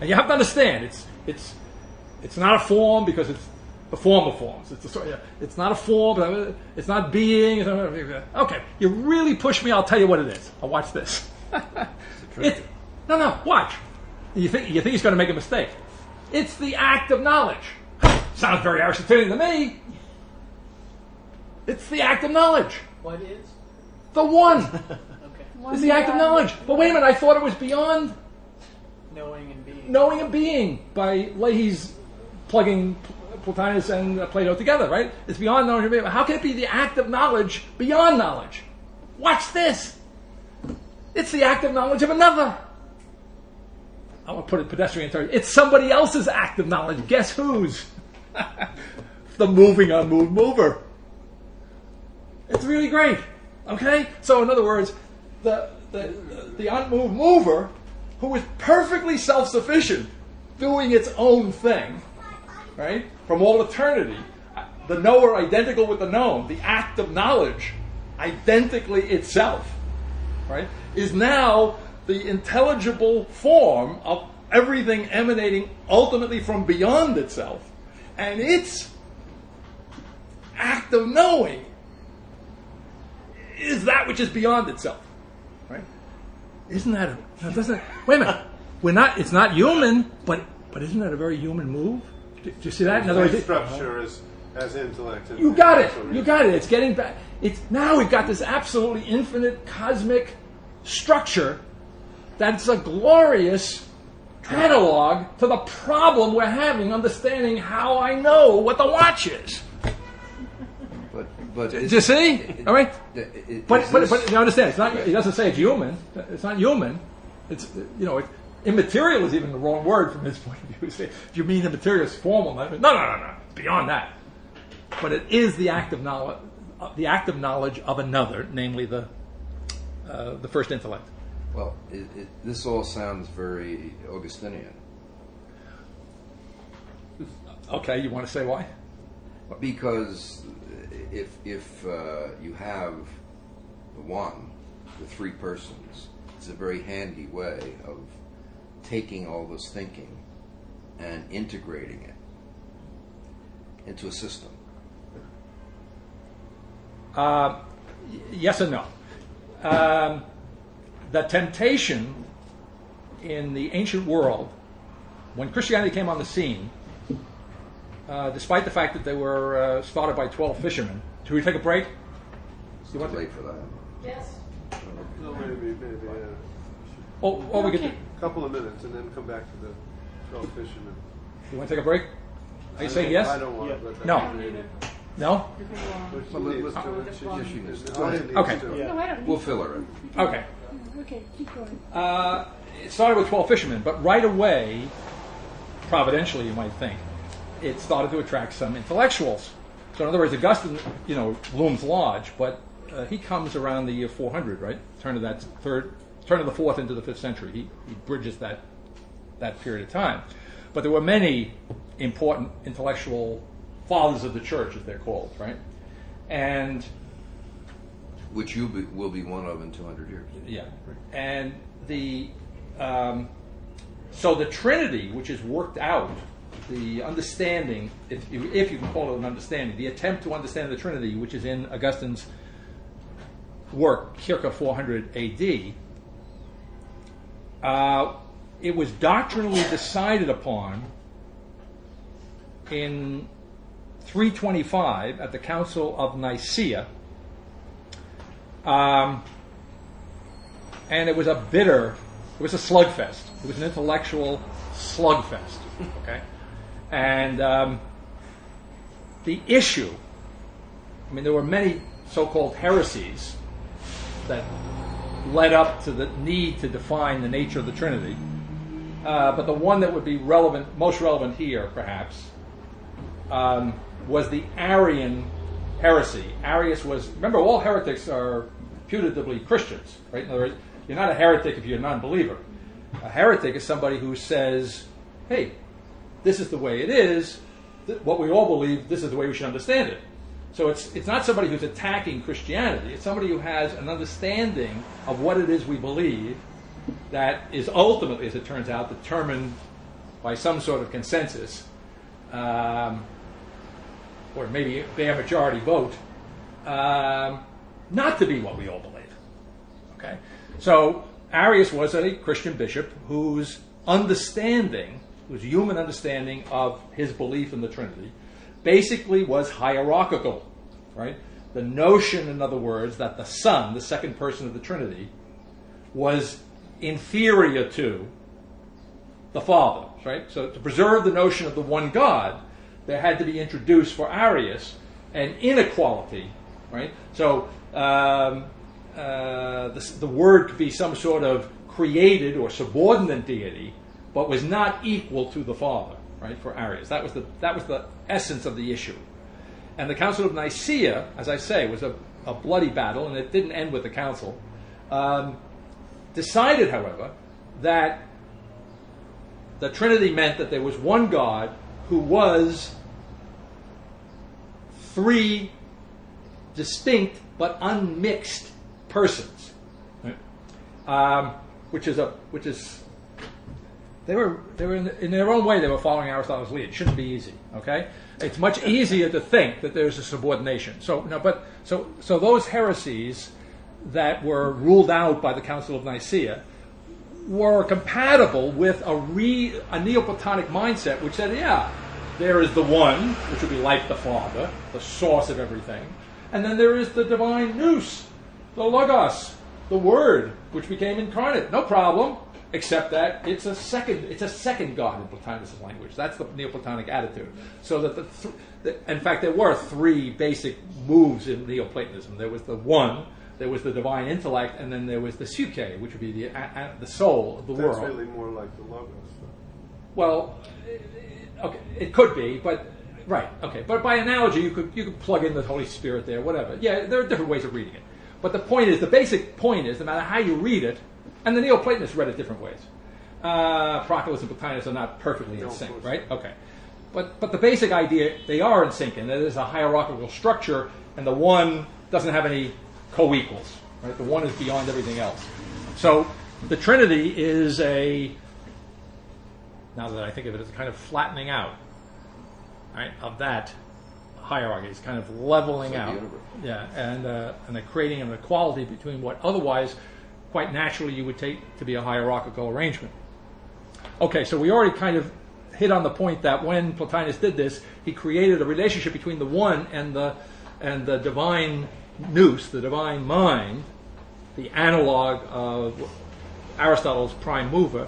And you have to understand, it's not a form because it's the form of forms. It's not a form. It's not being. Okay, you really push me. I'll tell you what it is. I'll watch this. No. Watch. You think he's going to make a mistake? It's the act of knowledge. Sounds very Aristotelian to me. It's the act of knowledge. What is? The one. Okay. It's the act of knowledge. But wait a minute. I thought it was beyond Knowing and being. Knowing and being by Leahy's plugging Plotinus and Plato together, right? It's beyond knowing and being. How can it be the act of knowledge beyond knowledge? Watch this. It's the act of knowledge of another. I want to put it pedestrian terms. It's somebody else's act of knowledge. Guess whose? The moving unmoved mover. It's really great. Okay? So in other words, the unmoved mover, who is perfectly self-sufficient, doing its own thing, right, from all eternity, the knower identical with the known, the act of knowledge identically itself, right, is now the intelligible form of everything emanating ultimately from beyond itself, and its act of knowing is that which is beyond itself, right? Isn't that wait a minute, we're not, it's not human, but isn't that a very human move? Do you see that? In other words, structure as intellect. You got it. You got it. It's getting back. It's now we've got this absolutely infinite cosmic structure that's a glorious analog to the problem we're having understanding how I know what the watch is. But Do you see? All right. But you understand? It's not. He doesn't say it's human. It's not human. It's immaterial is even the wrong word from his point of view. If you mean immaterial, it's formal. No. It's beyond that. But it is the act of knowledge. The act of knowledge of another, namely the first intellect. Well, this all sounds very Augustinian. Okay, you want to say why? Because if you have the one, the three persons, it's a very handy way of taking all this thinking and integrating it into a system. Yes and no. The temptation in the ancient world, when Christianity came on the scene, despite the fact that they were started by 12 fishermen. Should we take a break? It's too late for that. Yes. No, maybe. Or we could. Okay. A couple of minutes and then come back to the 12 fishermen. You want to take a break? Are you saying yes? I don't want Yeah. to. But No. No. But let's do it. Yes, she needs to. Okay. No, I don't We'll need fill her in. Okay. Okay, keep going. It started with 12 fishermen, but right away, providentially, you might think, it started to attract some intellectuals. So in other words, Augustine, looms large, but he comes around the year 400, right? Turn of the fourth into the 5th century. He bridges that period of time. But there were many important intellectual fathers of the church, as they're called, right? And Which you will be one of in 200 years. yeah, and so the Trinity, which is worked out, the understanding, if you can call it an understanding, the attempt to understand the Trinity, which is in Augustine's work, circa 400 A.D., it was doctrinally decided upon in 325 at the Council of Nicaea, and it was a slugfest. It was an intellectual slugfest. Okay, and the issue. There were many so-called heresies that led up to the need to define the nature of the Trinity. But the one that would be most relevant here, perhaps, was the Arian heresy. Arius was, remember, all heretics are putatively Christians, right? In other words, you're not a heretic if you're a non-believer. A heretic is somebody who says, hey, this is the way it is, what we all believe, this is the way we should understand it. So it's not somebody who's attacking Christianity. It's somebody who has an understanding of what it is we believe that is ultimately, as it turns out, determined by some sort of consensus, or maybe a bare majority vote, not to be what we all believe. Okay, so Arius was a Christian bishop whose human understanding of his belief in the Trinity, basically was hierarchical, right? The notion, in other words, that the Son, the second person of the Trinity, was inferior to the Father, right? So to preserve the notion of the one God, there had to be introduced for Arius an inequality, right? So the Word could be some sort of created or subordinate deity, but was not equal to the Father, right? For Arius, that was the essence of the issue. And the Council of Nicaea, as I say, was a bloody battle, and it didn't end with the council. Decided, however, that the Trinity meant that there was one God who was three distinct but unmixed persons, right? Which is they were in their own way, they were following Aristotle's lead. It shouldn't be easy, okay? It's much easier to think that there's a subordination. So those heresies that were ruled out by the Council of Nicaea were compatible with a Neoplatonic mindset, which said, yeah, there is the one, which would be like the Father, the source of everything, and then there is the divine nous, the Logos, the Word, which became incarnate. No problem, except that it's a second God in Plotinus' language. That's the Neoplatonic attitude. So that in fact, there were three basic moves in Neoplatonism. There was the one, there was the divine intellect, and then there was the psyche, which would be the soul of the world. That's really more like the Logos. Well, okay, it could be, but right, okay. But by analogy, you could plug in the Holy Spirit there, whatever. Yeah, there are different ways of reading it. But the basic point is, no matter how you read it, and the Neoplatonists read it different ways. Proclus and Plotinus are not perfectly in sync, right? Okay. But the basic idea, they are in sync, and there's a hierarchical structure, and the one doesn't have any co-equals, right? The one is beyond everything else. So the Trinity is now that I think of it, it's a kind of flattening out, right, of that hierarchy. It's kind of leveling out. Yeah, and they're creating an equality between what otherwise, quite naturally, you would take to be a hierarchical arrangement. Okay, so we already kind of hit on the point that when Plotinus did this, he created a relationship between the one and the divine nous, the divine mind, the analog of Aristotle's prime mover,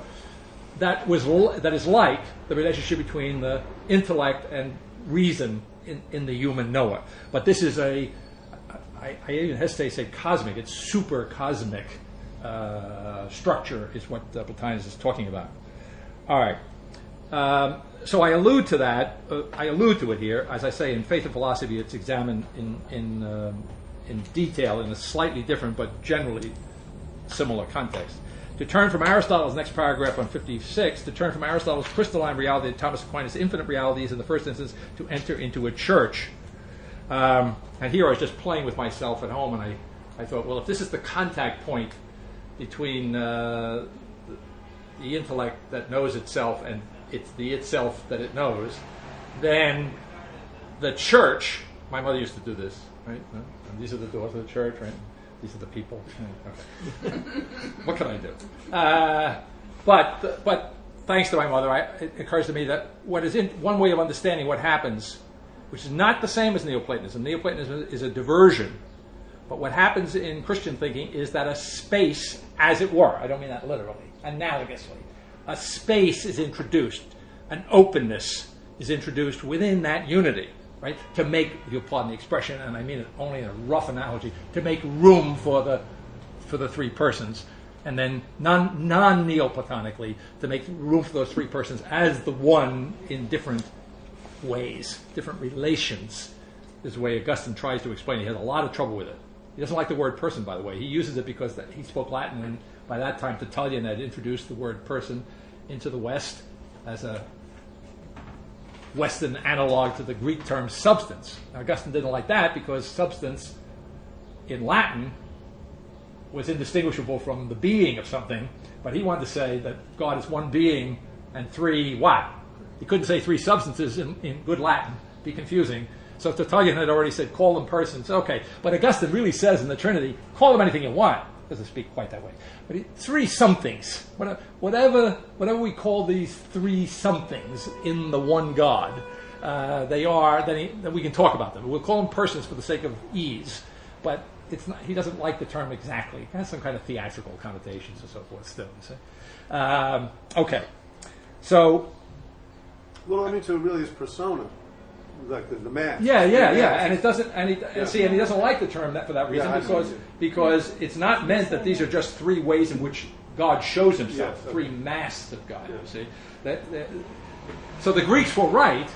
that is like the relationship between the intellect and reason in the human knower. But this is I even hesitate to say cosmic. It's super cosmic structure is what Plotinus is talking about. All right. So I allude to that. I allude to it here. As I say, in Faith and Philosophy, it's examined in detail in a slightly different but generally similar context. To turn from Aristotle's next paragraph on 56, to turn from Aristotle's crystalline reality to Thomas Aquinas' infinite realities in the first instance, to enter into a church. And here I was just playing with myself at home, and I thought, well, if this is the contact point between the intellect that knows itself and it's the itself that it knows, then the church, my mother used to do this, right? And these are the doors of the church, right? These are the people. Okay. What can I do? But thanks to my mother, it occurs to me that one way of understanding what happens, which is not the same as Neoplatonism. Neoplatonism is a diversion. But what happens in Christian thinking is that a space, as it were, I don't mean that literally, analogously, a space is introduced, an openness is introduced within that unity, right? To make, if you'll pardon the expression, and I mean it only in a rough analogy, to make room for the three persons, and then non-Neoplatonically, to make room for those three persons as the one in different ways, different relations, is the way Augustine tries to explain it. He has a lot of trouble with it. He doesn't like the word person, by the way. He uses it because he spoke Latin, and by that time Tertullian had introduced the word person into the West as a Western analog to the Greek term substance. Now, Augustine didn't like that because substance in Latin was indistinguishable from the being of something, but he wanted to say that God is one being and three what? He couldn't say three substances in good Latin. It'd be confusing. So Tertullian had already said, call them persons. Okay, but Augustine really says in the Trinity, call them anything you want. Doesn't speak quite that way. But three somethings. Whatever we call these three somethings in the one God, they are, then we can talk about them. We'll call them persons for the sake of ease. But it's not, he doesn't like the term exactly. It has some kind of theatrical connotations and so forth still. You see? Okay. So... Well, I mean, so it really is persona. Like the mask. Yeah, and it doesn't, and he doesn't like the term for that reason because it's not meant that these are just three ways in which God shows Himself, three masks of God. You see, so the Greeks were right.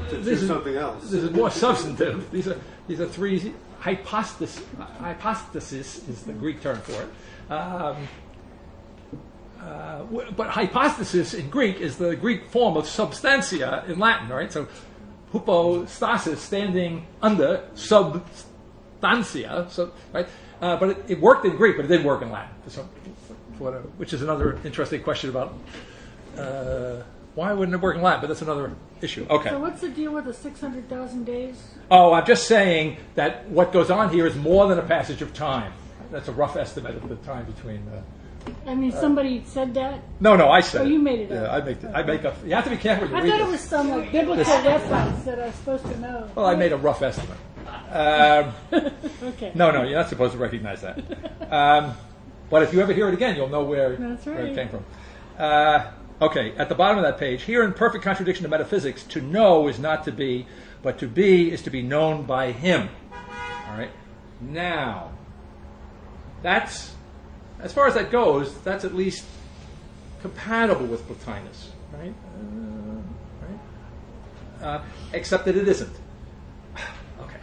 This is something else. This is more substantive. These are three hypostasis. Hypostasis is the Greek term for it. But hypostasis in Greek is the Greek form of substantia in Latin, right? So hypostasis, standing under substantia, so, right? But it worked in Greek, but it didn't work in Latin, which is another interesting question about why wouldn't it work in Latin, but that's another issue. Okay. So what's the deal with the 600,000 days? Oh, I'm just saying that what goes on here is more than a passage of time. That's a rough estimate of the time between... somebody said that? No, I said Oh, you made it up. Yeah, I make up... You have to be careful when you I read thought it this. was some biblical reference that I was supposed to know. Well, I made a rough estimate. Okay. No, you're not supposed to recognize that. But if you ever hear it again, you'll know where, That's where it right. came from. Okay, at the bottom of that page, here in perfect contradiction to metaphysics, to know is not to be, but to be is to be known by him. All right? Now, that's, as far as that goes, that's at least compatible with Plotinus, right? Except that it isn't. Okay.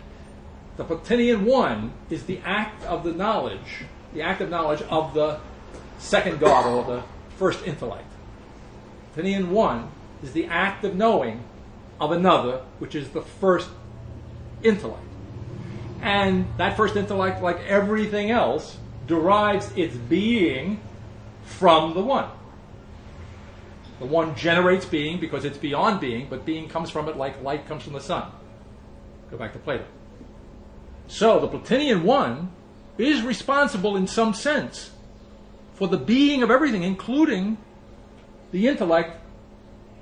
The Plotinian one is the act of the knowledge, of the second God, or the first intellect. Plotinian one is the act of knowing of another, which is the first intellect. And that first intellect, like everything else, derives its being from the one. The one generates being because it's beyond being, but being comes from it like light comes from the sun. Go back to Plato. So the Plotinian one is responsible in some sense for the being of everything, including the intellect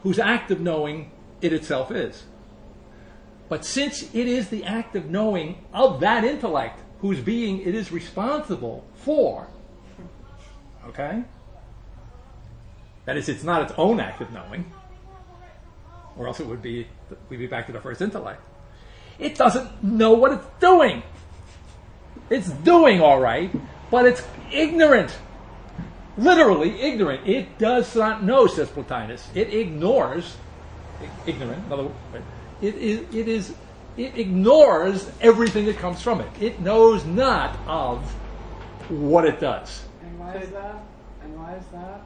whose act of knowing it itself is. But since it is the act of knowing of that intellect whose being it is responsible for, okay? That is, it's not its own act of knowing, or else we'd be back to the first intellect. It doesn't know what it's doing. It's doing all right, but it's ignorant. Literally ignorant. It does not know, says Plotinus. It ignores, ignorant, in other words, it ignores everything that comes from it. It knows not of what it does. And why is that?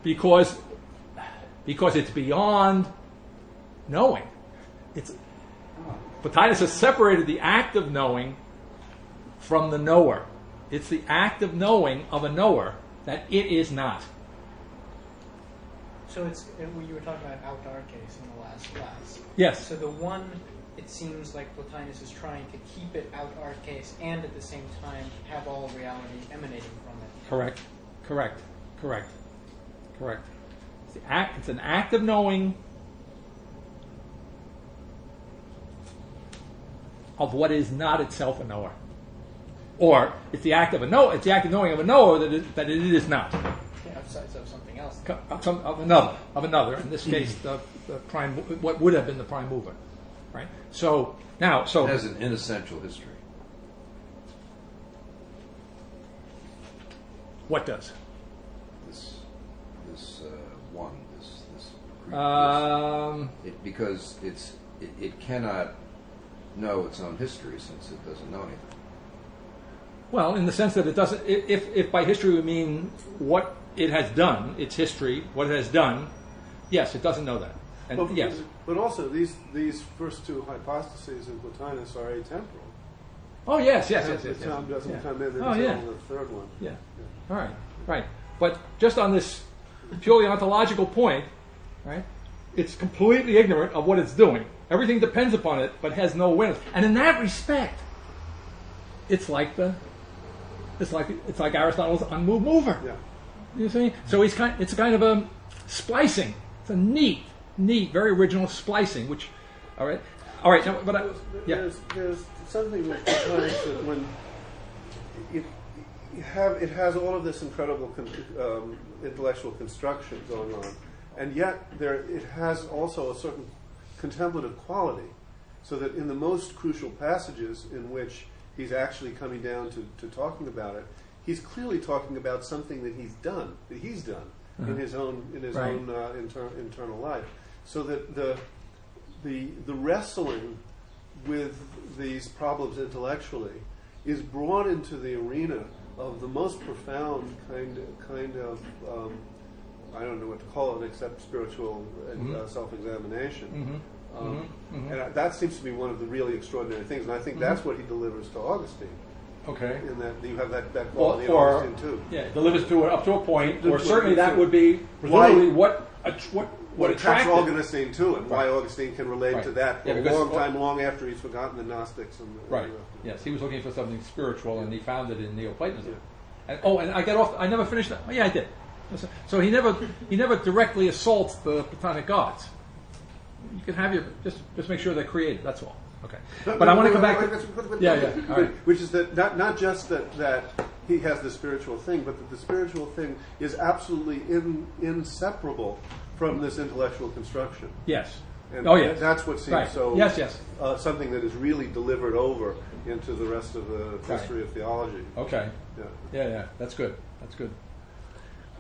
Because it's beyond knowing. Plotinus has separated the act of knowing from the knower. It's the act of knowing of a knower that it is not. So you were talking about autarkes in the last class. Yes. So the one, it seems like Plotinus is trying to keep it autarkes and at the same time have all reality emanating from it. Correct. It's an act of knowing of what is not itself a knower, or it's the act of knowing of a knower that it is not. Outside of something else. Of another. In this case, the prime, what would have been the prime mover, right? So it has an inessential history. What does? This one, this because it cannot know its own history since it doesn't know anything. Well, in the sense that it doesn't. If by history we mean what it has done, its history, what it has done, yes, it doesn't know that. And yes, but also these first two hypostases in Plotinus are atemporal. Oh yes. The time doesn't come in until the third one. Yeah. All right. Right. But just on this purely ontological point, right? It's completely ignorant of what it's doing. Everything depends upon it, but has no awareness. And in that respect, it's like Aristotle's unmoved mover. Yeah. You see? So it's kind of a splicing. It's a neat, very original splicing. Which, all right. Now, but there's something with Plotinus that when it has all of this incredible intellectual construction going on, and yet it has also a certain contemplative quality, so that in the most crucial passages in which he's actually coming down to talking about it, he's clearly talking about something that he's done in his own internal life, so that the wrestling with these problems intellectually is brought into the arena of the most profound kind of I don't know what to call it except spiritual self-examination, And that seems to be one of the really extraordinary things, and I think that's what he delivers to Augustine. Okay. In that you have that quality in Or Augustine too. yeah, it delivers to up to a point, or To- certainly that to- would be presumably what attracts attracted. Augustine to it, why Augustine can relate Right. to that Yeah, for a because- long time, long after he's forgotten the Gnostics and the Right. rest of it. Yes, he was looking for something spiritual, and he found it in Neoplatonism. Yeah. And I got off. I never finished that. Oh, yeah, I did. So he never directly assaults the Platonic gods. You can have your just make sure they're created. That's all. Okay. But I want to come back. Yeah. All right. Which is that not just that he has the spiritual thing, but that the spiritual thing is absolutely inseparable from this intellectual construction. Yes. And Oh, yes. that's what seems Right. so. Yes. Something that is really delivered over into the rest of the history of theology. Okay. Yeah. Yeah. That's good. That's good.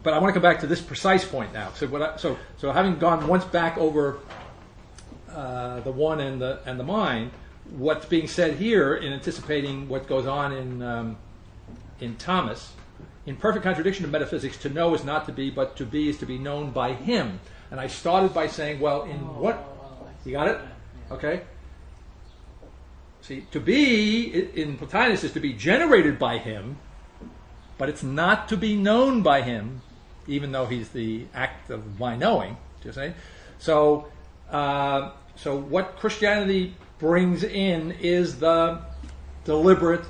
But I want to come back to this precise point now. So having gone once back over the one and the mind, what's being said here in anticipating what goes on in Thomas, in perfect contradiction to metaphysics, to know is not to be, but to be is to be known by him. And I started by saying, well, in what? You got it? Okay. See, to be in Plotinus is to be generated by him, but it's not to be known by him, even though he's the act of my knowing. Do you see? So what Christianity brings in is the deliberate,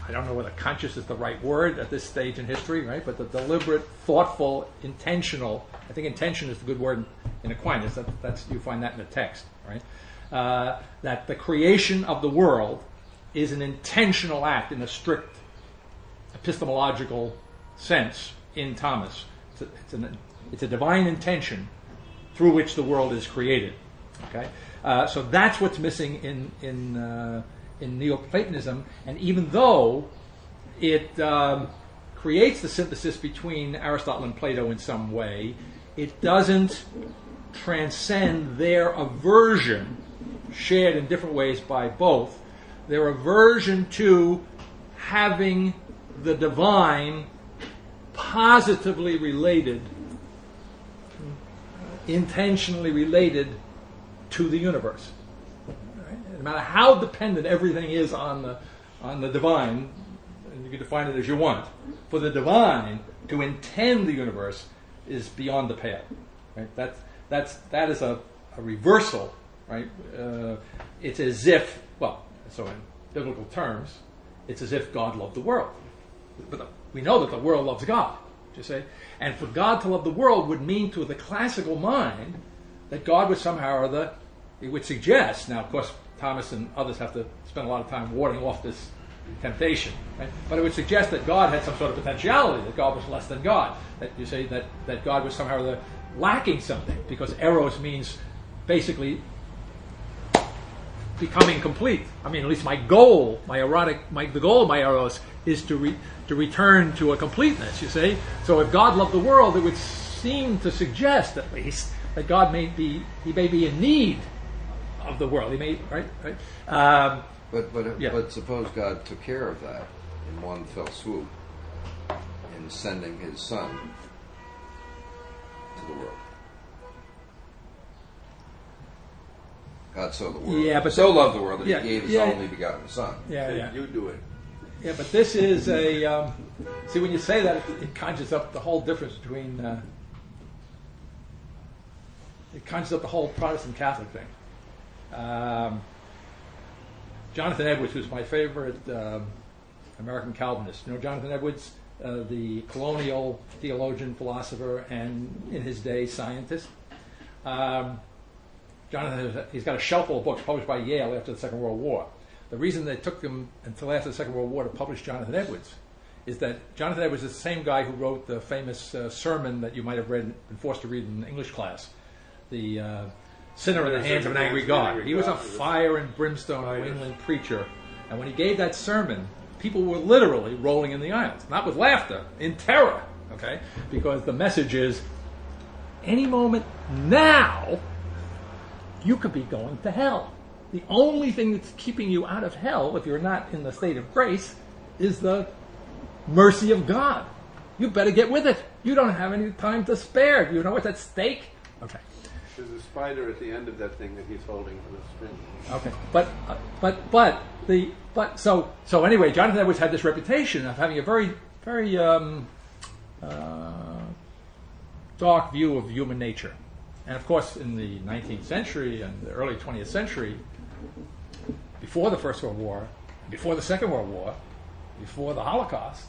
I don't know whether conscious is the right word at this stage in history, right? But the deliberate, thoughtful, intentional. I think intention is the good word in Aquinas. That's you find that in the text, right? That the creation of the world is an intentional act in a strict epistemological sense in Thomas. It's a divine intention through which the world is created. Okay, so that's what's missing in Neoplatonism, and even though it creates the synthesis between Aristotle and Plato in some way, it doesn't transcend their aversion, shared in different ways by both, their aversion to having the divine positively related, intentionally related to the universe. Right? No matter how dependent everything is on the divine, and you can define it as you want, for the divine to intend the universe is beyond the pale. Right? That is a reversal. Right? It's as if, well, so in biblical terms, it's as if God loved the world. But we know that the world loves God. You say, and for God to love the world would mean to the classical mind that God would somehow or other, it would suggest, now of course Thomas and others have to spend a lot of time warding off this temptation, right? But it would suggest that God had some sort of potentiality, that God was less than God, that you say that God was somehow or other lacking something, because eros means basically becoming complete. I mean, at least the goal of my eros is to return to a completeness, you see. So if God loved the world, it would seem to suggest at least that God may be in need of the world. He may, right? But suppose God took care of that in one fell swoop in sending his son to the world. God so the world. So loved the world that he gave his only begotten son. You do it. Yeah, but this is a see, when you say that, it conjures up the whole difference between it conjures up the whole Protestant Catholic thing. Jonathan Edwards, who's my favorite American Calvinist. You know Jonathan Edwards, the colonial theologian, philosopher, and in his day scientist. Jonathan, he's got a shelf full of books published by Yale after the Second World War. The reason they took them until after the Second World War to publish Jonathan Edwards is that Jonathan Edwards is the same guy who wrote the famous sermon that you might have been forced to read in English class, the Sinner in the Hands of an Angry God. He was a fire and brimstone New England preacher, and when he gave that sermon, people were literally rolling in the aisles, not with laughter, in terror, okay? Because the message is, any moment now, you could be going to hell. The only thing that's keeping you out of hell, if you're not in the state of grace, is the mercy of God. You better get with it. You don't have any time to spare. Do you know what's at stake? Okay. There's a spider at the end of that thing that he's holding for the string. Okay, so anyway, Jonathan Edwards had this reputation of having a very dark view of human nature, and of course, in the 19th century and the early 20th century, before the First World War, before the Second World War, before the Holocaust,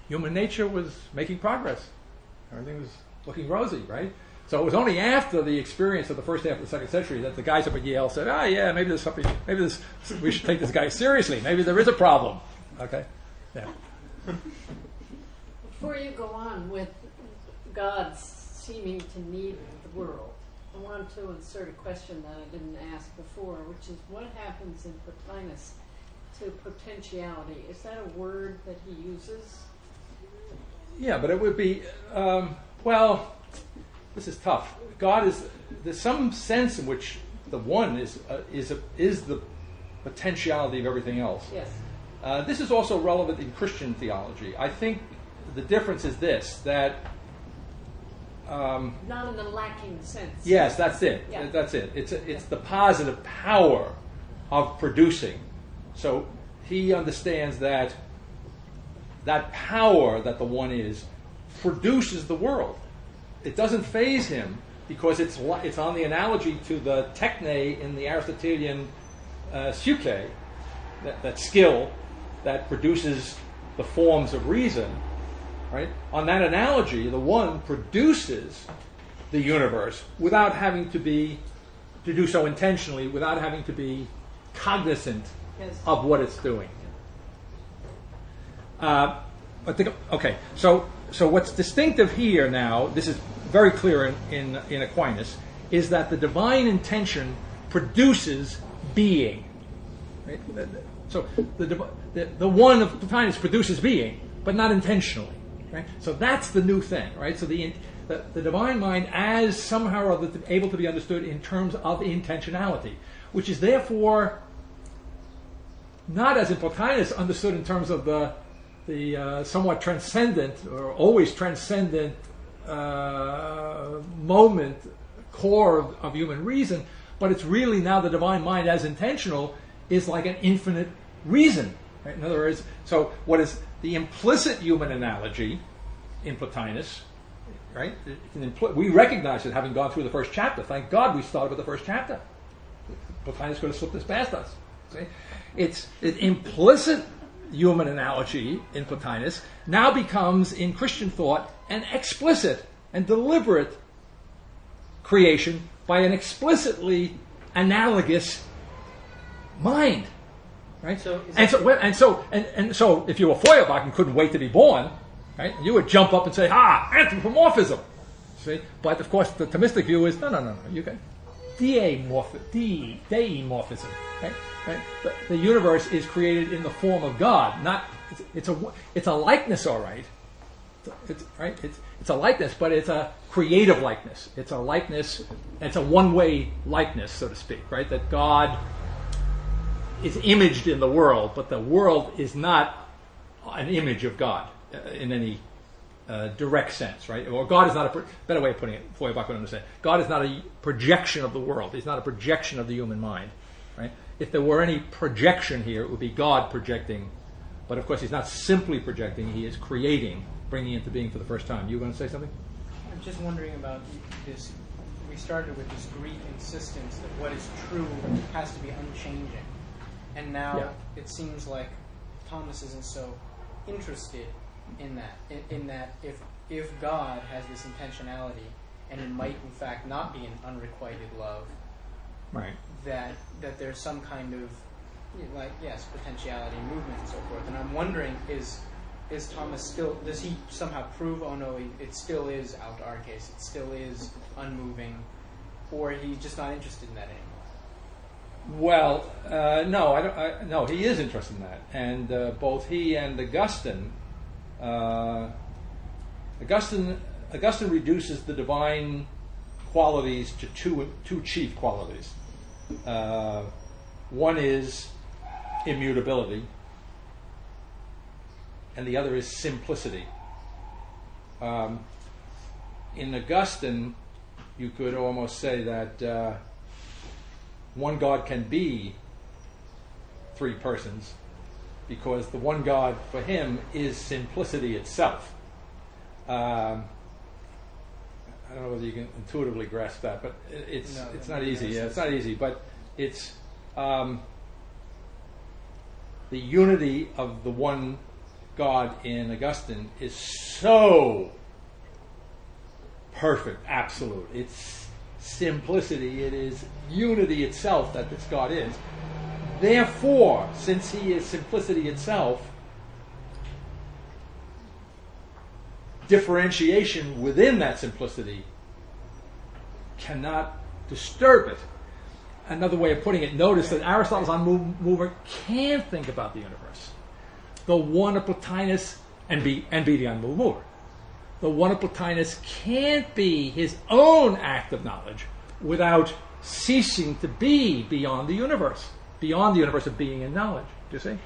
human nature was making progress. Everything was looking rosy, right? So it was only after the experience of the first half of the second century that the guys up at Yale said, yeah, maybe there's something, we should take this guy seriously. Maybe there is a problem. Okay? Yeah. Before you go on with God seeming to need the world, I want to insert a question that I didn't ask before, which is what happens in Plotinus to potentiality? Is that a word that he uses? Yeah, but it would be, this is tough. There's some sense in which the one is the potentiality of everything else. Yes. This is also relevant in Christian theology. I think the difference is this, that... not in the lacking sense. Yes, that's it. Yeah. That's it. It's the positive power of producing. So he understands that power that the one is produces the world. It doesn't faze him because it's on the analogy to the techne in the Aristotelian psyche, that skill that produces the forms of reason. Right? On that analogy, the one produces the universe without having to do so intentionally, without having to be cognizant of what it's doing. So what's distinctive here now, this is very clear in Aquinas, is that the divine intention produces being. Right? So the one of Plotinus produces being, but not intentionally. Right? So that's the new thing. Right? So the divine mind as somehow or other able to be understood in terms of intentionality, which is therefore not as in Plotinus understood in terms of the somewhat transcendent or always transcendent moment, core of human reason, but it's really now the divine mind as intentional is like an infinite reason. Right? In other words, so what is the implicit human analogy in Plotinus, right? We recognize it having gone through the first chapter. Thank God we started with the first chapter. Plotinus could have slipped this past us. See? It's an implicit human analogy in Plotinus now becomes in Christian thought an explicit and deliberate creation by an explicitly analogous mind, right? So if you were Feuerbach and couldn't wait to be born, right, you would jump up and say, anthropomorphism. See, but of course the Thomistic view is no. You can deimorphism, right? Right? The universe is created in the form of God. It's a likeness, all right. It's a likeness, but it's a creative likeness. It's a likeness. It's a one-way likeness, so to speak, right? That God is imaged in the world, but the world is not an image of God in any direct sense, right? Or God is not a better way of putting it. Feuerbach would understand. God is not a projection of the world. He's not a projection of the human mind, right? If there were any projection here, it would be God projecting. But of course, he's not simply projecting. He is creating, bringing into being for the first time. You want to say something? I'm just wondering about this. We started with this Greek insistence that what is true has to be unchanging. And now it seems like Thomas isn't so interested in that. In that if God has this intentionality, and it might in fact not be an unrequited love, right? That there's some kind of potentiality, movement, and so forth. And I'm wondering, is Thomas still? Does he somehow prove? Oh no, it still is autarkes. It still is unmoving, or he's just not interested in that anymore. Well, no, no, he is interested in that, and both he and Augustine reduces the divine qualities to two chief qualities. One is immutability, and the other is simplicity. In Augustine, you could almost say that one God can be three persons, because the one God for him is simplicity itself. I don't know whether you can intuitively grasp that, but it's not easy. Yeah, it's not easy, but it's the unity of the one God in Augustine is so perfect, absolute. It's simplicity. It is unity itself that this God is. Therefore, since he is simplicity itself, differentiation within that simplicity cannot disturb it. Another way of putting it, notice that Aristotle's unmover can think about the universe. The one of Plotinus and be the unmover. The one of Plotinus can't be his own act of knowledge without ceasing to be beyond the universe of being and knowledge. Do you see?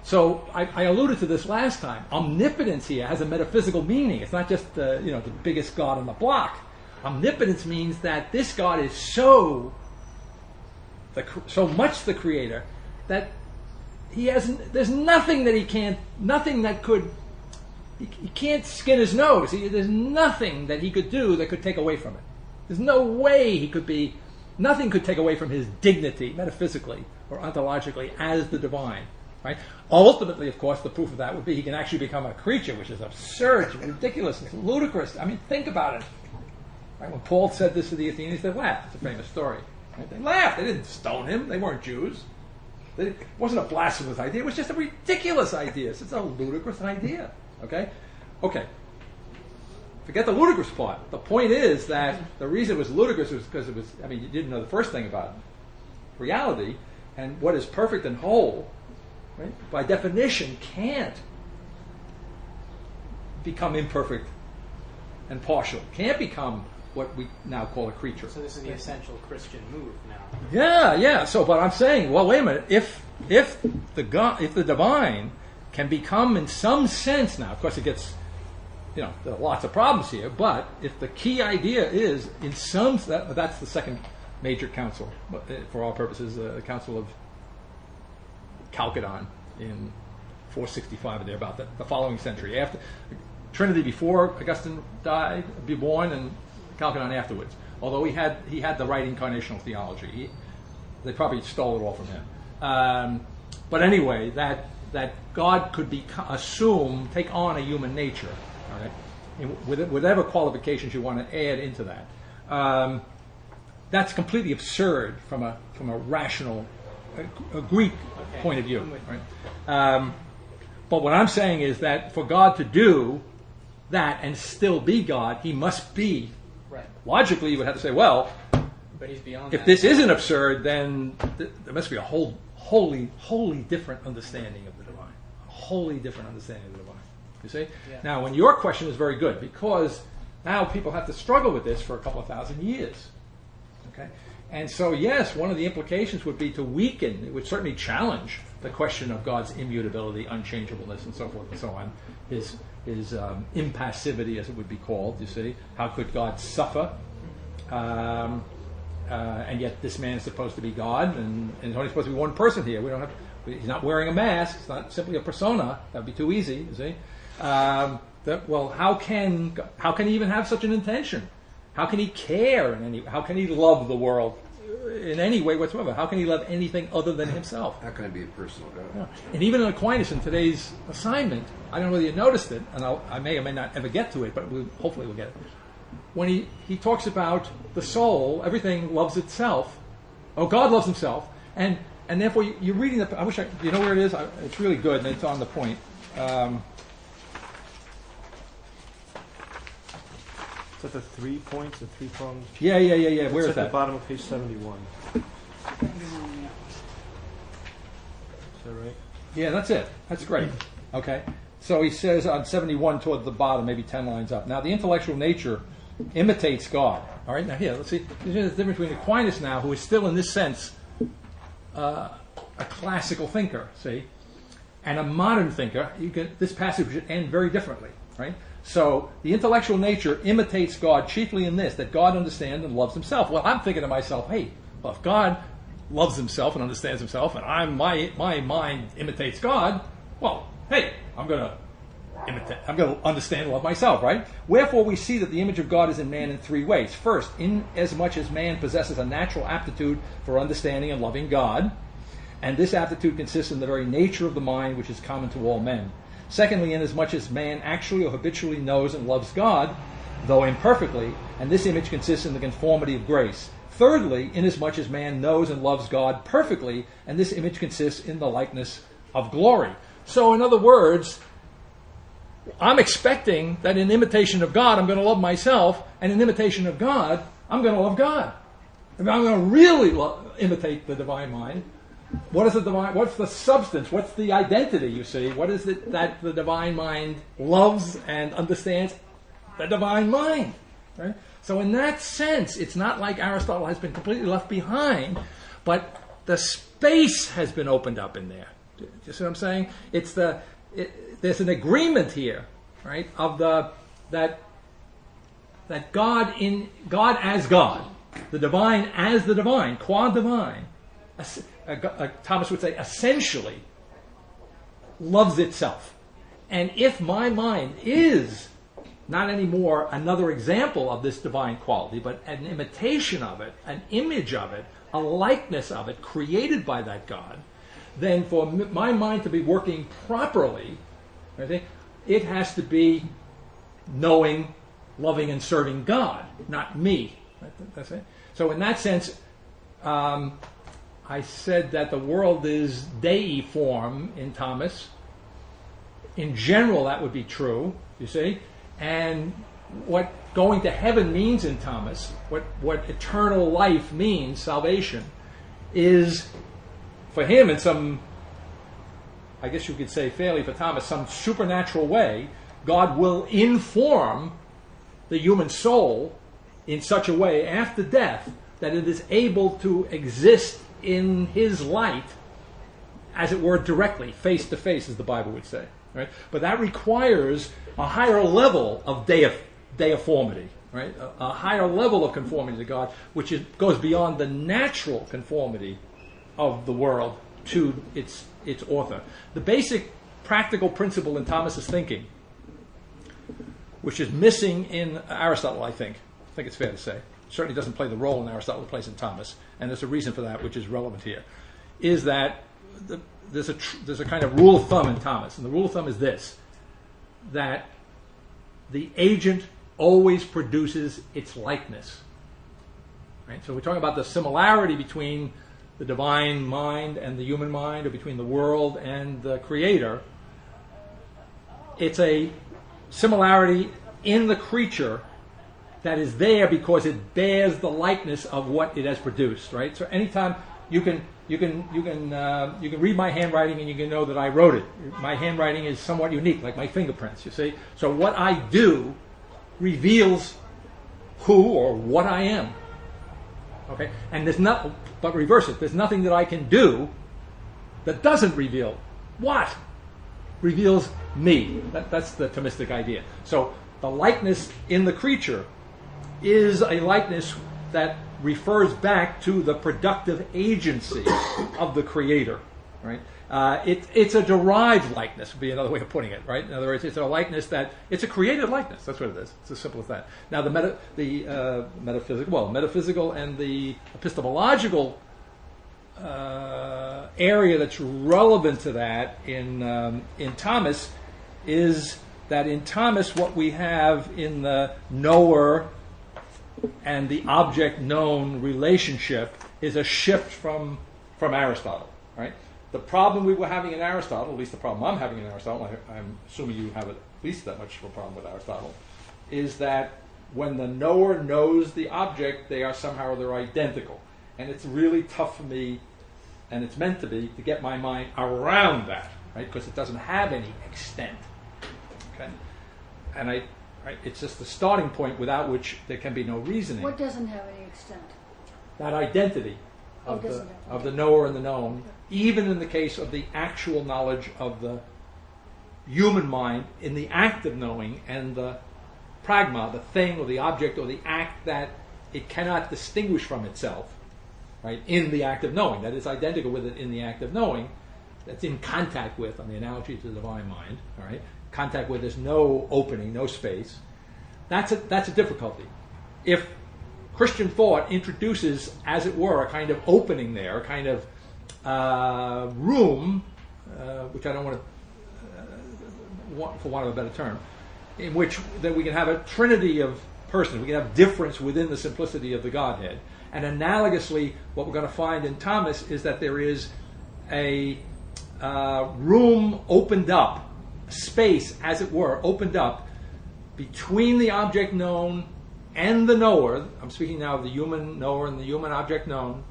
So I alluded to this last time. Omnipotence here has a metaphysical meaning. It's not just the biggest God on the block. Omnipotence means that this God is so much the creator that there's nothing that he can't skin his nose. There's nothing that he could do that could take away from it. There's no way nothing could take away from his dignity, metaphysically or ontologically, as the divine. Right? Ultimately, of course, the proof of that would be he can actually become a creature, which is absurd, ridiculous, it's ludicrous. I mean, think about it. Right? When Paul said this to the Athenians, they laughed. It's a famous story. Right? They laughed. They didn't stone him. They weren't Jews. It wasn't a blasphemous idea. It was just a ridiculous idea. It's a ludicrous idea. Okay? Forget the ludicrous part. The point is that the reason it was ludicrous was because you didn't know the first thing about reality, and what is perfect and whole, right, by definition, can't become imperfect and partial. Can't become what we now call a creature. So this is the essential Christian move now. Yeah. So, but I'm saying, well, wait a minute. If the divine can become, in some sense, now, of course, it gets, there are lots of problems here. But if the key idea is, in some, that's the second major council, for all purposes, the Council of Chalcedon in 465 or thereabout, the following century, after Trinity before Augustine died, be born, and Chalcedon afterwards. Although he had the right incarnational theology, they probably stole it all from him. But anyway, that God could take on a human nature, all right, with whatever qualifications you want to add into that. That's completely absurd from a rational, a Greek point of view. Right? But what I'm saying is that for God to do that and still be God, he must be. Right. Logically, you would have to say, well, but he's beyond if that. this isn't absurd, then there must be a wholly different understanding of the divine. A wholly different understanding of the divine. You see? Yeah. Now, when your question is very good, because now people have to struggle with this for a couple of thousand years. Okay? And so, yes, one of the implications would be to weaken, it would certainly challenge the question of God's immutability, unchangeableness, and so forth and so on. His impassivity, as it would be called, you see. How could God suffer? And yet this man is supposed to be God, and it's only supposed to be one person here. He's not wearing a mask. It's not simply a persona. That would be too easy, you see. How can he even have such an intention? How can he care how can he love the world in any way whatsoever? How can he love anything other than himself? How can it be a personal God? Yeah. And even in Aquinas, in today's assignment, I don't know whether you noticed it, and I may or may not ever get to it, but hopefully we'll get it. When he talks about the soul, everything loves itself. Oh, God loves himself, and therefore you're reading I wish you know where it is. It's really good, and it's on the point. Is that the 3 points, the 3 prongs? Yeah. Where is at that? the bottom of page 71. Is that right? Yeah, that's it. That's great. Okay. So he says on 71 toward the bottom, maybe 10 lines up. Now, the intellectual nature imitates God. All right. Now, here, let's see. There's a difference between Aquinas now, who is still in this sense a classical thinker, see, and a modern thinker. This passage would end very differently. right? So the intellectual nature imitates God chiefly in this, that God understands and loves himself. Well, I'm thinking to myself, hey, well, if God loves himself and understands himself, and my mind imitates God, well, hey, I'm going to understand and love myself, right? Wherefore we see that the image of God is in man in three ways. First, inasmuch as man possesses a natural aptitude for understanding and loving God, and this aptitude consists in the very nature of the mind which is common to all men. Secondly, inasmuch as man actually or habitually knows and loves God, though imperfectly, and this image consists in the conformity of grace. Thirdly, inasmuch as man knows and loves God perfectly, and this image consists in the likeness of glory. So, in other words, I'm expecting that in imitation of God, I'm going to love myself, and in imitation of God, I'm going to love God. I mean, I'm going to really imitate the divine mind. What is the divine? What's the substance? What's the identity? You see, what is it that the divine mind loves and understands? The divine mind, right? So, in that sense, it's not like Aristotle has been completely left behind, but the space has been opened up in there. Do you see what I'm saying? There's an agreement here, right? Of that God as God, the divine as the divine, qua divine. Thomas would say, essentially loves itself. And if my mind is not anymore another example of this divine quality, but an imitation of it, an image of it, a likeness of it created by that God, then for my mind to be working properly, it has to be knowing, loving, and serving God, not me. That's it. So in that sense, I said that the world is deiform in Thomas. In general, that would be true, you see. And what going to heaven means in Thomas, what eternal life means, salvation, is for him in some, I guess you could say fairly for Thomas, some supernatural way, God will inform the human soul in such a way after death that it is able to exist in his light, as it were, directly, face to face, as the Bible would say. Right? But that requires a higher level of deiformity, right? A higher level of conformity to God, which goes beyond the natural conformity of the world to its author. The basic practical principle in Thomas's thinking, which is missing in Aristotle, I think it's fair to say, certainly doesn't play the role in Aristotle it plays in Thomas, and there's a reason for that which is relevant here, is that there's a kind of rule of thumb in Thomas, and the rule of thumb is this, that the agent always produces its likeness. Right? So we're talking about the similarity between the divine mind and the human mind, or between the world and the creator. It's a similarity in the creature that is there because it bears the likeness of what it has produced, right? So anytime you can read my handwriting and you can know that I wrote it. My handwriting is somewhat unique, like my fingerprints, you see. So what I do reveals who or what I am. Okay? And but reverse it, there's nothing that I can do that doesn't reveal what? Reveals me. That's the Thomistic idea. So the likeness in the creature is a likeness that refers back to the productive agency of the creator, right? It's a derived likeness, would be another way of putting it, right? In other words, it's a likeness it's a created likeness. That's what it is. It's as simple as that. Now, the metaphysical and the epistemological area that's relevant to that in Thomas is that in Thomas what we have in the knower and the object-known relationship is a shift from Aristotle, right? The problem we were having in Aristotle, at least the problem I'm having in Aristotle, I'm assuming you have at least that much of a problem with Aristotle, is that when the knower knows the object, they are somehow or other identical. And it's really tough for me, and it's meant to be, to get my mind around that, right? Because it doesn't have any extent, okay? And it's just the starting point without which there can be no reasoning. What doesn't have any extent? That identity of the knower and the known, even in the case of the actual knowledge of the human mind in the act of knowing and the pragma, the thing or the object or the act that it cannot distinguish from itself, right, in the act of knowing, that is identical with it in the act of knowing, that's in contact with, on the analogy to the divine mind, all right, contact with, there's no opening, no space. That's a difficulty. If Christian thought introduces, as it were, a kind of opening there, a kind of room, which I don't want to, for want of a better term, in which that we can have a trinity of persons, we can have difference within the simplicity of the Godhead. And analogously, what we're going to find in Thomas is that there is a room opened up, space, as it were, opened up between the object known and the knower. I'm speaking now of the human knower and the human object known.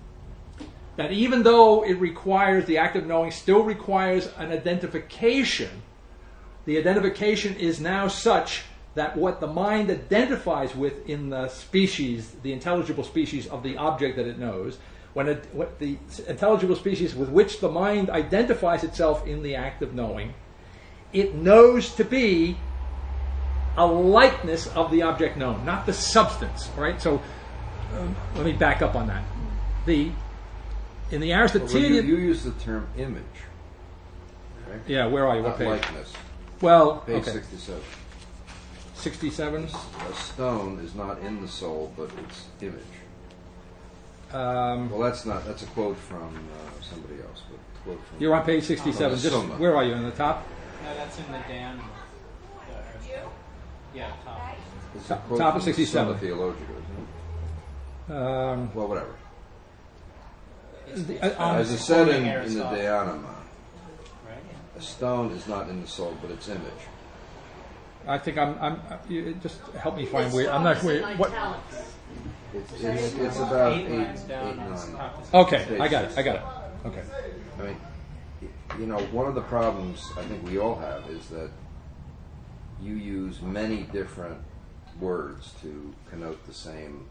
That even though it requires, the act of knowing still requires an identification, the identification is now such that what the mind identifies with in the species, the intelligible species of the object that it knows, what the intelligible species with which the mind identifies itself in the act of knowing, it knows to be a likeness of the object known, not the substance. Right? So let me back up on that. In the Aristotelian, you use the term image. Okay? Yeah, where are you? What Not page? Likeness. Well, Page okay. 67. 67. A stone is not in the soul, but it's image. Um, Well, that's a quote from somebody else. But a quote from You're on page 67. Just Soma. where are you? On the top? No, that's in the Dan. Yeah, top. It's a quote top of from the 67. Soma Theologica, isn't it? Well, whatever. As it said in the Aristotle. Dhyānama, Right? a stone is not in the soul, but its image. I think you just help me find It's where. I'm not strong, sure. it's in What? italics. It's about 8 lines 8, down on 9. top of Okay, I got it. Okay. I mean, one of the problems I think we all have is that you use many different words to connote the same.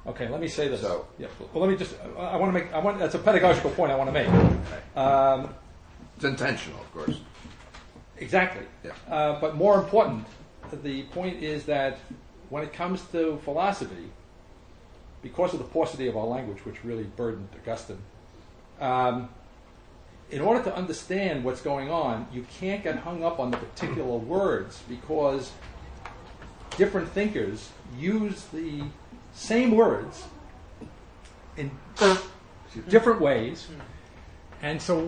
Okay, let me say this. So- Yeah. Well, let me just. I want to make. That's a pedagogical point I want to make. It's intentional, of course. Exactly. Yeah. But more important, the point is that when it comes to philosophy, because of the paucity of our language, which really burdened Augustine, in order to understand what's going on, you can't get hung up on the particular words because different thinkers use the same words in different ways. And so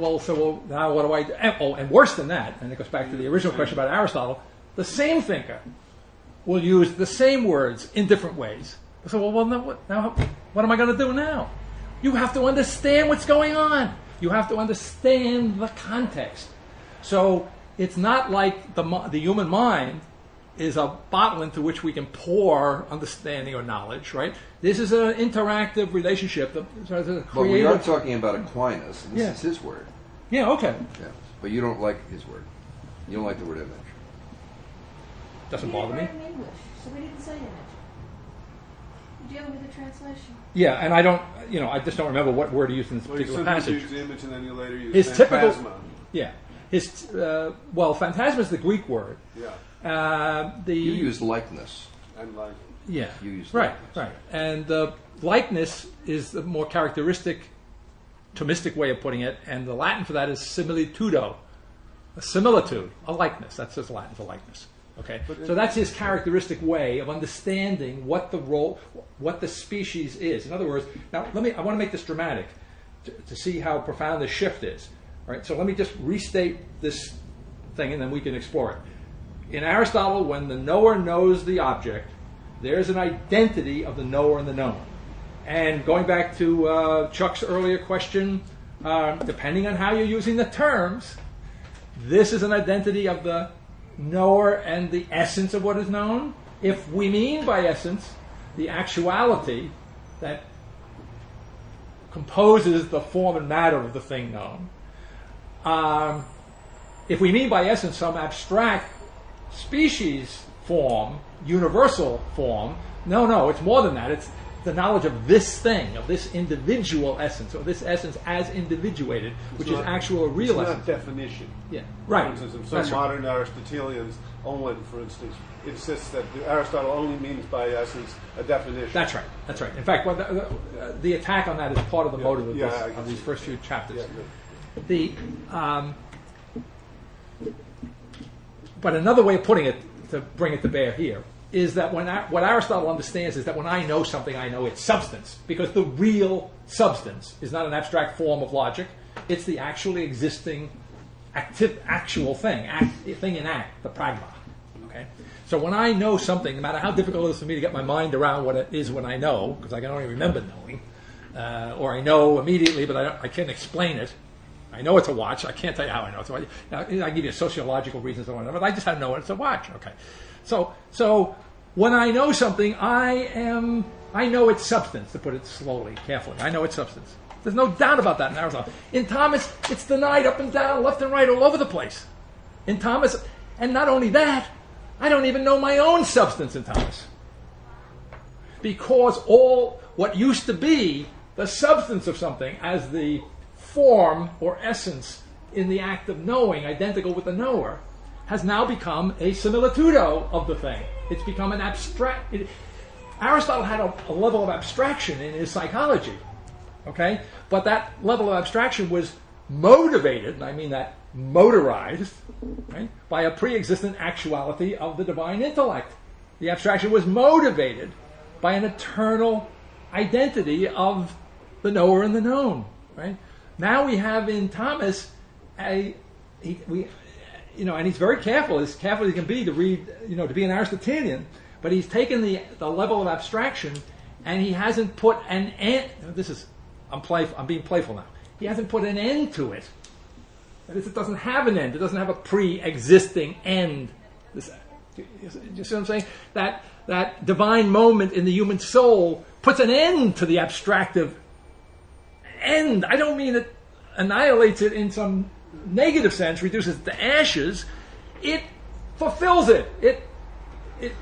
now what do I do? And worse than that, and it goes back to the original question about Aristotle, the same thinker will use the same words in different ways. So, now what am I going to do now? You have to understand what's going on. You have to understand the context. So it's not like the human mind is a bottle into which we can pour understanding or knowledge, right? This is an interactive relationship. But we are talking about Aquinas, and this Yeah. is his word. Yeah, okay. Yeah. But you don't like his word. You don't like the word image. Doesn't bother me. in English, so we didn't say image. We're dealing with a translation. Yeah, and I don't, I just don't remember what word he used in this Well, you particular sometimes passage. use image and then you later use His typical, phantasma. yeah, phantasma is the Greek word. Yeah, You use likeness. and like yeah, You use right, likeness. right, and likeness is the more characteristic, Thomistic way of putting it, and the Latin for that is similitudo, a similitude, a likeness. That's just Latin for likeness. Okay, so that's his characteristic way of understanding what the species is. In other words, now I want to make this dramatic to see how profound the shift is. All right, so let me just restate this thing, and then we can explore it. In Aristotle, when the knower knows the object, there's an identity of the knower and the known. And going back to Chuck's earlier question, depending on how you're using the terms, this is an identity of the knower and the essence of what is known. If we mean by essence the actuality that composes the form and matter of the thing known, if we mean by essence some abstract species form, universal form, no, it's more than that. the knowledge of this thing, of this individual essence, or this essence as individuated, which is actual real It's essence. not definition. Yeah, right. For instance, That's some right. modern Aristotelians, Owen, for instance, insists that Aristotle only means by essence a definition. That's right. That's right. In fact, the attack on that is part of the motive of, Yeah, this, I can of these see first few chapters. Yeah, But another way of putting it, to bring it to bear here, is that what Aristotle understands is that when I know something, I know its substance, because the real substance is not an abstract form of logic; it's the actually existing, actual thing, thing in act, the pragma. Okay. So when I know something, no matter how difficult it is for me to get my mind around what it is when I know, because I can only remember knowing, or I know immediately, but I can't explain it. I know it's a watch. I can't tell you how I know it's a watch. Now, I give you sociological reasons or whatever, but I just have to know it's a watch. Okay. So when I know something, I know its substance, to put it slowly, carefully. I know its substance. There's no doubt about that in Aristotle. In Thomas, it's denied up and down, left and right, all over the place. In Thomas, and not only that, I don't even know my own substance in Thomas. Because all what used to be the substance of something as the form or essence in the act of knowing, identical with the knower, has now become a similitudo of the thing. It's become an abstract. Aristotle had a level of abstraction in his psychology, okay? But that level of abstraction was motivated, and I mean that motorized, right, by a pre-existent actuality of the divine intellect. The abstraction was motivated by an eternal identity of the knower and the known, right? Now we have in Thomas and he's very careful, as careful as he can be to read, to be an Aristotelian, but he's taken the level of abstraction and he hasn't put an end. I'm being playful now. He hasn't put an end to it. That is, it doesn't have an end. It doesn't have a pre-existing end. You see what I'm saying? That divine moment in the human soul puts an end to the abstractive end. I don't mean it annihilates it in some negative sense, reduces it to ashes. It fulfills it. It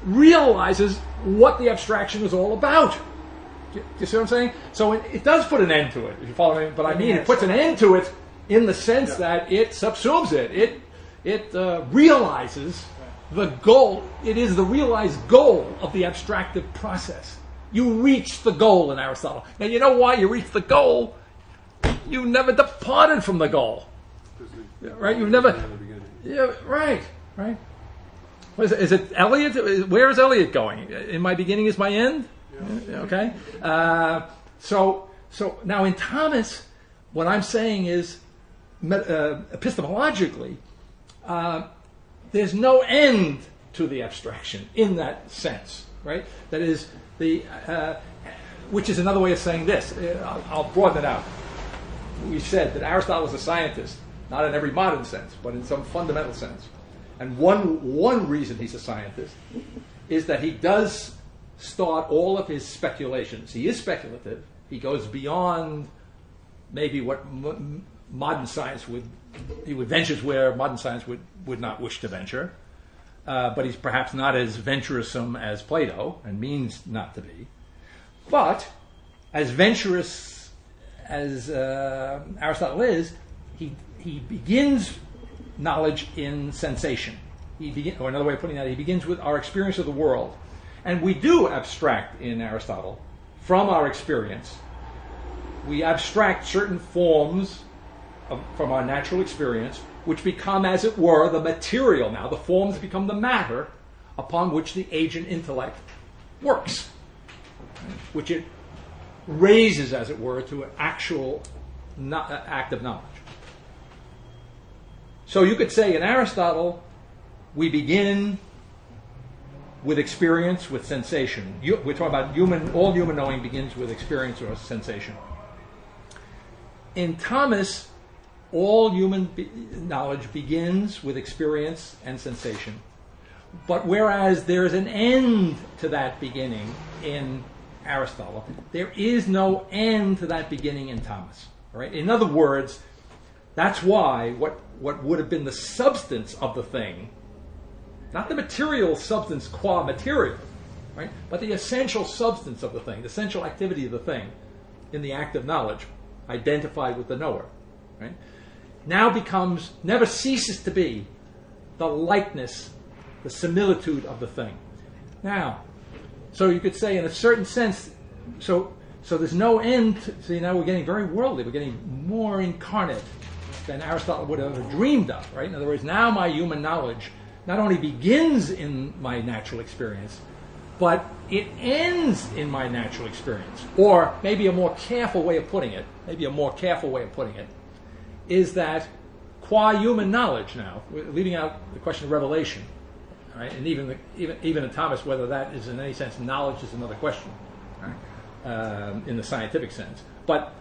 realizes what the abstraction is all about. Do you see what I'm saying? So it does put an end to it, if you follow me. But I mean, it puts an end to it in the sense that it subsumes it. It realizes the goal. It is the realized goal of the abstractive process. You reach the goal in Aristotle. Now, you know why you reach the goal? You never departed from the goal. Right? You've never... Yeah, right. What is it Eliot? Where is Eliot going? In my beginning is my end? Yeah. Okay. So now in Thomas, what I'm saying is, epistemologically, there's no end to the abstraction in that sense, right? That is which is another way of saying this. I'll broaden it out. We said that Aristotle was a scientist, not in every modern sense, but in some fundamental sense. And one reason he's a scientist is that he does start all of his speculations. He is speculative. He goes beyond maybe what modern science he would ventures where modern science would not wish to venture. But he's perhaps not as venturesome as Plato, and means not to be. But as venturous as Aristotle is, he begins knowledge in sensation. Or another way of putting that, he begins with our experience of the world. And we do abstract in Aristotle from our experience. We abstract certain forms from our natural experience, which become, as it were, the material now. The forms become the matter upon which the agent intellect works, which it raises, as it were, to an actual act of knowledge. So you could say in Aristotle, we begin with experience, with sensation. We're talking about all human knowing begins with experience or sensation. In Thomas, all human knowledge begins with experience and sensation. But whereas there is an end to that beginning in Aristotle, there is no end to that beginning in Thomas. Right? In other words, that's why what would have been the substance of the thing, not the material substance qua material, right? But the essential substance of the thing, the essential activity of the thing, in the act of knowledge, identified with the knower, right? Now becomes, never ceases to be, the likeness, the similitude of the thing. Now, so you could say, in a certain sense, so there's no end. See, now we're getting very worldly. We're getting more incarnate than Aristotle would have ever dreamed of, right? In other words, now my human knowledge not only begins in my natural experience, but it ends in my natural experience. Or maybe a more careful way of putting it, is that qua human knowledge now, leaving out the question of revelation, right? And even in Thomas, whether that is in any sense knowledge is another question, right? In the scientific sense. But